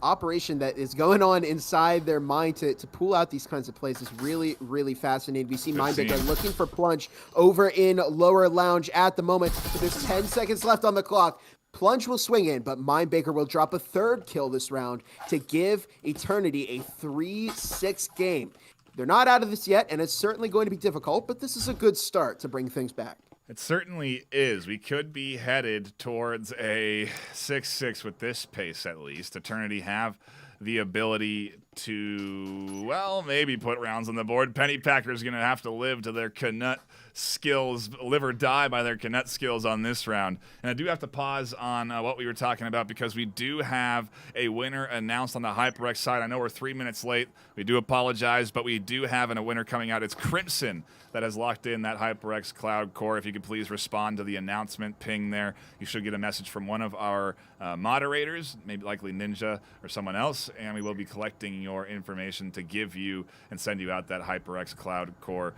operation that is going on inside their mind to pull out these kinds of plays is really, really fascinating. We see Mindbreaker looking for Plunge over in lower lounge at the moment. There's 10 seconds left on the clock. Plunge will swing in, but Mindbreaker will drop a third kill this round to give Eternity a 3-6 game. They're not out of this yet, and it's certainly going to be difficult, but this is a good start to bring things back.
It certainly is. We could be headed towards a 6-6 with this pace, at least. Eternity have the ability to, well, maybe put rounds on the board. Pennypacker's going to have to live to their Knut skills, live or die by their Knut skills on this round. And I do have to pause on what we were talking about because we do have a winner announced on the HyperX side. I know we're 3 minutes late. We do apologize, but we do have a winner coming out. It's Crimson that has locked in that HyperX Cloud Core. If you could please respond to the announcement ping there, you should get a message from one of our moderators, maybe likely Ninja or someone else, and we will be collecting your information to give you and send you out that HyperX Cloud Core.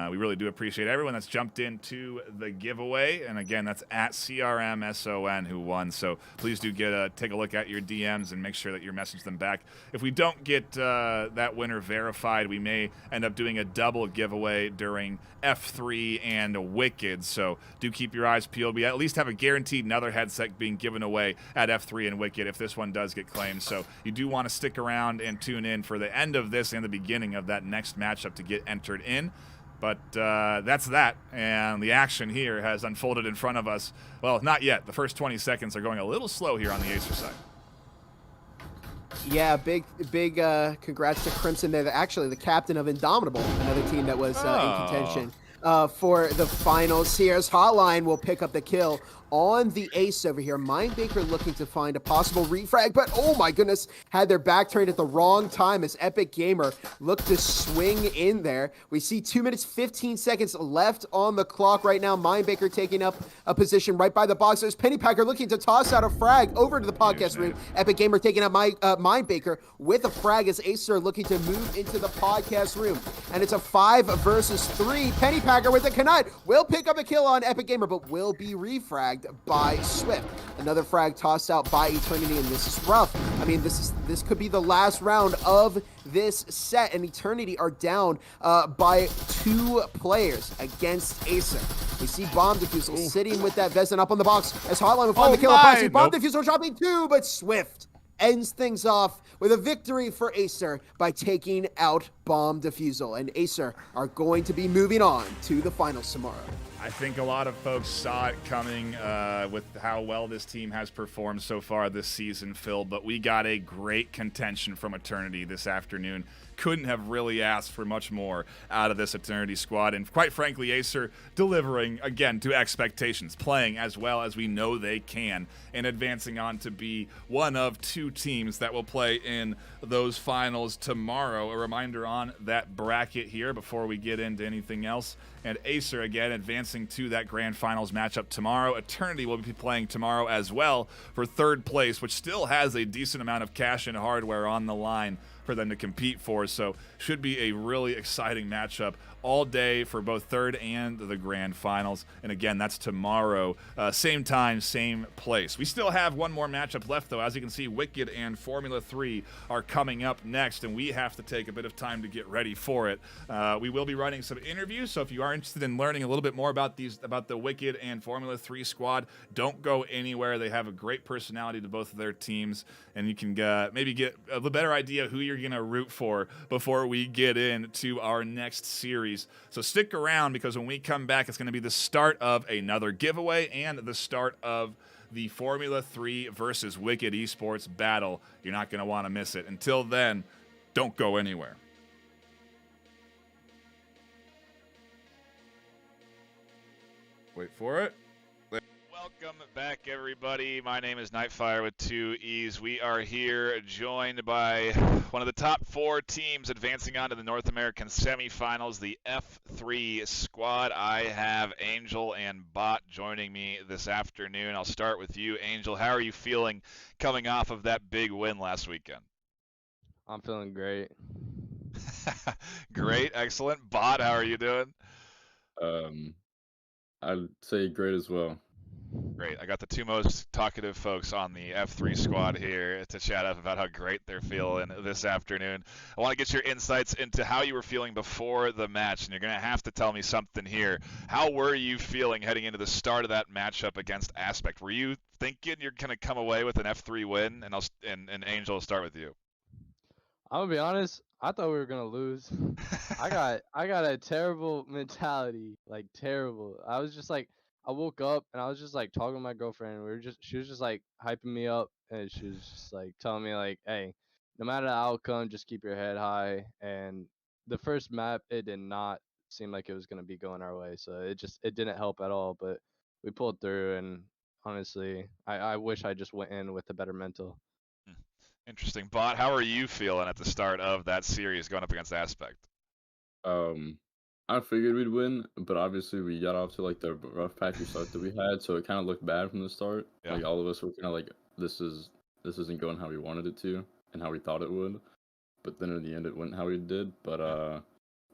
We really do appreciate everyone that's jumped into the giveaway, and again, that's at CRMSON who won. So please do take a look at your DMs and make sure that you message them back. If we don't get that winner verified, we may end up doing a double giveaway during F3 and Wicked. So do keep your eyes peeled. We at least have a guaranteed another headset being given away at F3 and Wicked if this one does get claimed. So you do want to stick around and tune in for the end of this and the beginning of that next matchup to get entered in. But that's that, and the action here has unfolded in front of us. Well, not yet. The first 20 seconds are going a little slow here on the Acer side.
Yeah, big congrats to Crimson. They're actually the captain of Indomitable, another team that was in contention for the finals here. As Hotline will pick up the kill on the Ace over here. Mindbreaker looking to find a possible refrag, but oh my goodness, had their back turned at the wrong time as Epic Gamer looked to swing in there. We see 2 minutes, 15 seconds left on the clock right now. Mindbreaker taking up a position right by the box. There's Pennypacker looking to toss out a frag over to the podcast room. Epic Gamer taking up Mindbreaker with a frag as Acer looking to move into the podcast room. And it's a 5 versus 3. Pennypacker with a Knut will pick up a kill on Epic Gamer, but will be refragged by Swift. Another frag tossed out by Eternity, and this is rough. I mean, this could be the last round of this set, and Eternity are down by 2 players against Acer. We see Bomb Diffusal sitting with that Vezin up on the box as Hotline will find the kill. Bomb Diffusal dropping 2, but Swift ends things off with a victory for Acer by taking out Bomb Diffusal, and Acer are going to be moving on to the finals tomorrow.
I think a lot of folks saw it coming with how well this team has performed so far this season, Phil, but we got a great contention from Eternity this afternoon. Couldn't have really asked for much more out of this Eternity squad, and quite frankly, Acer delivering, again, to expectations, playing as well as we know they can, and advancing on to be one of 2 teams that will play in those finals tomorrow. A reminder on that bracket here before we get into anything else. And Acer, again, advancing to that grand finals matchup tomorrow. Eternity will be playing tomorrow as well for 3rd place, which still has a decent amount of cash and hardware on the line for them to compete for. So should be a really exciting matchup all day for both 3rd and the grand finals. And again, that's tomorrow, same time, same place. We still have one more matchup left, though. As you can see, Wicked and Formula 3 are coming up next, and we have to take a bit of time to get ready for it. We will be running some interviews, so if you are interested in learning a little bit more about the Wicked and Formula 3 squad, don't go anywhere. They have a great personality to both of their teams, and you can maybe get a better idea who you're going to root for before we get into our next series. So stick around, because when we come back, it's going to be the start of another giveaway and the start of the Formula 3 versus Wicked Esports battle. You're not going to want to miss it. Until then, don't go anywhere. Wait for it. Welcome Welcome back, everybody. My name is Nightfire with 2 E's. We are here joined by one of the top 4 teams advancing on to the North American semifinals, the F3 squad. I have Angel and Bot joining me this afternoon. I'll start with you, Angel. How are you feeling coming off of that big win last weekend?
I'm feeling great.
Great, excellent. Bot, how are you doing?
I'd say great as well.
Great. I got the 2 most talkative folks on the F3 squad here to chat up about how great they're feeling this afternoon. I want to get your insights into how you were feeling before the match, and you're going to have to tell me something here. How were you feeling heading into the start of that matchup against Aspect? Were you thinking you're going to come away with an F3 win? And Angel, I'll start with you.
I'm gonna be honest. I thought we were gonna lose. I got a terrible mentality, like terrible. I was just like, I woke up and I was just like talking to my girlfriend. She was just like hyping me up, and she was just like telling me like, hey, no matter the outcome, just keep your head high. And the first map, it did not seem like it was gonna be going our way, so it didn't help at all. But we pulled through, and honestly, I wish I just went in with a better mental.
Interesting. Bot, how are you feeling at the start of that series going up against Aspect?
I figured we'd win, but obviously we got off to like the rough patchy start that we had, so it kind of looked bad from the start.
Yeah.
Like all of us were kind of like, this isn't going how we wanted it to and how we thought it would. But then in the end, it went how we did. But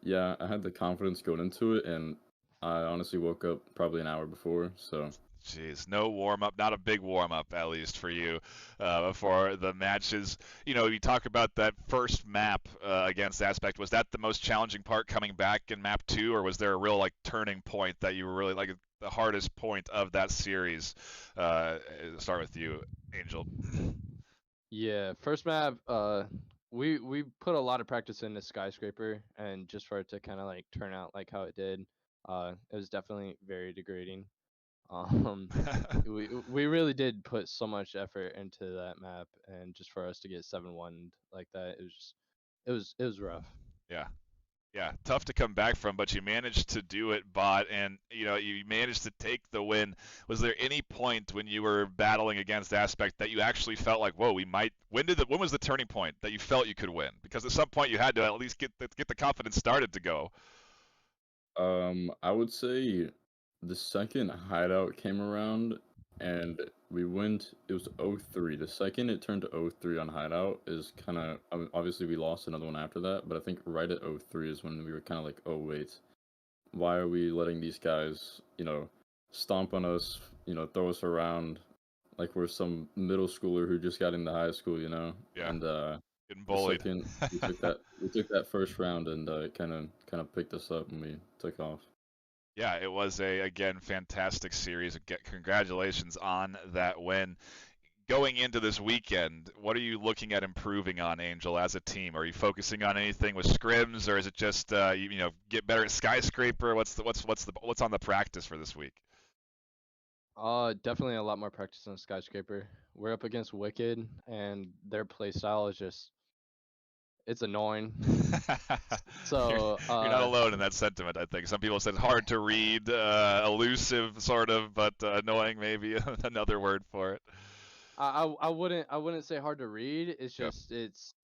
yeah, I had the confidence going into it, and I honestly woke up probably an hour before, so.
Jeez, no warm-up, not a big warm-up, at least for you, before the matches. You know, you talk about that first map against Aspect. Was that the most challenging part coming back in map 2, or was there a real, like, turning point that you were really, like, the hardest point of that series? Start with you, Angel.
Yeah, first map, we put a lot of practice into Skyscraper, and just for it to kind of, like, turn out like how it did, it was definitely very degrading. We really did put so much effort into that map, and just for us to get 7-1 like that, it was rough.
Yeah, tough to come back from, but you managed to do it, Bot, and you know you managed to take the win. Was there any point when you were battling against Aspect that you actually felt like, whoa, we might? When was the turning point that you felt you could win? Because at some point you had to at least get the confidence started to go.
I would say the second hideout came around and we went, it was 0-3. The second it turned to 0-3 on hideout is kind of, obviously we lost another one after that, but I think right at 0-3 is when we were kind of like, oh wait, why are we letting these guys, you know, stomp on us, you know, throw us around like we're some middle schooler who just got into high school, you know?
Yeah.
And
getting bullied.
we took that first round, and it kind of picked us up, and we took off.
Yeah, it was again fantastic series. Congratulations on that win. Going into this weekend, what are you looking at improving on, Angel, as a team? Are you focusing on anything with scrims, or is it just you know, get better at Skyscraper? What's on the practice for this week?
Definitely a lot more practice on Skyscraper. We're up against Wicked, and their play style is just, it's annoying. So
you're not alone in that sentiment, I think. Some people said hard to read, elusive sort of, but annoying maybe another word for it.
I wouldn't say hard to read. It's just it's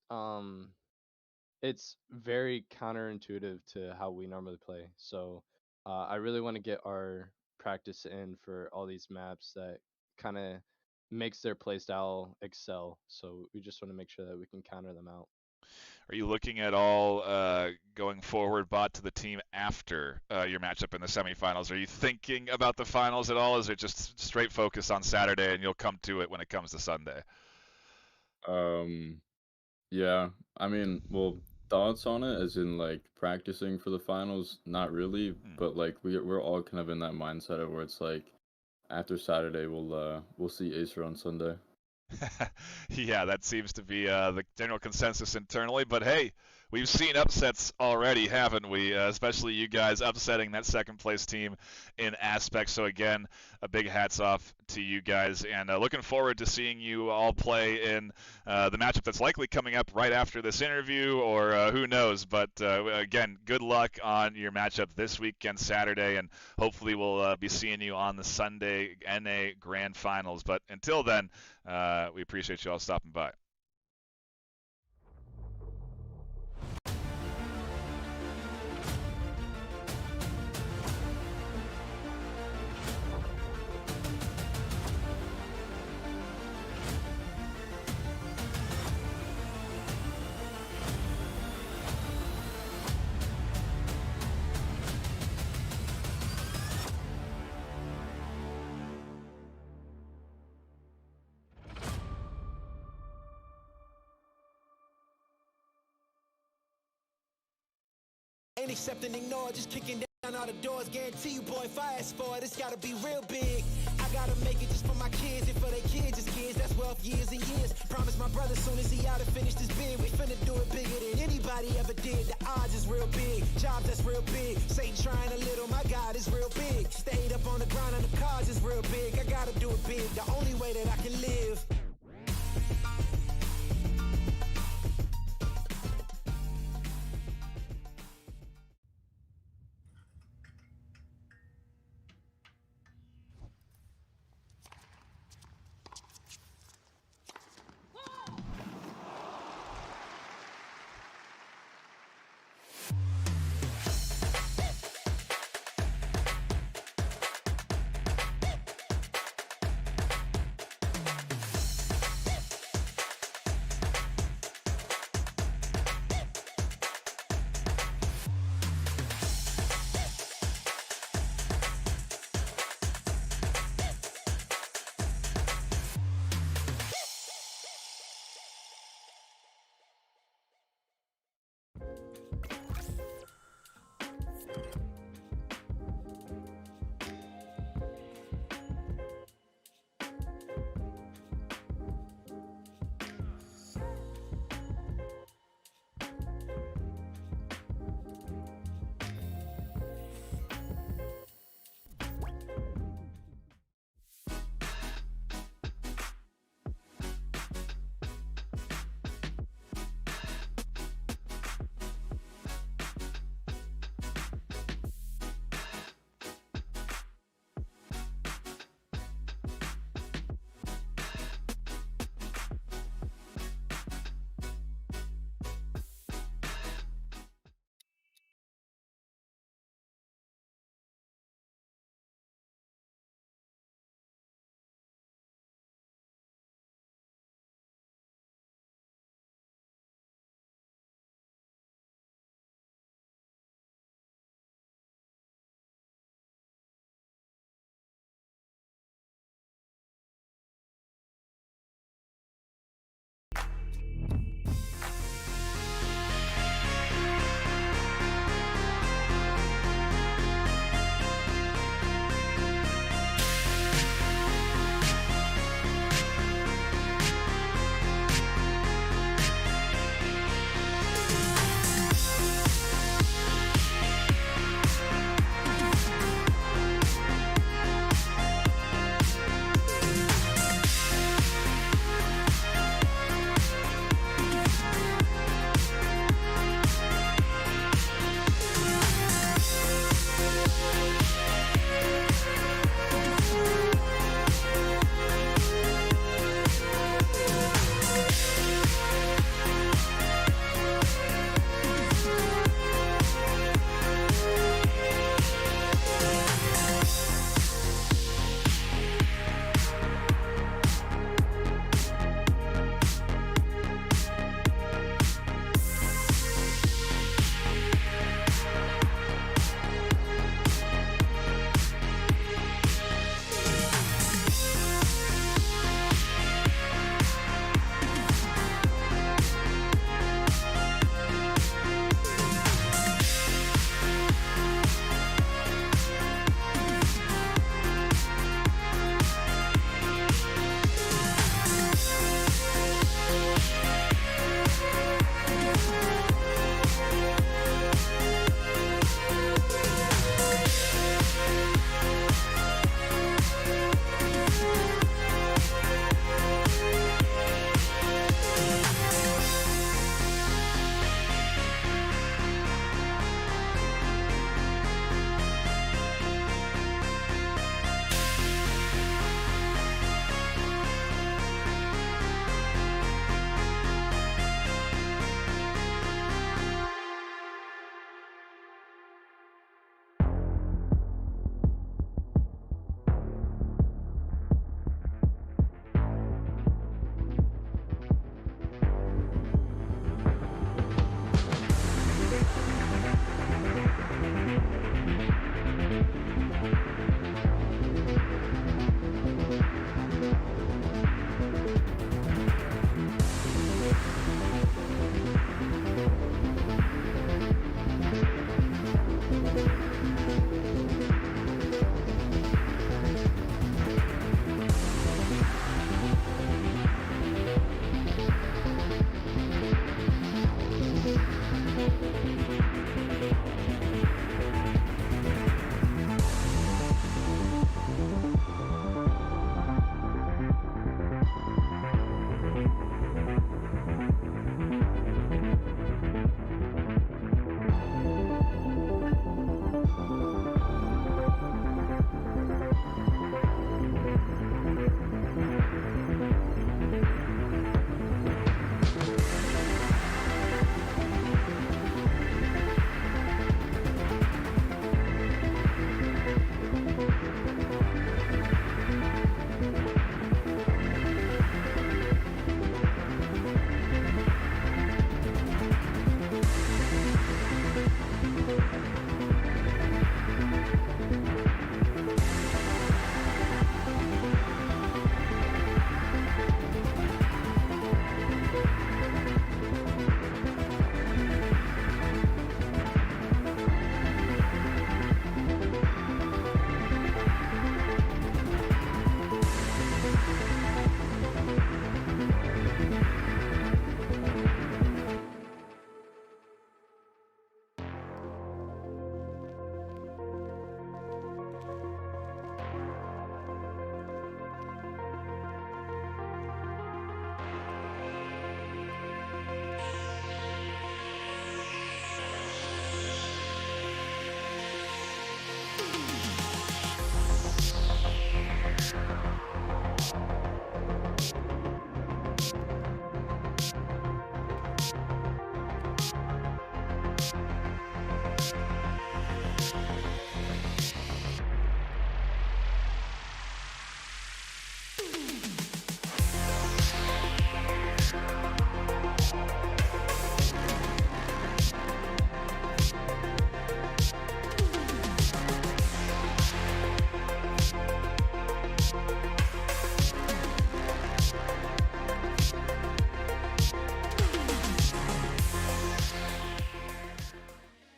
very counterintuitive to how we normally play. So I really want to get our practice in for all these maps that kind of makes their playstyle excel. So we just want to make sure that we can counter them out.
Are you looking at all going forward, Bot, to the team after your matchup in the semifinals? Are you thinking about the finals at all? Is it just straight focus on Saturday and you'll come to it when it comes to Sunday?
Yeah, I mean, well, thoughts on it, as in like practicing for the finals, not really, but like we're all kind of in that mindset of where it's like after Saturday we'll see Acer on Sunday.
Yeah, that seems to be the general consensus internally. But hey, we've seen upsets already, haven't we? Especially you guys upsetting that second place team in Aspect. So again, a big hats off to you guys, and looking forward to seeing you all play in the matchup that's likely coming up right after this interview, or who knows. But again, good luck on your matchup this weekend, Saturday, and hopefully we'll be seeing you on the Sunday NA Grand Finals. But until then, we appreciate you all stopping by.
Ain't accept and ignore, just kicking down all the doors. Guarantee you, boy, if I ask for it, it's gotta be real big. I gotta make it just for my kids, and for their kids, it's kids. That's wealth years and years. Promise my brother soon as he out and finished his bid, we finna do it bigger than anybody ever did. The odds is real big, jobs that's real big. Satan trying a little, my God is real big. Stayed up on the grind on the cars is real big. I gotta do it big, the only way that I can live.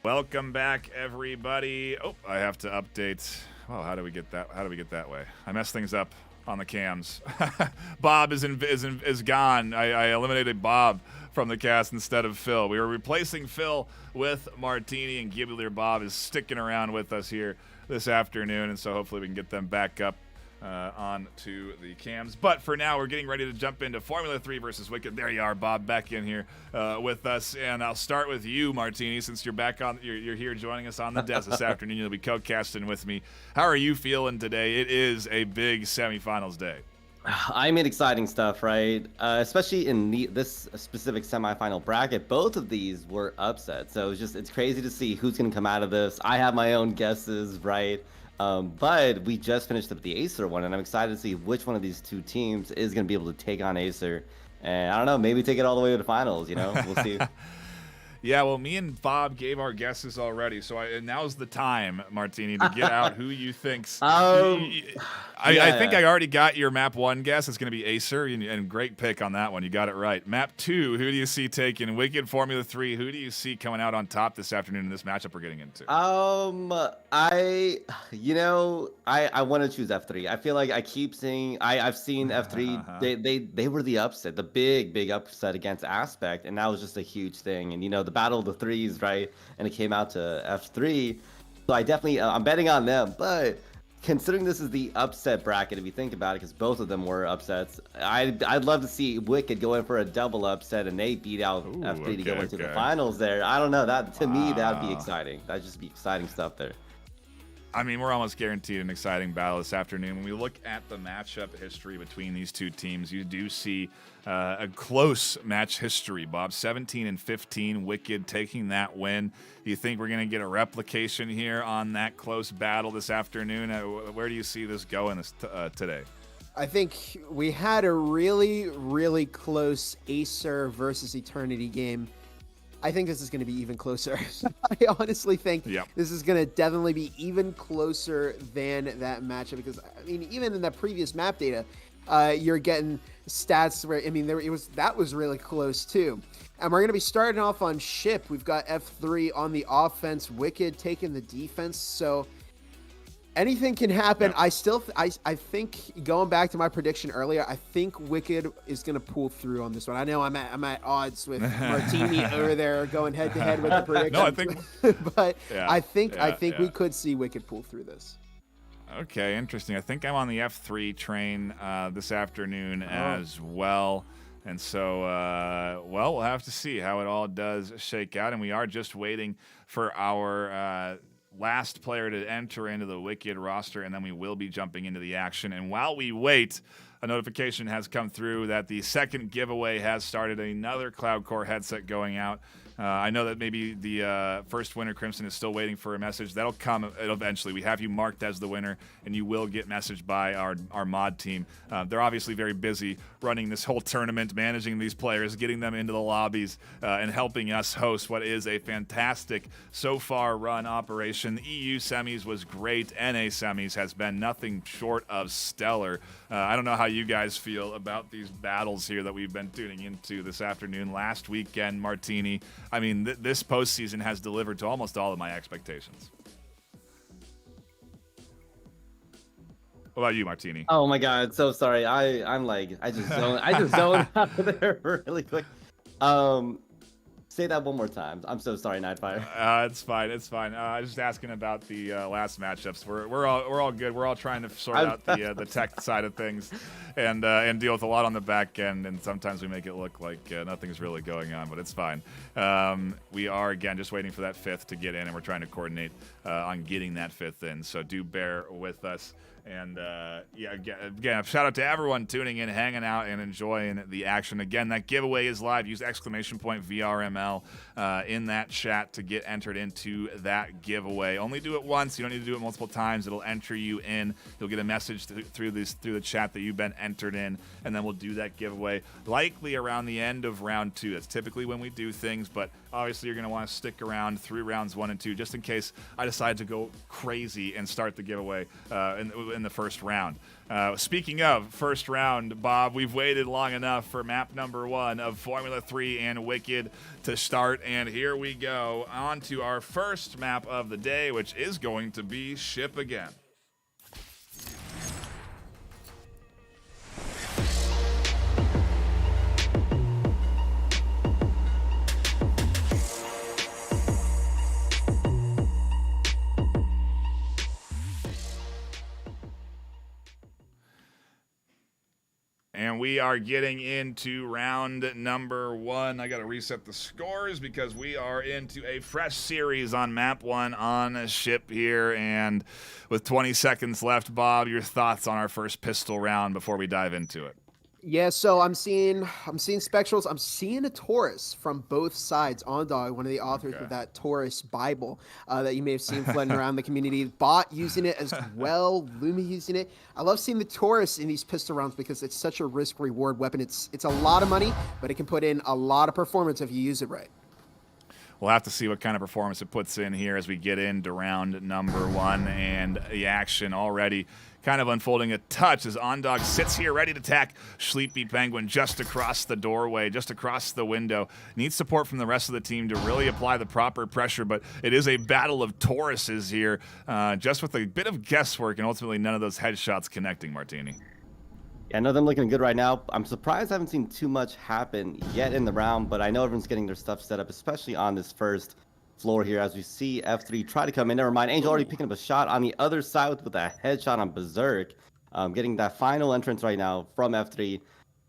Welcome back, everybody. Oh, I have to update. Well, how do we get that? How do we get that way? I messed things up on the cams. Bob is gone. I eliminated Bob from the cast instead of Phil. We were replacing Phil with Martini, and Ghibli Bob is sticking around with us here this afternoon, and so hopefully we can get them back up on to the cams. But for now, we're getting ready to jump into Formula 3 versus Wicked. There you are, Bob, back in here with us. And I'll start with you, Martini, since you're back on. You're here joining us on the desk this afternoon. You'll be co-casting with me. How are you feeling today? It is a big semifinals day.
I mean, exciting stuff, right? Especially in this specific semifinal bracket. Both of these were upset, so it's crazy to see who's going to come out of this. I have my own guesses, right? But we just finished up the Acer one, and I'm excited to see which one of these two teams is going to be able to take on Acer. And I don't know, maybe take it all the way to the finals, you know? We'll see.
Yeah, well, me and Bob gave our guesses already, so now's the time, Martini, to get out who you think's. I think I already got your map 1 guess. It's going to be Acer, and great pick on that one. You got it right. Map 2, who do you see taking? Wicked Formula 3, who do you see coming out on top this afternoon in this matchup we're getting into?
I want to choose F3. I feel like I keep seeing, I've seen F3, they were the upset, the big upset against Aspect, and that was just a huge thing. And, the battle of the threes, right? And it came out to F3. So I definitely, I'm betting on them, but considering this is the upset bracket, if you think about it, because both of them were upsets, I'd love to see Wicked go in for a double upset and they beat out F3 to go into the finals there. I don't know. That to me, that'd be exciting. That'd just be exciting stuff there.
I mean, we're almost guaranteed an exciting battle this afternoon. When we look at the matchup history between these two teams, you do see a close match history, Bob. 17-15, Wicked taking that win. Do you think we're going to get a replication here on that close battle this afternoon? Where do you see this going today?
I think we had a really close Acer versus Eternity game. I think this is going to be even closer. I honestly think this is going to definitely be even closer than that matchup, because I mean, even in that previous map data, you're getting stats where, I mean, that was really close too. And we're going to be starting off on ship. We've got F3 on the offense, Wicked taking the defense. So anything can happen. I think, going back to my prediction earlier, I think Wicked is going to pull through on this one. I know I'm at odds with Martini over there going head to head with the prediction.
No, I think,
but I think we could see Wicked pull through this.
Okay, interesting. I think I'm on the F3 train this afternoon as well. And so, we'll have to see how it all does shake out. And we are just waiting for our last player to enter into the Wicked roster, and then we will be jumping into the action. And while we wait, a notification has come through that the second giveaway has started. Another Cloud Core headset going out. I know that maybe the first winner, Crimson, is still waiting for a message. That'll come eventually. We have you marked as the winner, and you will get messaged by our mod team. They're obviously very busy running this whole tournament, managing these players, getting them into the lobbies, and helping us host what is a fantastic so far run operation. The EU semis was great. NA semis has been nothing short of stellar. I don't know how you guys feel about these battles here that we've been tuning into this afternoon. Last weekend, Martini, I mean, this postseason has delivered to almost all of my expectations. What about you, Martini?
Oh my God, so sorry. I'm like, I just zoned out of there really quick. Say that one more time. I'm so sorry, Nightfire.
It's fine. I was just asking about the last matchups. We're all good. We're all trying to sort out the tech side of things, and deal with a lot on the back end. And sometimes we make it look like nothing's really going on, but it's fine. We are again just waiting for that fifth to get in, and we're trying to coordinate on getting that fifth in. So do bear with us. And again, shout out to everyone tuning in, hanging out, and enjoying the action. Again, that giveaway is live. Use exclamation point VRML in that chat to get entered into that giveaway. Only do it once. You don't need to do it multiple times. It'll enter you in. You'll get a message through the chat that you've been entered in, and then we'll do that giveaway likely around the end of round 2. That's typically when we do things, but obviously you're going to want to stick around through rounds 1 and 2 just in case I decide to go crazy and start the giveaway. And in the first round. Speaking of first round, Bob, we've waited long enough for map number 1 of Formula 3 and Wicked to start, and here we go on to our first map of the day, which is going to be Ship again. And we are getting into round number 1. I got to reset the scores because we are into a fresh series on map 1 on Ship here. And with 20 seconds left, Bob, your thoughts on our first pistol round before we dive into it?
Yeah, so I'm seeing Spectrals. I'm seeing a Taurus from both sides. Ondog, one of the authors of that Taurus Bible that you may have seen floating around the community. Bot using it as well. Lumi using it. I love seeing the Taurus in these pistol rounds because it's such a risk-reward weapon. It's a lot of money, but it can put in a lot of performance if you use it right.
We'll have to see what kind of performance it puts in here as we get into round number 1, and the action already kind of unfolding a touch as Ondog sits here ready to attack Sleepy Penguin just across the doorway, just across the window. Needs support from the rest of the team to really apply the proper pressure, but it is a battle of Tauruses here, just with a bit of guesswork and ultimately none of those headshots connecting, Martini.
Yeah, I know them looking good right now. I'm surprised I haven't seen too much happen yet in the round, but I know everyone's getting their stuff set up, especially on this first floor here as we see F3 try to come in. Never mind, Angel already picking up a shot on the other side with a headshot on Berserk. Getting that final entrance right now from F3.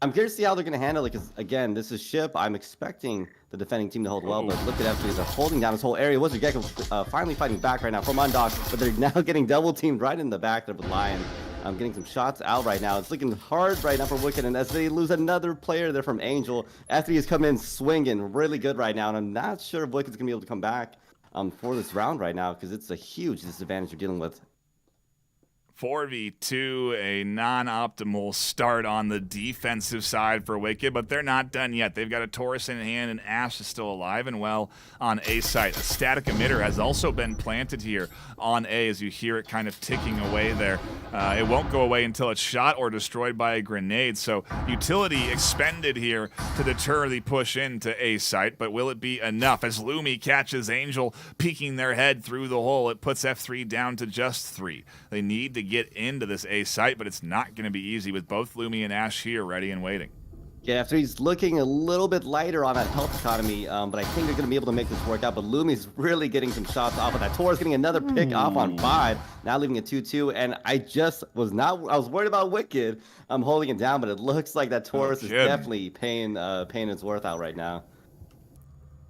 I'm curious to see how they're going to handle it because, again, this is Ship. I'm expecting the defending team to hold well, but look at F3. They're holding down this whole area. Wizard Gecko finally fighting back right now from Ondog, but they're now getting double teamed right in the back there with Lion. I'm getting some shots out right now. It's looking hard right now for Wicked, and as they lose another player there from Angel, F3 is coming in swinging really good right now, and I'm not sure if Wicked's going to be able to come back for this round right now because it's a huge disadvantage you're dealing with.
4v2, a non-optimal start on the defensive side for Wicked, but they're not done yet. They've got a Taurus in hand, and Ash is still alive and well on A site. A static emitter has also been planted here on A as you hear it kind of ticking away there. It won't go away until it's shot or destroyed by a grenade, so utility expended here to deter the push into A site, but will it be enough? As Lumi catches Angel peeking their head through the hole, it puts F3 down to just 3. They need to get into this A site, but it's not going to be easy with both Lumi and Ash here ready and waiting.
Yeah, F3's looking a little bit lighter on that health economy, but I think they're going to be able to make this work out. But Lumi's really getting some shots off of that. Taurus getting another pick off on 5, now leaving it 2-2. And I was worried about Wicked. I'm holding it down, but it looks like that Taurus is definitely paying its worth out right now.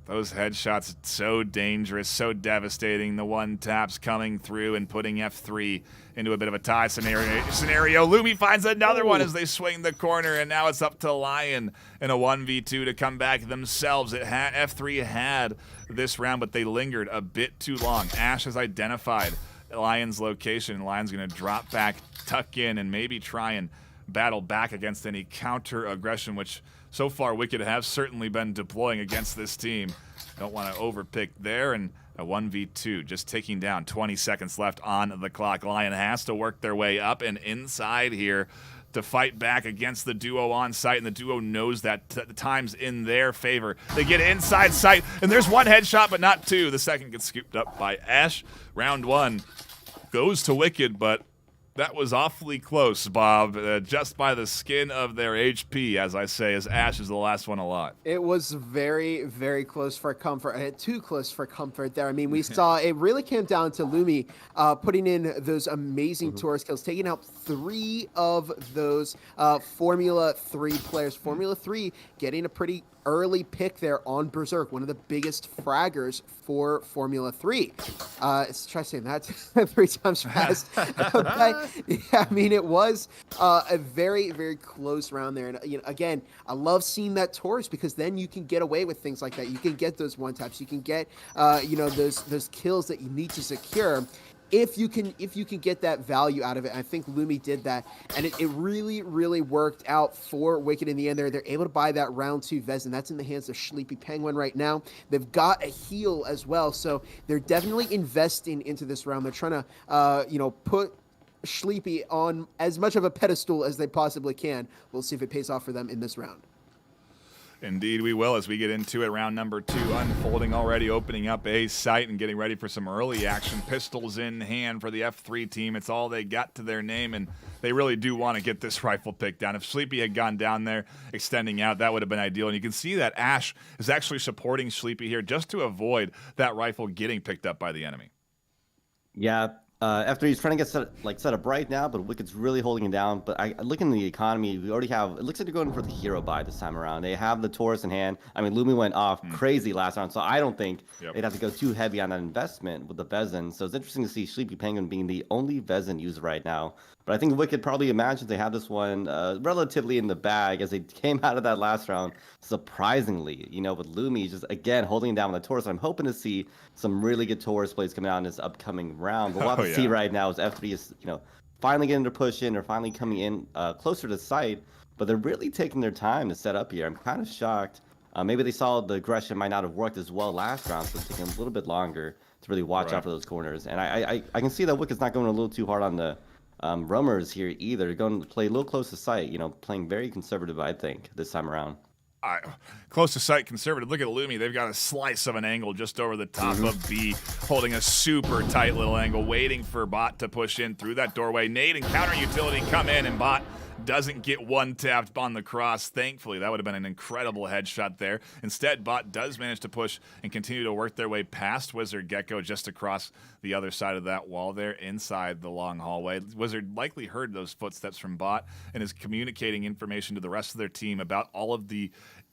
Those headshots so dangerous, so devastating. The one taps coming through and putting F3 into a bit of a tie scenario. Lumi finds another one as they swing the corner, and now it's up to Lion in a 1v2 to come back themselves. F3 had this round, but they lingered a bit too long. Ash has identified Lion's location, and Lion's going to drop back, tuck in, and maybe try and battle back against any counter aggression, which so far Wicked have certainly been deploying against this team. Don't want to overpick there, and a 1v2 just ticking down. 20 seconds left on the clock. Lion has to work their way up and inside here to fight back against the duo on site, and the duo knows that the time's in their favor. They get inside sight, and there's one headshot, but not two. The second gets scooped up by Ash. Round 1 goes to Wicked, but that was awfully close, Bob, just by the skin of their HP, as I say, as Ash is the last one alive.
It was very, very close for comfort. Too close for comfort there. I mean, we saw it really came down to Lumi putting in those amazing Taurus kills, taking out 3 of those Formula 3 players. Formula 3 getting a pretty early pick there on Berserk, one of the biggest fraggers for Formula 3. Let's try saying that 3 times fast. Yeah, I mean, it was a very, very close round there. And again, I love seeing that Taurus because then you can get away with things like that. You can get those one taps. You can get those kills that you need to secure. If you can get that value out of it. I think Lumi did that, and it really, really worked out for Wicked in the end. They're able to buy that round 2 Vez, and that's in the hands of Sleepy Penguin right now. They've got a heal as well, so they're definitely investing into this round. They're trying to put Sleepy on as much of a pedestal as they possibly can. We'll see if it pays off for them in this round.
Indeed, we will as we get into it. Round number 2 unfolding already, opening up a site and getting ready for some early action. Pistols in hand for the F3 team. It's all they got to their name, and they really do want to get this rifle picked down. If Sleepy had gone down there, extending out, that would have been ideal. And you can see that Ash is actually supporting Sleepy here just to avoid that rifle getting picked up by the enemy.
Yeah. After he's trying to get set up right now, but Wicked's really holding him down. But I look in the economy, we already have, it looks like they're going for the hero buy this time around. They have the Taurus in hand. I mean, Lumi went off crazy last round, so I don't think they'd have to go too heavy on that investment with the Vezin. So it's interesting to see Sleepy Penguin being the only Vezin user right now. But I think Wicked probably imagines they have this one relatively in the bag as they came out of that last round, surprisingly, with Lumi just, again, holding down the Taurus. I'm hoping to see some really good Taurus plays coming out in this upcoming round. But what we'll see right now is F3 is, finally getting to push in or finally coming in closer to site. But they're really taking their time to set up here. I'm kind of shocked. Maybe they saw the aggression might not have worked as well last round, so it's taking a little bit longer to really watch out for those corners. And I can see that Wicked's not going a little too hard on the roamers here either. Going to play a little close to sight, playing very conservative, I think, this time around.
Close to sight, conservative. Look at Lumi. They've got a slice of an angle just over the top of B, holding a super tight little angle, waiting for Bot to push in through that doorway. Nade and counter utility come in, and Bot doesn't get one tapped on the cross. Thankfully, that would have been an incredible headshot there. Instead, Bot does manage to push and continue to work their way past Wizard Gecko just across the other side of that wall there inside the long hallway. Wizard likely heard those footsteps from Bot and is communicating information to the rest of their team about all of the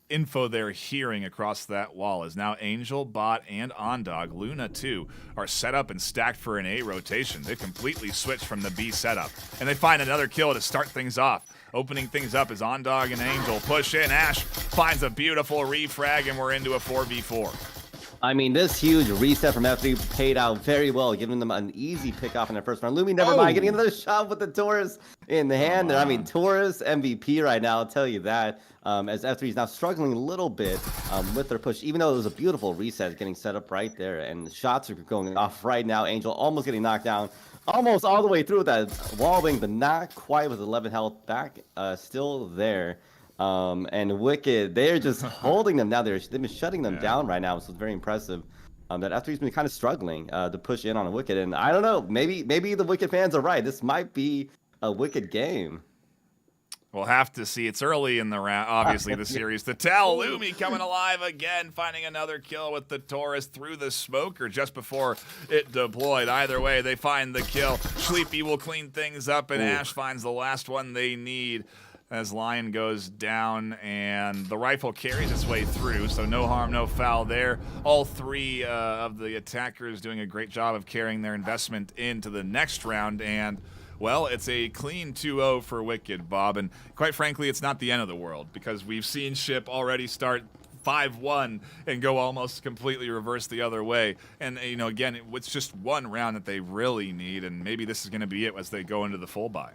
info they're hearing across that wall. As now Angel, Bot, and Ondog, Luna too, are set up and stacked for an A rotation. They've completely switched from the B setup, and they find another kill to start things off. Opening things up is Ondog and Angel push in. Ash finds a beautiful refrag, and we're into a 4v4.
I mean, this huge reset from F3 paid out very well, giving them an easy pick off in their first round. Lumi, never mind, getting another shot with the Taurus in the hand there. I mean, Taurus MVP right now, I'll tell you that. As F3 is now struggling a little bit with their push, even though it was a beautiful reset getting set up right there, and shots are going off right now. Angel almost getting knocked down, almost all the way through with that wall wing, but not quite with 11 health back, still there. And Wicked, they're just holding them now. They've been shutting them down right now, so it's very impressive. That F3's been kind of struggling to push in on a Wicked, and I don't know, maybe the Wicked fans are right. This might be a Wicked game.
We'll have to see. It's early in the round, obviously, the series to tell. Lumi coming alive again, finding another kill with the Taurus through the smoker just before it deployed. Either way, they find the kill. Sleepy will clean things up, and Ash finds the last one they need as Lion goes down, and the rifle carries its way through, so no harm, no foul there. All three of the attackers doing a great job of carrying their investment into the next round, and well, it's a clean 2-0 for Wicked, Bob, and quite frankly, it's not the end of the world, because we've seen Ship already start 5-1 and go almost completely reverse the other way. And, again, it's just one round that they really need, and maybe this is going to be it as they go into the full buy.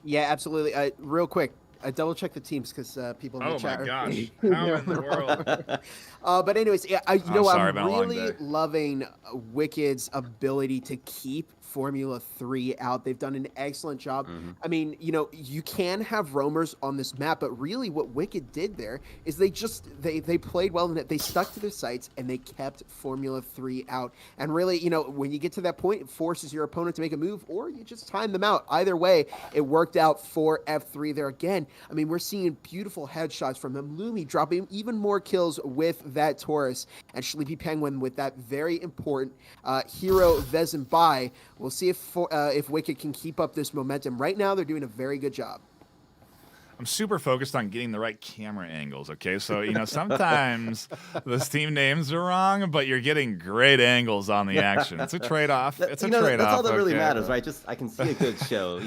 Yeah, absolutely. Real quick, double check the teams because people in the chat.
Oh my gosh! How in the world?
But anyways, yeah, I'm
long
really
day.
loving Wicked's ability to keep Formula 3 out. They've done an excellent job. I mean, you can have roamers on this map, but really what Wicked did there is they played well in it. They stuck to their sights and they kept Formula 3 out. And really, when you get to that point, it forces your opponent to make a move or you just time them out. Either way, it worked out for F3 there again. I mean, we're seeing beautiful headshots from him. Lumi dropping even more kills with that Taurus, and Sleepy Penguin with that very important hero Vezin buy. We'll see if Wicked can keep up this momentum. Right now, they're doing a very good job.
I'm super focused on getting the right camera angles, okay? So, sometimes those team names are wrong, but you're getting great angles on the action. It's a trade-off. It's a trade-off.
That's all that really matters, right? Just I can see a good show,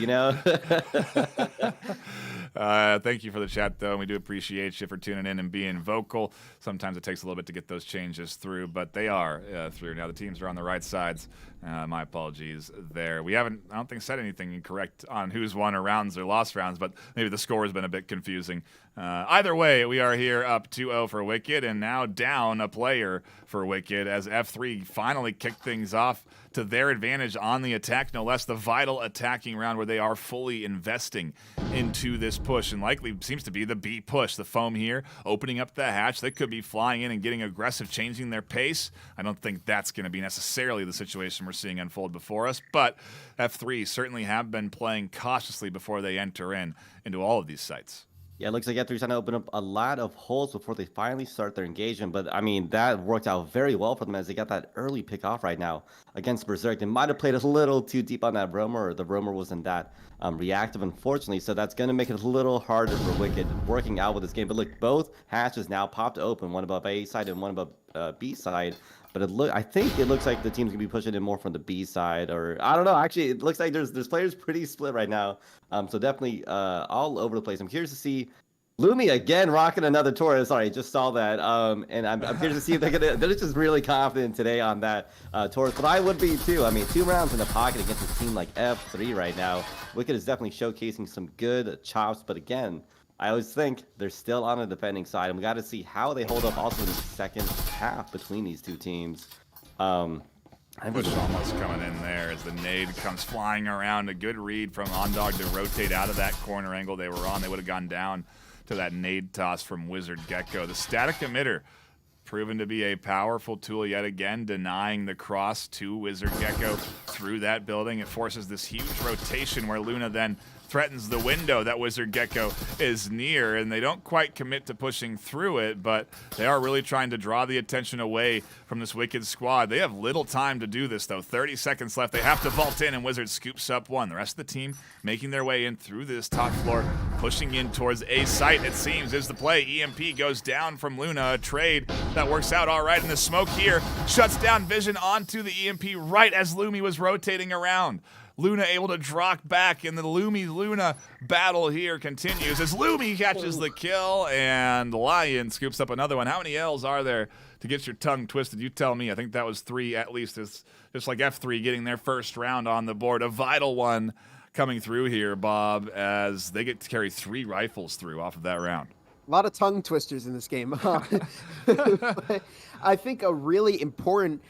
Thank you for the chat, though, and we do appreciate you for tuning in and being vocal. Sometimes it takes a little bit to get those changes through, but they are through. Now the teams are on the right sides. My apologies there. We haven't, I don't think, said anything incorrect on who's won or rounds or lost rounds, but maybe the score has been a bit confusing Either way, we are here up 2-0 for Wicked, and now down a player for Wicked as F3 finally kicked things off to their advantage on the attack, no less the vital attacking round where they are fully investing into this push, and likely seems to be the B push. The foam here opening up the hatch. They could be flying in and getting aggressive, changing their pace. I don't think that's going to be necessarily the situation we're seeing unfold before us, but F3 certainly have been playing cautiously before they enter into all of these sites.
Yeah, it looks like F3's trying to open up a lot of holes before they finally start their engagement. But, I mean, that worked out very well for them as they got that early pick off right now against Berserk. They might have played a little too deep on that roamer, or the roamer wasn't that reactive, unfortunately. So that's going to make it a little harder for Wicked working out with this game. But look, both hatches now popped open, one above A side and one above B side. But I think it looks like the team's gonna be pushing in more from the B side, or I don't know. Actually, it looks like there's players pretty split right now. So definitely all over the place. I'm curious to see Lumi again rocking another Taurus. Sorry, just saw that. And I'm curious to see if they're just really confident today on that Taurus. But I would be too. I mean, 2 rounds in the pocket against a team like F3 right now. Wicked is definitely showcasing some good chops, but again, I always think they're still on the defending side, and we got to see how they hold up also in the second half between these two teams.
Push almost coming in there as the nade comes flying around. A good read from Ondog to rotate out of that corner angle they were on. They would have gone down to that nade toss from Wizard Gecko. The static emitter proven to be a powerful tool yet again, denying the cross to Wizard Gecko through that building. It forces this huge rotation where Luna then threatens the window that Wizard Gecko is near, and they don't quite commit to pushing through it, but they are really trying to draw the attention away from this Wicked squad. They have little time to do this, though. 30 seconds left. They have to vault in, and Wizard scoops up one. The rest of the team making their way in through this top floor, pushing in towards A site, it seems, is the play. EMP goes down from Luna. A trade that works out all right, and the smoke here shuts down vision onto the EMP right as Lumi was rotating around. Luna able to drop back, and the Lumi-Luna battle here continues as Lumi catches the kill, and Lion scoops up another one. How many L's are there to get your tongue twisted? You tell me. I think that was 3 at least. It's just like F3 getting their first round on the board. A vital one coming through here, Bob, as they get to carry 3 rifles through off of that round.
A lot of tongue twisters in this game. I think a really important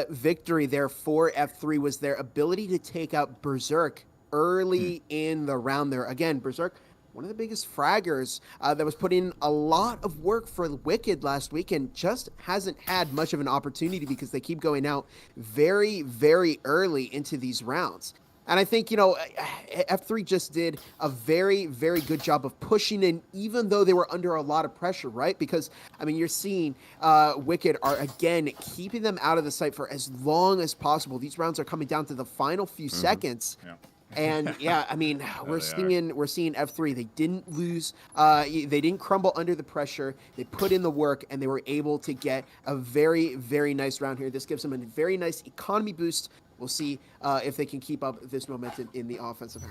victory there for F3 was their ability to take out Berserk early in the round there. Again, Berserk, one of the biggest fraggers that was putting in a lot of work for Wicked last weekend, just hasn't had much of an opportunity because they keep going out very, very early into these rounds. And I think, F3 just did a very, very good job of pushing in, even though they were under a lot of pressure, right? Because, I mean, you're seeing Wicked are, again, keeping them out of the sight for as long as possible. These rounds are coming down to the final few seconds.
Yeah.
And, yeah, I mean, we're seeing F3. They didn't lose. They didn't crumble under the pressure. They put in the work, and they were able to get a very, very nice round here. This gives them a very nice economy boost. We'll see if they can keep up this momentum in the offensive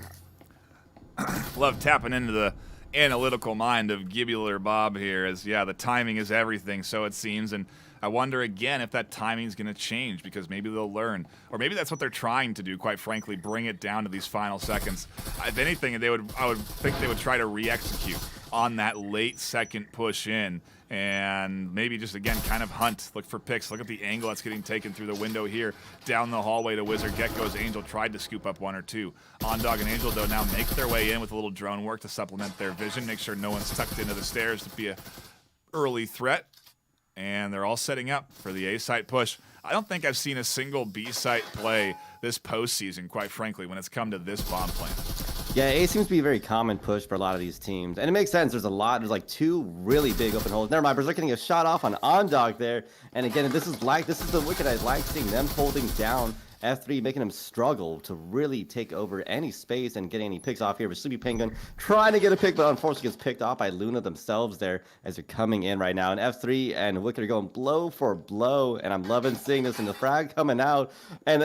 half.
Love tapping into the analytical mind of Gibular Bob here as, yeah, the timing is everything, so it seems. And I wonder, again, if that timing is going to change because maybe they'll learn. Or maybe that's what they're trying to do, quite frankly, bring it down to these final seconds. If anything, I would think they would try to re-execute on that late second push in. And maybe just, again, kind of hunt, look for picks. Look at the angle that's getting taken through the window here. Down the hallway to Wizard Gecko's Angel tried to scoop up 1 or 2. Ondog and Angel, though, now make their way in with a little drone work to supplement their vision. Make sure no one's tucked into the stairs to be a early threat. And they're all setting up for the A-site push. I don't think I've seen a single B-site play this postseason, quite frankly, when it's come to this bomb plant.
Yeah, A seems to be a very common push for a lot of these teams. And it makes sense. There's like 2 really big open holes. Never mind, Berserk getting a shot off on Ondog there. And again, this is the Wicked I like seeing them holding down F3, making them struggle to really take over any space and getting any picks off here. But Sleepy Penguin trying to get a pick, but unfortunately gets picked off by Luna themselves there as they're coming in right now. And F3 and Wicked are going blow for blow, and I'm loving seeing this. And the frag coming out, and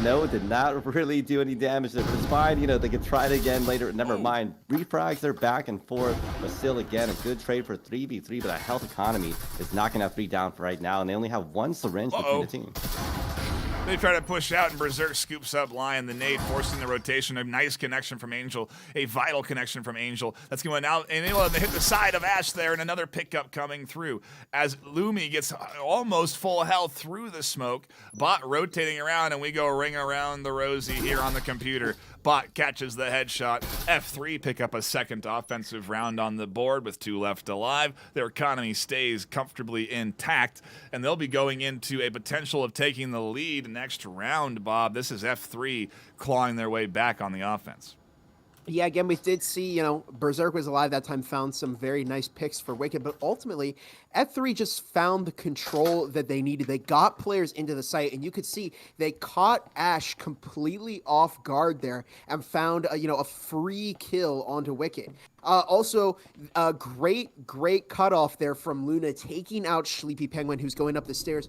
no, it did not really do any damage. It's fine, they could try it again later. Never mind. Refrags are back and forth, but still, again, a good trade for 3v3. But that health economy is knocking F3 down for right now, and they only have 1 syringe between the teams.
They try to push out, and Berserk scoops up Lion. The nade forcing the rotation. A nice connection from Angel. A vital connection from Angel. That's going out, and they'll hit the side of Ash there, and another pickup coming through. As Lumi gets almost full health through the smoke. Bot rotating around, and we go ring around the rosy here on the computer. Bot catches the headshot. F3 pick up a second offensive round on the board with 2 left alive. Their economy stays comfortably intact, and they'll be going into a potential of taking the lead next round, Bob. This is F3 clawing their way back on the offense.
Yeah, again, we did see, Berserk was alive that time, found some very nice picks for Wicked, but ultimately, F3 just found the control that they needed. They got players into the site, and you could see they caught Ash completely off guard there and found, a free kill onto Wicked. Also, a great cutoff there from Luna, taking out Sleepy Penguin, who's going up the stairs.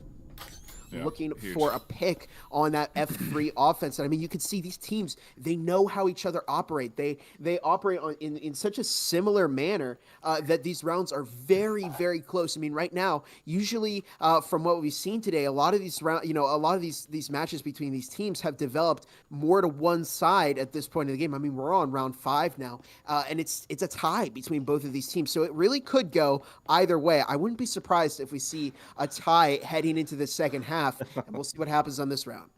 Yeah, looking huge. For a pick on that F3 offense. And I mean, you can see these teams, they know how each other operate. They operate in such a similar manner that these rounds are very, very close. I mean, right now, usually from what we've seen today, a lot of these these matches between these teams have developed more to one side at this point in the game. I mean, we're on round 5 now, and it's a tie between both of these teams. So it really could go either way. I wouldn't be surprised if we see a tie heading into the second half. And we'll see what happens on this round.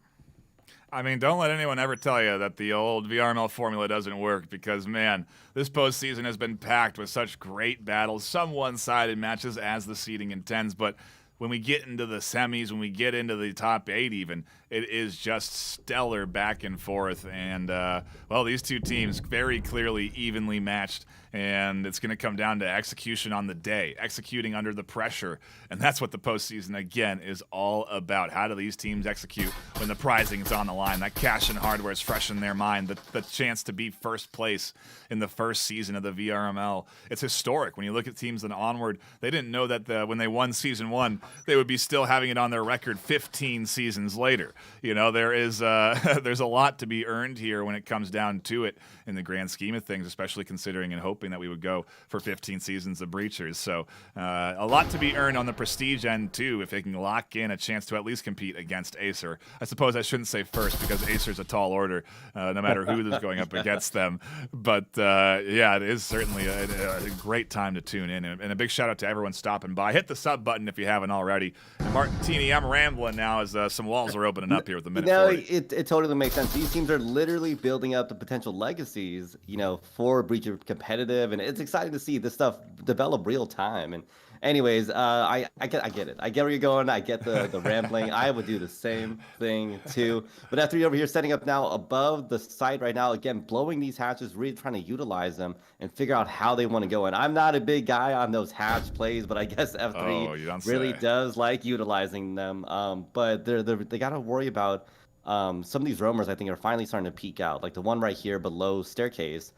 I mean, don't let anyone ever tell you that the old VRML formula doesn't work, because, man, this postseason has been packed with such great battles, some one-sided matches as the seeding intends, but when we get into the semis, when we get into the top 8 even, it is just stellar back and forth. And, well, these two teams very clearly evenly matched. And it's going to come down to execution on the day, executing under the pressure. And that's what the postseason, again, is all about. How do these teams execute when the prizing is on the line? That cash and hardware is fresh in their mind. The chance to be first place in the first season of the VRML. It's historic. When you look at teams in Onward, they didn't know that when they won Season 1, they would be still having it on their record 15 seasons later. There is there's a lot to be earned here when it comes down to it in the grand scheme of things, especially considering and hoping that we would go for 15 seasons of Breachers. So a lot to be earned on the prestige end, too, if they can lock in a chance to at least compete against Acer. I suppose I shouldn't say first, because Acer's a tall order, no matter who is going up against them. But, yeah, it is certainly a great time to tune in. And a big shout-out to everyone stopping by. Hit the sub button if you haven't already. And Martini, I'm rambling now as some walls are opening up here with the minute 40.
It totally makes sense. These teams are literally building up the potential legacies, for Breacher competitive, and it's exciting to see this stuff develop real time. And anyways, I get it. I get where you're going. I get the rambling. I would do the same thing too. But F3 over here setting up now above the site right now, again, blowing these hatches, really trying to utilize them and figure out how they want to go. And I'm not a big guy on those hatch plays, but I guess F3 really does like utilizing them. But they got to worry about some of these roamers. I think are finally starting to peek out, like the one right here below staircase.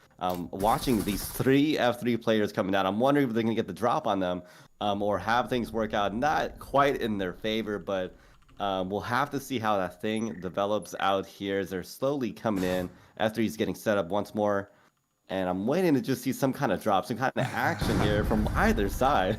Watching these 3 F3 players coming out, I'm wondering if they're going to get the drop on them or have things work out not quite in their favor, but we'll have to see how that thing develops out here as they're slowly coming in. F3 is getting set up once more, and I'm waiting to just see some kind of drop, some kind of action here from either side.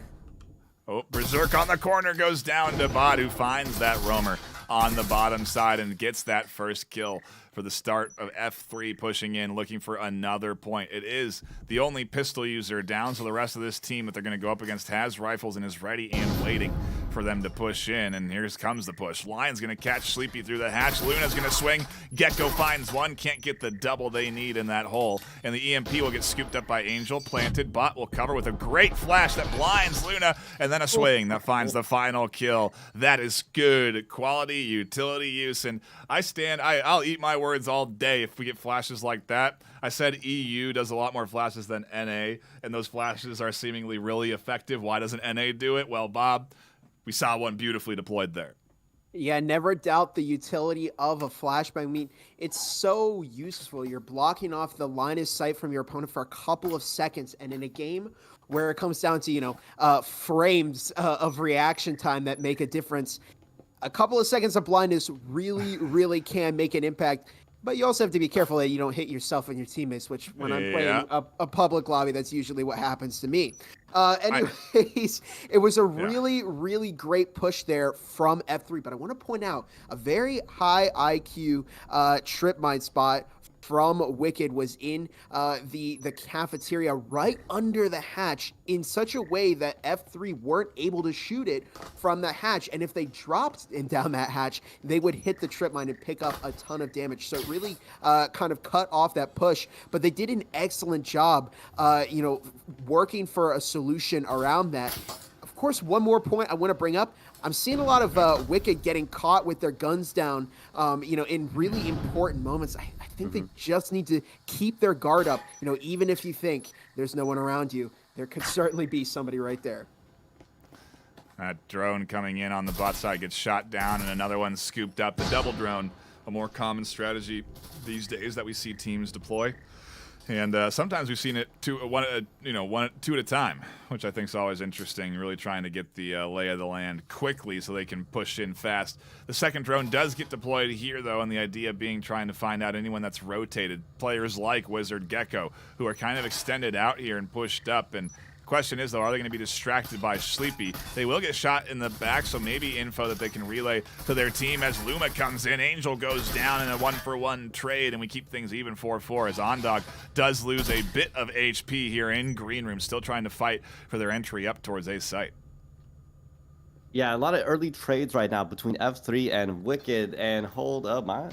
Oh, Berserk on the corner goes down to Bot, who finds that roamer on the bottom side and gets that first kill for the start of F3, pushing in, looking for another point. It is the only pistol user down, so the rest of this team that they're going to go up against has rifles and is ready and waiting for them to push in. And here comes the push. Lion's going to catch Sleepy through the hatch. Luna's going to swing. Gecko finds one. Can't get the double they need in that hole. And the EMP will get scooped up by Angel. Planted. Bot will cover with a great flash that blinds Luna. And then a swing that finds the final kill. That is good quality utility use. And I'll eat my words all day if we get flashes like that. I said EU does a lot more flashes than NA, and those flashes are seemingly really effective. Why doesn't NA do it? Well, Bob, we saw one beautifully deployed there.
Yeah, never doubt the utility of a flashbang. I mean, it's so useful. You're blocking off the line of sight from your opponent for a couple of seconds, and in a game where it comes down to, frames of reaction time that make a difference, a couple of seconds of blindness really, really can make an impact. But you also have to be careful that you don't hit yourself and your teammates, which when I'm playing a public lobby, that's usually what happens to me. Anyways, it was a really, really great push there from F3. But I want to point out a very high IQ trip mine spot from Wicked was in the cafeteria right under the hatch in such a way that F3 weren't able to shoot it from the hatch. And if they dropped in down that hatch, they would hit the trip mine and pick up a ton of damage. So it really kind of cut off that push. But they did an excellent job, working for a solution around that. Of course, one more point I want to bring up. I'm seeing a lot of Wicked getting caught with their guns down, in really important moments. I think they just need to keep their guard up. Even if you think there's no one around you, there could certainly be somebody right there.
That drone coming in on the bot side gets shot down, and another one scooped up. The double drone, a more common strategy these days that we see teams deploy. And sometimes we've seen it two at a time, which I think is always interesting, really trying to get the lay of the land quickly so they can push in fast. The second drone does get deployed here, though, and the idea being trying to find out anyone that's rotated. Players like Wizard Gecko, who are kind of extended out here and pushed up. And the question is, though, are they going to be distracted by Sleepy? They will get shot in the back, so maybe info that they can relay to their team as Luma comes in. Angel goes down in a 1-for-1 trade, and we keep things even 4-4 as Ondog does lose a bit of HP here in Green Room, still trying to fight for their entry up towards A site.
Yeah, a lot of early trades right now between F3 and Wicked, and hold up my...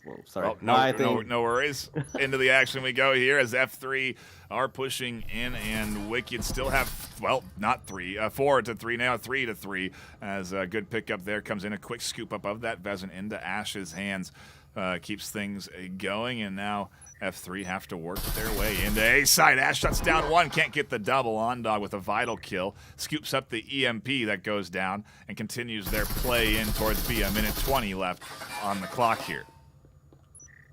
Whoa, sorry.
Oh, no worries. Into the action we go here as F3 are pushing in, and Wicked still have, not 4-3 now, 3-3, as a good pickup there comes in. A quick scoop up of that Vezin into Ash's hands, keeps things going, and now F3 have to work their way into A side. Ash shuts down one, can't get the double. Ondog with a vital kill, scoops up the EMP that goes down, and continues their play in towards B. A minute 20 left on the clock here.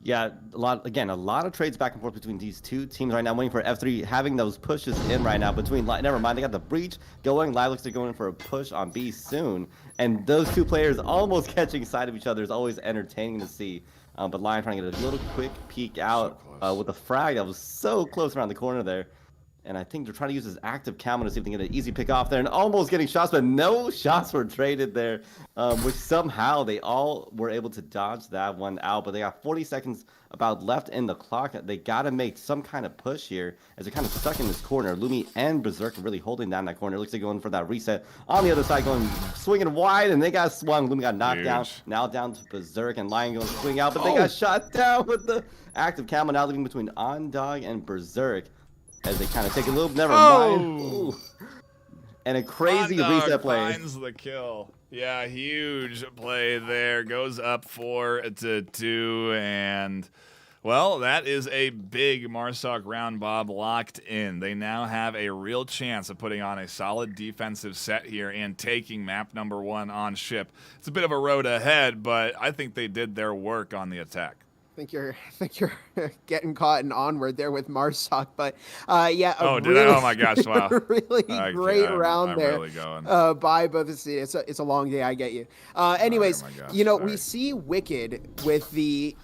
Yeah, a lot of trades back and forth between these two teams right now. I'm waiting for F3 having those pushes in right now between. Never mind, they got the breach going. Live looks like they're going for a push on B soon, and those two players almost catching sight of each other is always entertaining to see. But Lion trying to get a little quick peek out with a frag that was so close around the corner there. And I think they're trying to use his active camo to see if they can get an easy pick off there, and almost getting shots, but no shots were traded there, which somehow they all were able to dodge that one out. But they got 40 seconds about left in the clock. They got to make some kind of push here as they're kind of stuck in this corner. Lumi and Berserk are really holding down that corner. It looks like going for that reset on the other side, going swinging wide, and they got swung. Lumi got knocked down. Now down to Berserk, and Lion going to swing out, but they got shot down with the active camo. Now leaving between Ondog and Berserk, as they kind of take a little, never mind. Ooh. And a crazy reset play.
Finds the kill. Yeah, huge play there. Goes up 4-2, and well, that is a big Marsoc round bob locked in. They now have a real chance of putting on a solid defensive set here and taking map number 1 on ship. It's a bit of a road ahead, but I think they did their work on the attack.
I think you're getting caught in onward there with Marsoc, but yeah.
Oh my gosh! Wow.
Really great round there.
Really going.
By both the seats. It's a long day. I get you. Anyways, we see Wicked with the.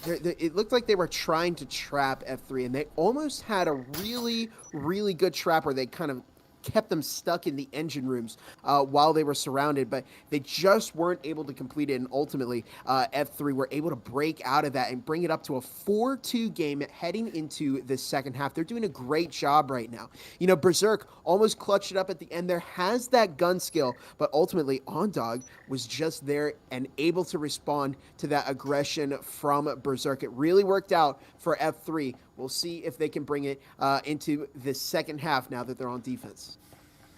It looked like they were trying to trap F3, and they almost had a really, really good trap where they kind of kept them stuck in the engine rooms while they were surrounded, but they just weren't able to complete it, and ultimately F3 were able to break out of that and bring it up to a 4-2 game heading into the second half. They're doing a great job right now. Berserk almost clutched it up at the end there, has that gun skill, but ultimately Ondog was just there and able to respond to that aggression from Berserk. It really worked out for F3. We'll see if they can bring it into the second half now that they're on defense.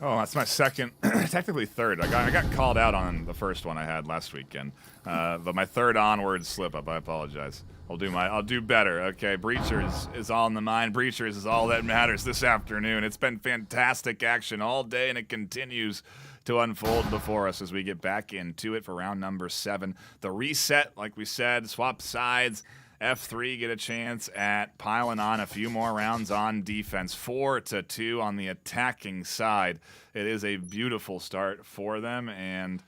Oh, that's my second, technically third. I got called out on the first one I had last weekend, but my third onward slip up. I apologize. I'll do better. Okay, Breachers is all in the mind. Breachers is all that matters this afternoon. It's been fantastic action all day, and it continues to unfold before us as we get back into it for round number 7. The reset, like we said, swap sides. F3 get a chance at piling on a few more rounds on defense. 4-2 on the attacking side. It is a beautiful start for them, and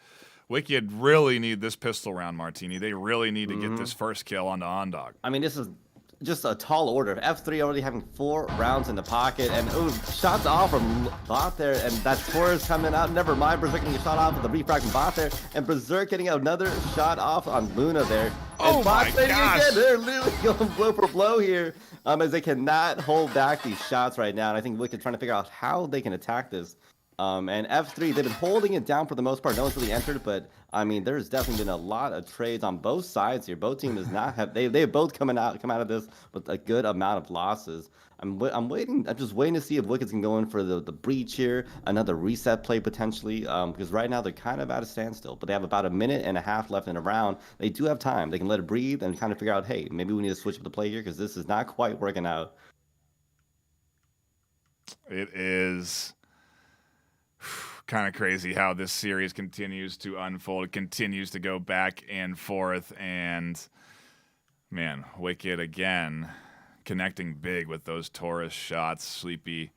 Wicked really need this pistol round, Martini. They really need to get this first kill onto Ondog.
I mean, this is just a tall order. F3 already having 4 rounds in the pocket, and shots off from bot there, and that Taurus coming out. Never mind, Berserk getting a shot off with the refrag from bot there, and Berserk getting another shot off on Luna there. And
Oh
bot
my
trading
gosh.
again. They're literally going blow for blow here, as they cannot hold back these shots right now. And I think Wicked trying to figure out how they can attack this. And F3, they've been holding it down for the most part. No one's really entered, but I mean, there's definitely been a lot of trades on both sides here. Both teams does not have they both come out of this with a good amount of losses. I'm just waiting to see if Wicked's can go in for the breach here, another reset play potentially, because right now they're kind of at a standstill. But they have about a minute and a half left in a round. They do have time. They can let it breathe and kind of figure out, hey, maybe we need to switch up the play here because this is not quite working out.
It is kind of crazy how this series continues to unfold. It continues to go back and forth, and man, Wicked again connecting big with those Taurus shots. Sleepy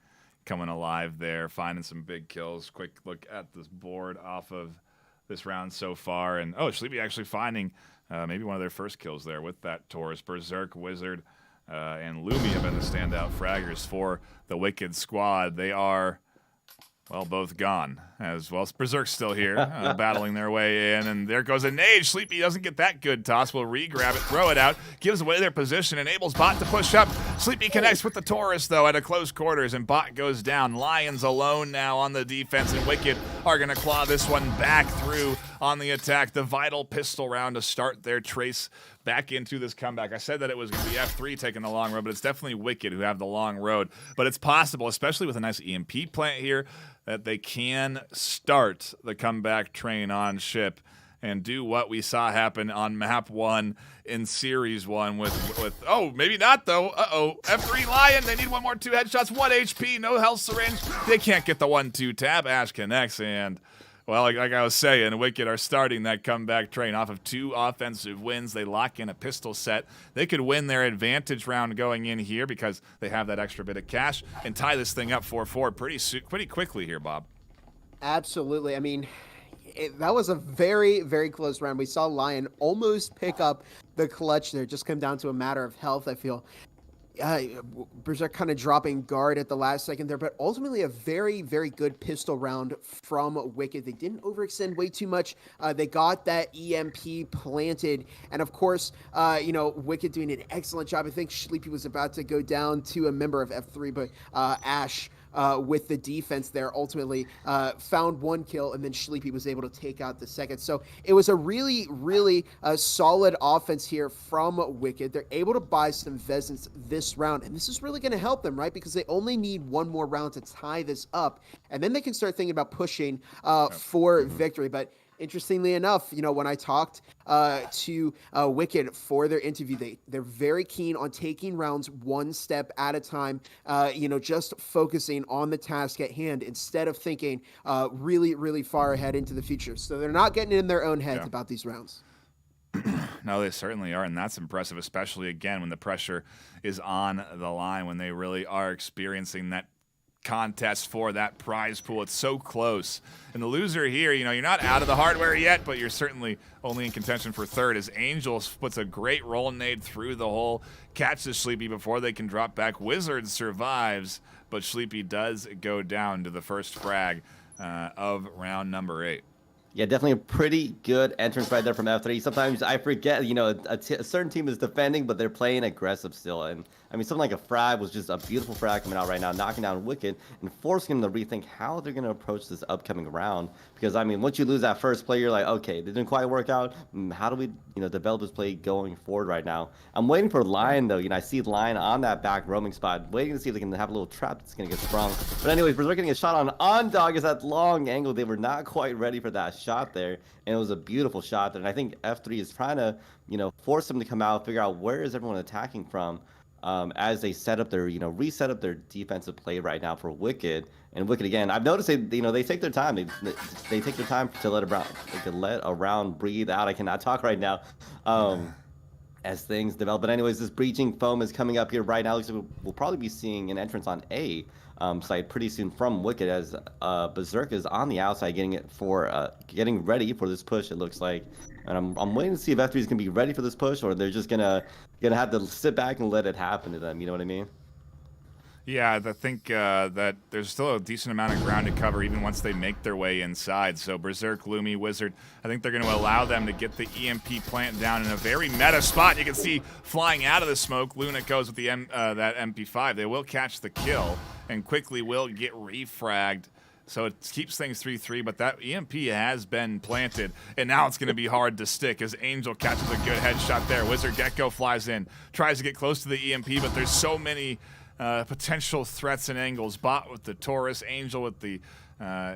coming alive there, finding some big kills. Quick look at this board off of this round so far, and Sleepy actually finding maybe one of their first kills there with that Taurus. Berserk, Wizard, and Lumi have been the standout fraggers for the Wicked squad. They are, well, both gone as well. Berserk's still here, battling their way in, and there goes a nade. Sleepy doesn't get that good toss. Will re-grab it, throw it out, gives away their position, enables Bot to push up. Sleepy connects with the Taurus, though, at a close quarters, and Bot goes down. Lions alone now on the defense, and Wicked are going to claw this one back through on the attack. The vital pistol round to start their trace back into this comeback. I said that it was going to be F3 taking the long road, but it's definitely Wicked who have the long road. But it's possible, especially with a nice EMP plant here, that they can start the comeback train on ship and do what we saw happen on map 1 in series 1 with maybe not though. F3 Lion, they need 1 more 2 headshots, 1 HP, no health syringe. They can't get the 1-2 tap. Ash connects, and well, like I was saying, Wicked are starting that comeback train off of 2 offensive wins. They lock in a pistol set. They could win their advantage round going in here because they have that extra bit of cash and tie this thing up 4-4 pretty quickly here, Bob.
Absolutely. I mean, that was a very, very close round. We saw Lion almost pick up the clutch there. Just come down to a matter of health, I feel. Berserk kind of dropping guard at the last second there, but ultimately a very, very good pistol round from Wicked. They didn't overextend way too much. They got that EMP planted, and of course, Wicked doing an excellent job. I think Sleepy was about to go down to a member of F3, but Ash with the defense there ultimately found 1 kill, and then Sleepy was able to take out the second. So it was a really, really solid offense here from Wicked. They're able to buy some Vezins this round, and this is really going to help them, right? Because they only need 1 more round to tie this up, and then they can start thinking about pushing for victory. But interestingly enough, when I talked to Wicked for their interview, they're very keen on taking rounds 1 step at a time, just focusing on the task at hand instead of thinking really, really far ahead into the future. So they're not getting in their own heads about these rounds.
No, they certainly are, and that's impressive, especially, again, when the pressure is on the line, when they really are experiencing that contest for that prize pool. It's so close. And the loser here, you're not out of the hardware yet, but you're certainly only in contention for 3rd as Angels puts a great roll nade through the hole, catches Sleepy before they can drop back. Wizard survives, but Sleepy does go down to the first frag of round number 8.
Yeah, definitely a pretty good entrance right there from F3. Sometimes I forget, a certain team is defending, but they're playing aggressive still. And I mean, something like a frag was just a beautiful frag coming out right now, knocking down Wicked and forcing them to rethink how they're going to approach this upcoming round. Because, I mean, once you lose that first play, you're like, okay, they didn't quite work out. How do we, develop this play going forward right now? I'm waiting for Lion, though. I see Lion on that back roaming spot, waiting to see if they can have a little trap that's going to get sprung. But anyways, we're getting a shot on Dog is that long angle. They were not quite ready for that shot there, and it was a beautiful shot there. And I think F3 is trying to, force them to come out, figure out where is everyone attacking from, as they set up their, reset up their defensive play right now for Wicked. And Wicked again, I've noticed they take their time. They take their time to let a round breathe out. I cannot talk right now. as things develop. But anyways, this breaching foam is coming up here right now. Looks like we'll probably be seeing an entrance on A side pretty soon from Wicked, as Berserk is on the outside getting ready for this push, it looks like. And I'm waiting to see if F3 is gonna be ready for this push, or they're just gonna have to sit back and let it happen to them. You know what I mean?
Yeah, I think that there's still a decent amount of ground to cover even once they make their way inside. So Berserk, Lumi, Wizard, I think they're going to allow them to get the EMP plant down in a very meta spot. You can see flying out of the smoke, Luna goes with the that MP5. They will catch the kill and quickly will get refragged. So it keeps things 3-3, but that EMP has been planted, and now it's going to be hard to stick as Angel catches a good headshot there. Wizard Gecko flies in, tries to get close to the EMP, but there's so many potential threats and angles. Bot with the Taurus, Angel with the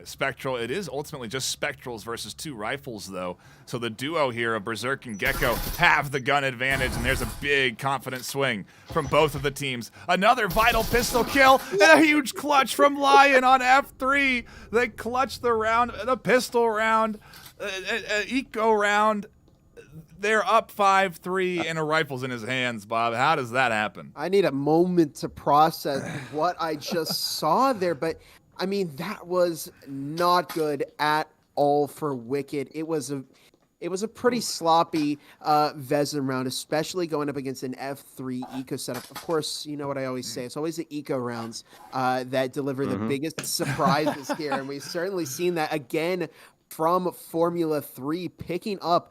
Spectral. It is ultimately just Spectrals versus 2 rifles, though. So the duo here of Berserk and Gecko have the gun advantage, and there's a big confident swing from both of the teams. Another vital pistol kill and a huge clutch from Lion on F3. They clutch the round, the pistol round, eco round. They're up 5-3 and a rifle's in his hands, Bob. How does that happen?
I need a moment to process what I just saw there, but I mean, that was not good at all for Wicked. It was a pretty sloppy Vezin round, especially going up against an F3 eco setup. Of course, you know what I always say. It's always the eco rounds that deliver the biggest surprises here, and we've certainly seen that again from Formula 3, picking up,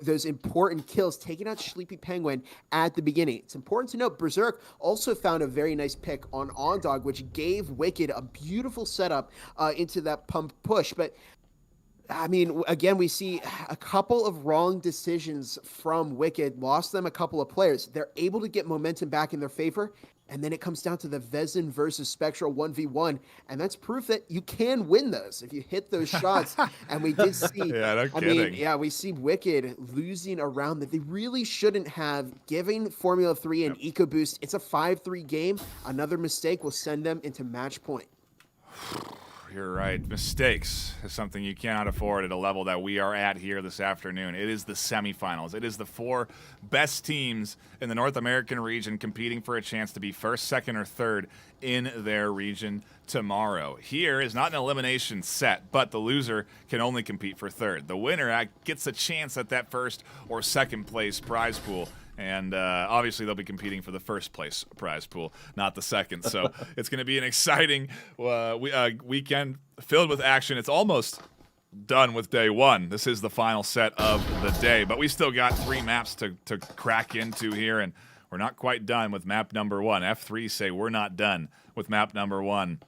those important kills, taking out Sleepy Penguin at the beginning. It's important to note, Berserk also found a very nice pick on Ondog, which gave Wicked a beautiful setup into that pump push. But, I mean, again, we see a couple of wrong decisions from Wicked, lost them a couple of players. They're able to get momentum back in their favor, and then it comes down to the Vezin versus Spectral 1v1, and that's proof that you can win those if you hit those shots. And we did see, we see Wicked losing a round that they really shouldn't have, giving Formula 3 an eco boost. It's a 5-3 game. Another mistake will send them into match point.
You're right. Mistakes is something you cannot afford at a level that we are at here this afternoon. It is the semifinals. It is the 4 best teams in the North American region competing for a chance to be first, second, or third in their region tomorrow. Here is not an elimination set, but the loser can only compete for third. The winner gets a chance at that first or second place prize pool. And obviously, they'll be competing for the first place prize pool, not the second. So it's going to be an exciting weekend filled with action. It's almost done with day one. This is the final set of the day. But we still got 3 maps to crack into here, and we're not quite done with map number 1. F3 say we're not done with map number 1.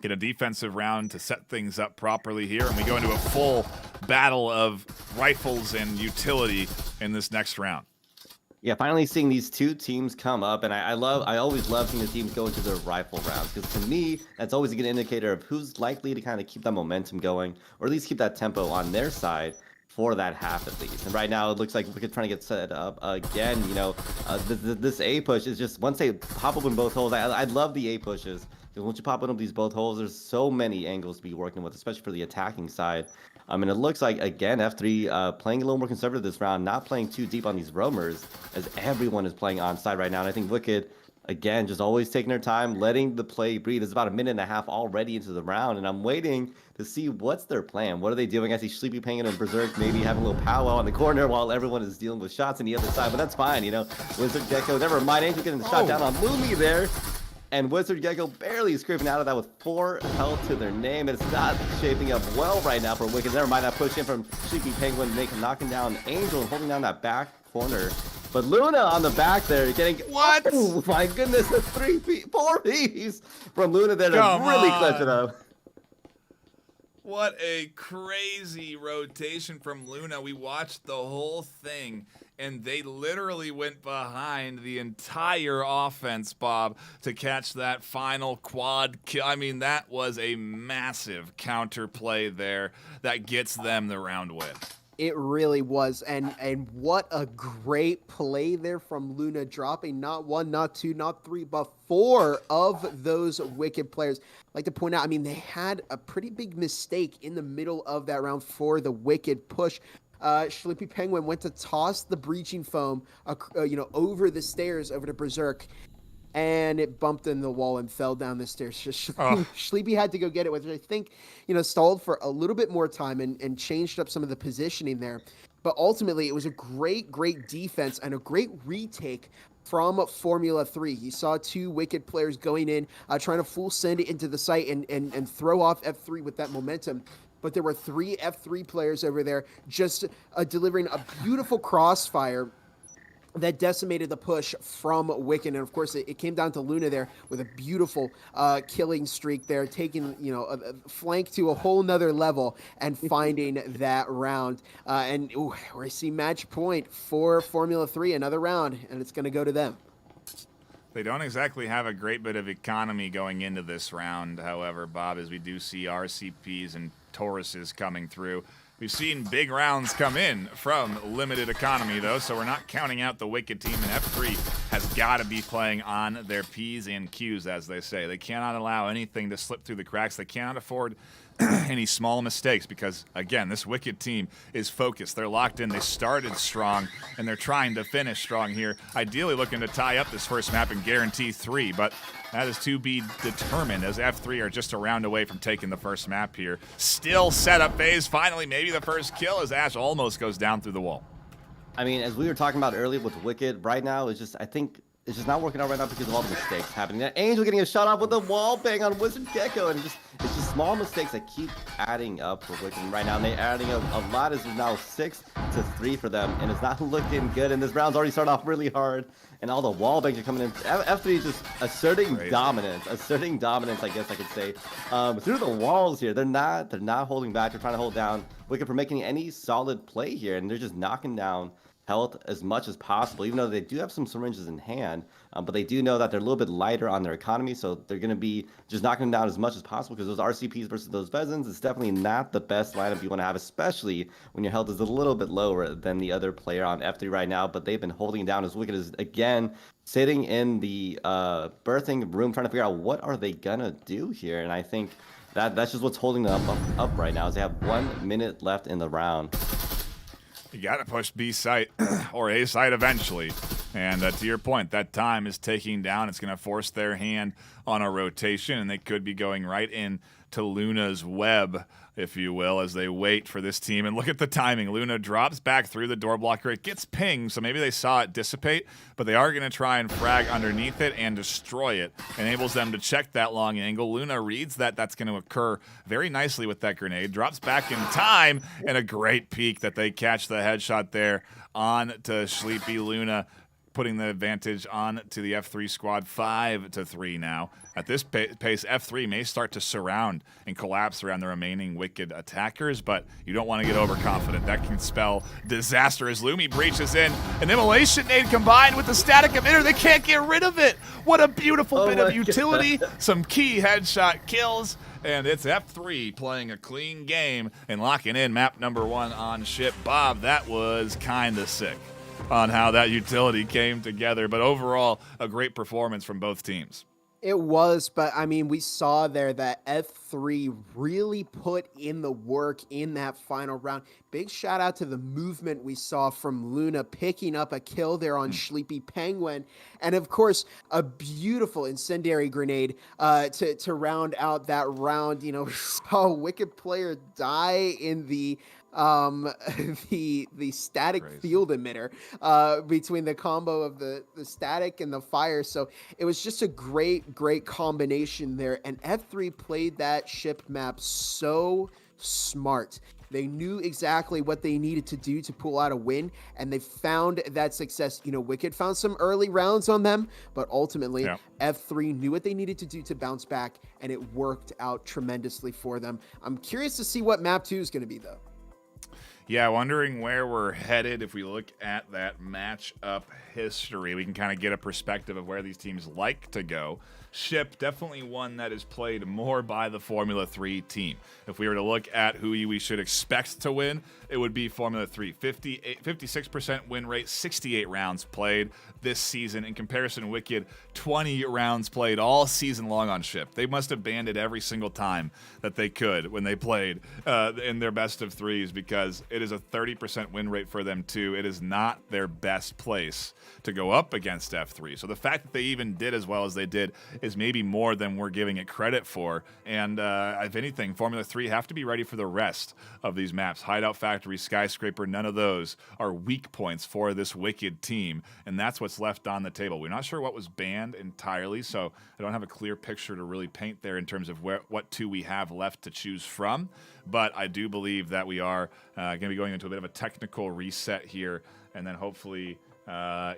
Get a defensive round to set things up properly here, and we go into a full battle of rifles and utility in this next round.
Yeah, finally seeing these 2 teams come up, and I always love seeing the teams go into their rifle rounds, because to me, that's always a good indicator of who's likely to kind of keep that momentum going, or at least keep that tempo on their side for that half at least. And right now, it looks like we're trying to get set up again. This A push is just, once they pop open both holes, I love the A pushes, because once you pop open these both holes, there's so many angles to be working with, especially for the attacking side. And it looks like, again, F3 playing a little more conservative this round, not playing too deep on these roamers, as everyone is playing on side right now. And I think Wicked, again, just always taking their time, letting the play breathe. It's about a minute and a half already into the round, and I'm waiting to see what's their plan. What are they doing? I see Sleepy Penguin and Berserk maybe having a little powwow in the corner while everyone is dealing with shots on the other side, but that's fine, Wizard Gecko, never mind. Angel getting the shot down on Lumi there. And Wizard Gecko barely scraping out of that with 4 health to their name. It's not shaping up well right now for Wicked. Never mind that push in from Sleepy Penguin, knocking down Angel and holding down that back corner. But Luna on the back there getting...
What?
Oh my goodness, 4 P's from Luna there to really clutch it up.
What a crazy rotation from Luna. We watched the whole thing, and they literally went behind the entire offense, Bob, to catch that final quad kill. I mean, that was a massive counterplay there that gets them the round win.
It really was, and what a great play there from Luna, dropping not 1, not 2, not 3, but 4 of those Wicked players. I'd like to point out, I mean, they had a pretty big mistake in the middle of that round for the Wicked push. Sleepy Penguin went to toss the breaching foam, over the stairs over to Berserk, and it bumped in the wall and fell down the stairs. Sleepy had to go get it, which I think, stalled for a little bit more time and changed up some of the positioning there. But ultimately, it was a great, great defense and a great retake from Formula 3. You saw 2 Wicked players going in, trying to full send it into the site and throw off F3 with that momentum. But there were 3 F3 players over there just delivering a beautiful crossfire that decimated the push from Wicked. And of course, it came down to Luna there with a beautiful killing streak there, taking, a flank to a whole nother level and finding that round. We see match point for Formula 3, another round, and it's going to go to them.
They don't exactly have a great bit of economy going into this round, however, Bob, as we do see RCPs and Tauruses coming through. We've seen big rounds come in from limited economy, though, so we're not counting out the Wicked team, and F3 has got to be playing on their P's and Q's, as they say. They cannot allow anything to slip through the cracks. They cannot afford any small mistakes because, again, this Wicked team is focused. They're locked in. They started strong, and they're trying to finish strong here, ideally looking to tie up this first map and guarantee 3, but that is to be determined as F3 are just a round away from taking the first map here. Still setup phase. Finally, maybe the first kill as Ash almost goes down through the wall.
I mean, as we were talking about earlier with Wicked, right now, I think it's just not working out right now because of all the mistakes happening. That Angel getting a shot off with a wall bang on Wizard Gecko, and it's just small mistakes that keep adding up for Wicked right now. And they're adding up a lot. It's now 6-3 for them, and it's not looking good. And this round's already started off really hard, and all the wall bangs are coming in. F3 is just asserting dominance, I guess I could say, through the walls here. They're not holding back. They're trying to hold down Wicked for making any solid play here, and they're just knocking down health as much as possible, even though they do have some syringes in hand, but they do know that they're a little bit lighter on their economy, so they're going to be just knocking them down as much as possible because those RCPs versus those Vezins is definitely not the best lineup you want to have, especially when your health is a little bit lower than the other player on F3 right now, but they've been holding down as Wicked as, again, sitting in the birthing room trying to figure out what are they going to do here, and I think that's just what's holding them up right now is they have 1 minute left in the round.
You got to push B site or A site eventually. And to your point, that time is taking down. It's going to force their hand on a rotation, and they could be going right in to Luna's web, if you will, as they wait for this team. And look at the timing. Luna drops back through the door blocker. It gets pinged, so maybe they saw it dissipate, but they are going to try and frag underneath it and destroy it. Enables them to check that long angle. Luna reads that that's going to occur very nicely with that grenade. Drops back in time, and a great peek that they catch the headshot there on to Sleepy Luna, putting the advantage on to the F3 squad 5-3 now. At this pace, F3 may start to surround and collapse around the remaining Wicked attackers, but you don't want to get overconfident. That can spell disaster as Lumi breaches in. An immolation nade combined with the static emitter. They can't get rid of it. What a beautiful bit of utility. Some key headshot kills. And it's F3 playing a clean game and locking in map number 1 on ship. Bob, that was kind of sick on how that utility came together. But overall, a great performance from both teams.
It was, but I mean, we saw there that F3 really put in the work in that final round. Big shout out to the movement we saw from Luna picking up a kill there on Sleepy Penguin. And of course, a beautiful incendiary grenade to round out that round. You know, saw a Wicked player die in the static field emitter between the combo of the static and the fire. So it was just a great combination there. And F3 played that ship map so smart. They knew exactly what they needed to do to pull out a win, and they found that success. You know, Wicked found some early rounds on them, but ultimately F3 knew what they needed to do to bounce back, and it worked out tremendously for them. I'm curious to see what map 2 is going to be, though.
Yeah, wondering where we're headed. If we look at that matchup history, we can kind of get a perspective of where these teams like to go. Ship, definitely one that is played more by the Formula 3 team. If we were to look at who we should expect to win, it would be Formula 3. 56% win rate, 68 rounds played this season. In comparison, Wicked, 20 rounds played all season long on Ship. They must have banned it every single time that they could when they played in their best of threes, because it is a 30% win rate for them too. It is not their best place to go up against F3. So the fact that they even did as well as they did is maybe more than we're giving it credit for. And if anything, Formula 3 have to be ready for the rest of these maps. Hideout Factory, Skyscraper, none of those are weak points for this Wicked team, and that's what's left on the table. We're not sure what was banned entirely, so I don't have a clear picture to really paint there in terms of what two we have left to choose from. But I do believe that we are going to be going into a bit of a technical reset here, and then hopefully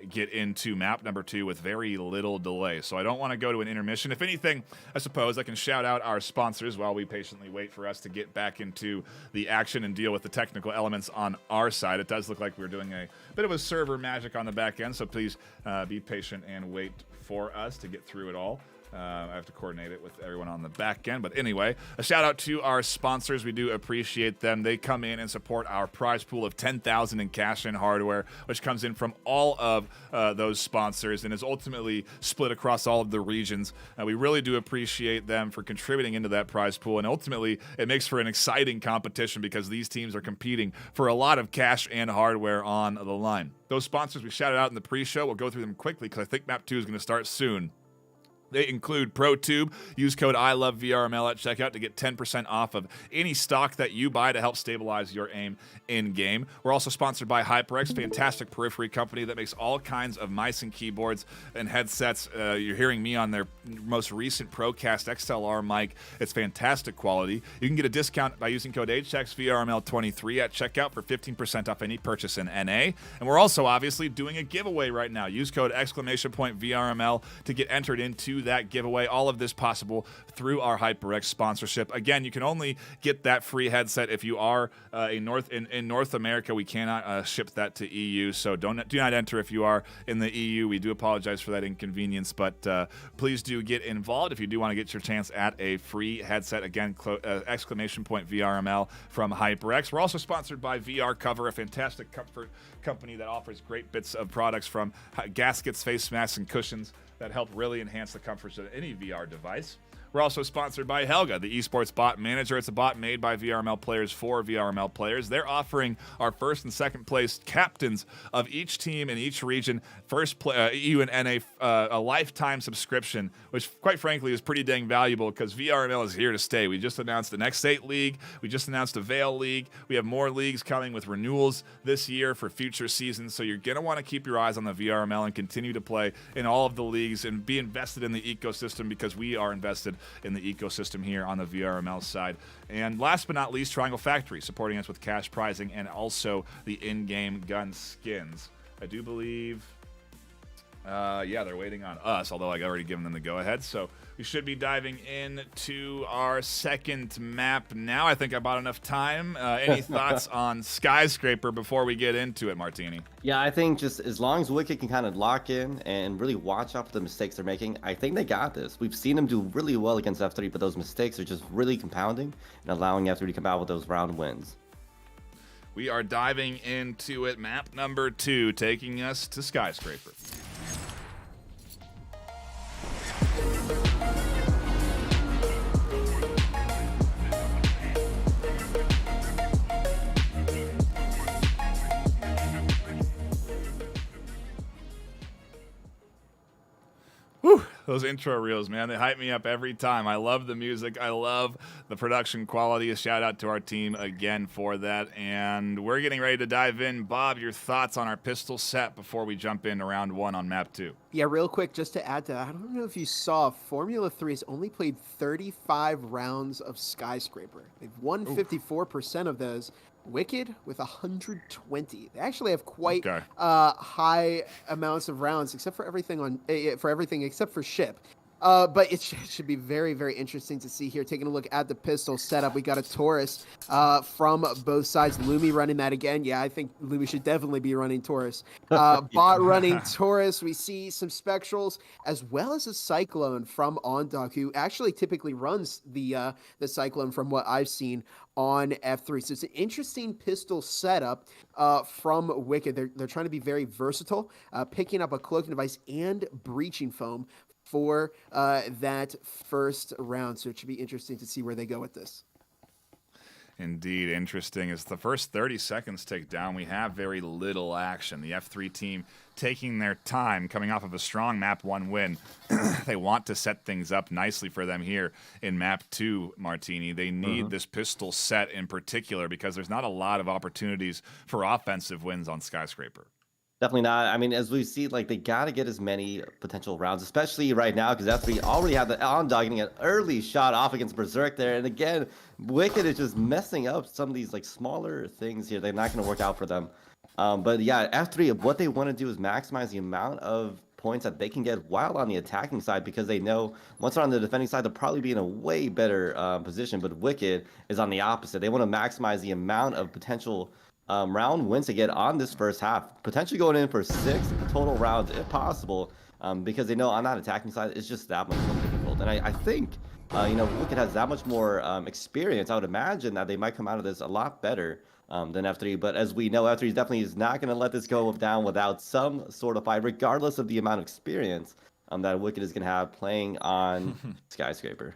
get into map number 2 with very little delay. So I don't want to go to an intermission. If anything, I suppose I can shout out our sponsors while we patiently wait for us to get back into the action and deal with the technical elements on our side. It does look like we're doing a bit of a server magic on the back end, so please be patient and wait for us to get through it all. I have to coordinate it with everyone on the back end. But anyway, a shout out to our sponsors. We do appreciate them. They come in and support our prize pool of $10,000 in cash and hardware, which comes in from all of those sponsors and is ultimately split across all of the regions. We really do appreciate them for contributing into that prize pool. And ultimately, it makes for an exciting competition because these teams are competing for a lot of cash and hardware on the line. Those sponsors we shouted out in the pre-show. We'll go through them quickly because I think map 2 is going to start soon. They include Protube. Use code ILOVEVRML at checkout to get 10% off of any stock that you buy to help stabilize your aim in-game. We're also sponsored by HyperX, fantastic periphery company that makes all kinds of mice and keyboards and headsets. You're hearing me on their most recent Procast XLR mic. It's fantastic quality. You can get a discount by using code HXVRML23 at checkout for 15% off any purchase in NA. And we're also obviously doing a giveaway right now. Use code !VRML to get entered into that giveaway. All of this possible through our HyperX sponsorship. Again, you can only get that free headset if you are in North America. We cannot ship that to EU, so do not enter if you are in the EU. We do apologize for that inconvenience, but please do get involved if you do want to get your chance at a free headset. Again, !VRML from HyperX. We're also sponsored by VRCOVER, a fantastic comfort company that offers great bits of products from gaskets, face masks, and cushions that help really enhance the comforts of any VR device. We're also sponsored by Helga, the esports bot manager. It's a bot made by VRML players for VRML players. They're offering our first and second place captains of each team in each region, EU and NA, a lifetime subscription, which quite frankly is pretty dang valuable because VRML is here to stay. We just announced the Next 8 League. We just announced the Veil League. We have more leagues coming with renewals this year for future seasons. So you're going to want to keep your eyes on the VRML and continue to play in all of the leagues and be invested in the ecosystem because we are invested in the ecosystem here on the VRML side. And last but not least, Triangle Factory, supporting us with cash prizing and also the in-game gun skins. I do believe, they're waiting on us, although I've already given them the go-ahead. So we should be diving into our second map now. I think I bought enough time. Any thoughts on Skyscraper before we get into it, Martini?
Yeah, I think just as long as Wicked can kind of lock in and really watch out for the mistakes they're making, I think they got this. We've seen them do really well against F3, but those mistakes are just really compounding and allowing F3 to come out with those round wins.
We are diving into it. Map number 2, taking us to Skyscraper. Whew, those intro reels, man, they hype me up every time. I love the music. I love the production quality. A shout out to our team again for that. And we're getting ready to dive in. Bob, your thoughts on our pistol set before we jump into round 1 on map 2?
Yeah, real quick, just to add to that, I don't know if you saw, Formula 3 has only played 35 rounds of Skyscraper. They've won 54% of those. Wicked with 120. They actually have quite high amounts of rounds, except for everything except for Ship. But it should be very, very interesting to see here. Taking a look at the pistol setup, we got a Taurus from both sides. Lumi running that again. Yeah, I think Lumi should definitely be running Taurus. Bot running Taurus. We see some Spectrals as well as a Cyclone from OnDog, who actually typically runs the Cyclone from what I've seen on F3. So it's an interesting pistol setup from Wicked. They're trying to be very versatile, picking up a cloaking device and breaching foam for that first round. So it should be interesting to see where they go with this.
Indeed, interesting. As the first 30 seconds tick down, we have very little action. The F3 team taking their time, coming off of a strong Map 1 win. They want to set things up nicely for them here in Map 2, Martini. They need this pistol set in particular because there's not a lot of opportunities for offensive wins on Skyscraper.
Definitely not. I mean, as we see, like, they got to get as many potential rounds, especially right now, because F3 already had the OnDog getting an early shot off against Berserk there. And again, Wicked is just messing up some of these, like, smaller things here. They're not going to work out for them. But yeah, F3, what they want to do is maximize the amount of points that they can get while on the attacking side, because they know once they're on the defending side, they'll probably be in a way better position. But Wicked is on the opposite. They want to maximize the amount of potential round wins to get on this first half, potentially going in for 6 total rounds if possible, because they know on that attacking side it's just that much more difficult. And I think Wicked has that much more experience. I would imagine that they might come out of this a lot better than F3. But as we know, F3 definitely is not going to let this go down without some sort of fight, regardless of the amount of experience that Wicked is going to have playing on Skyscraper.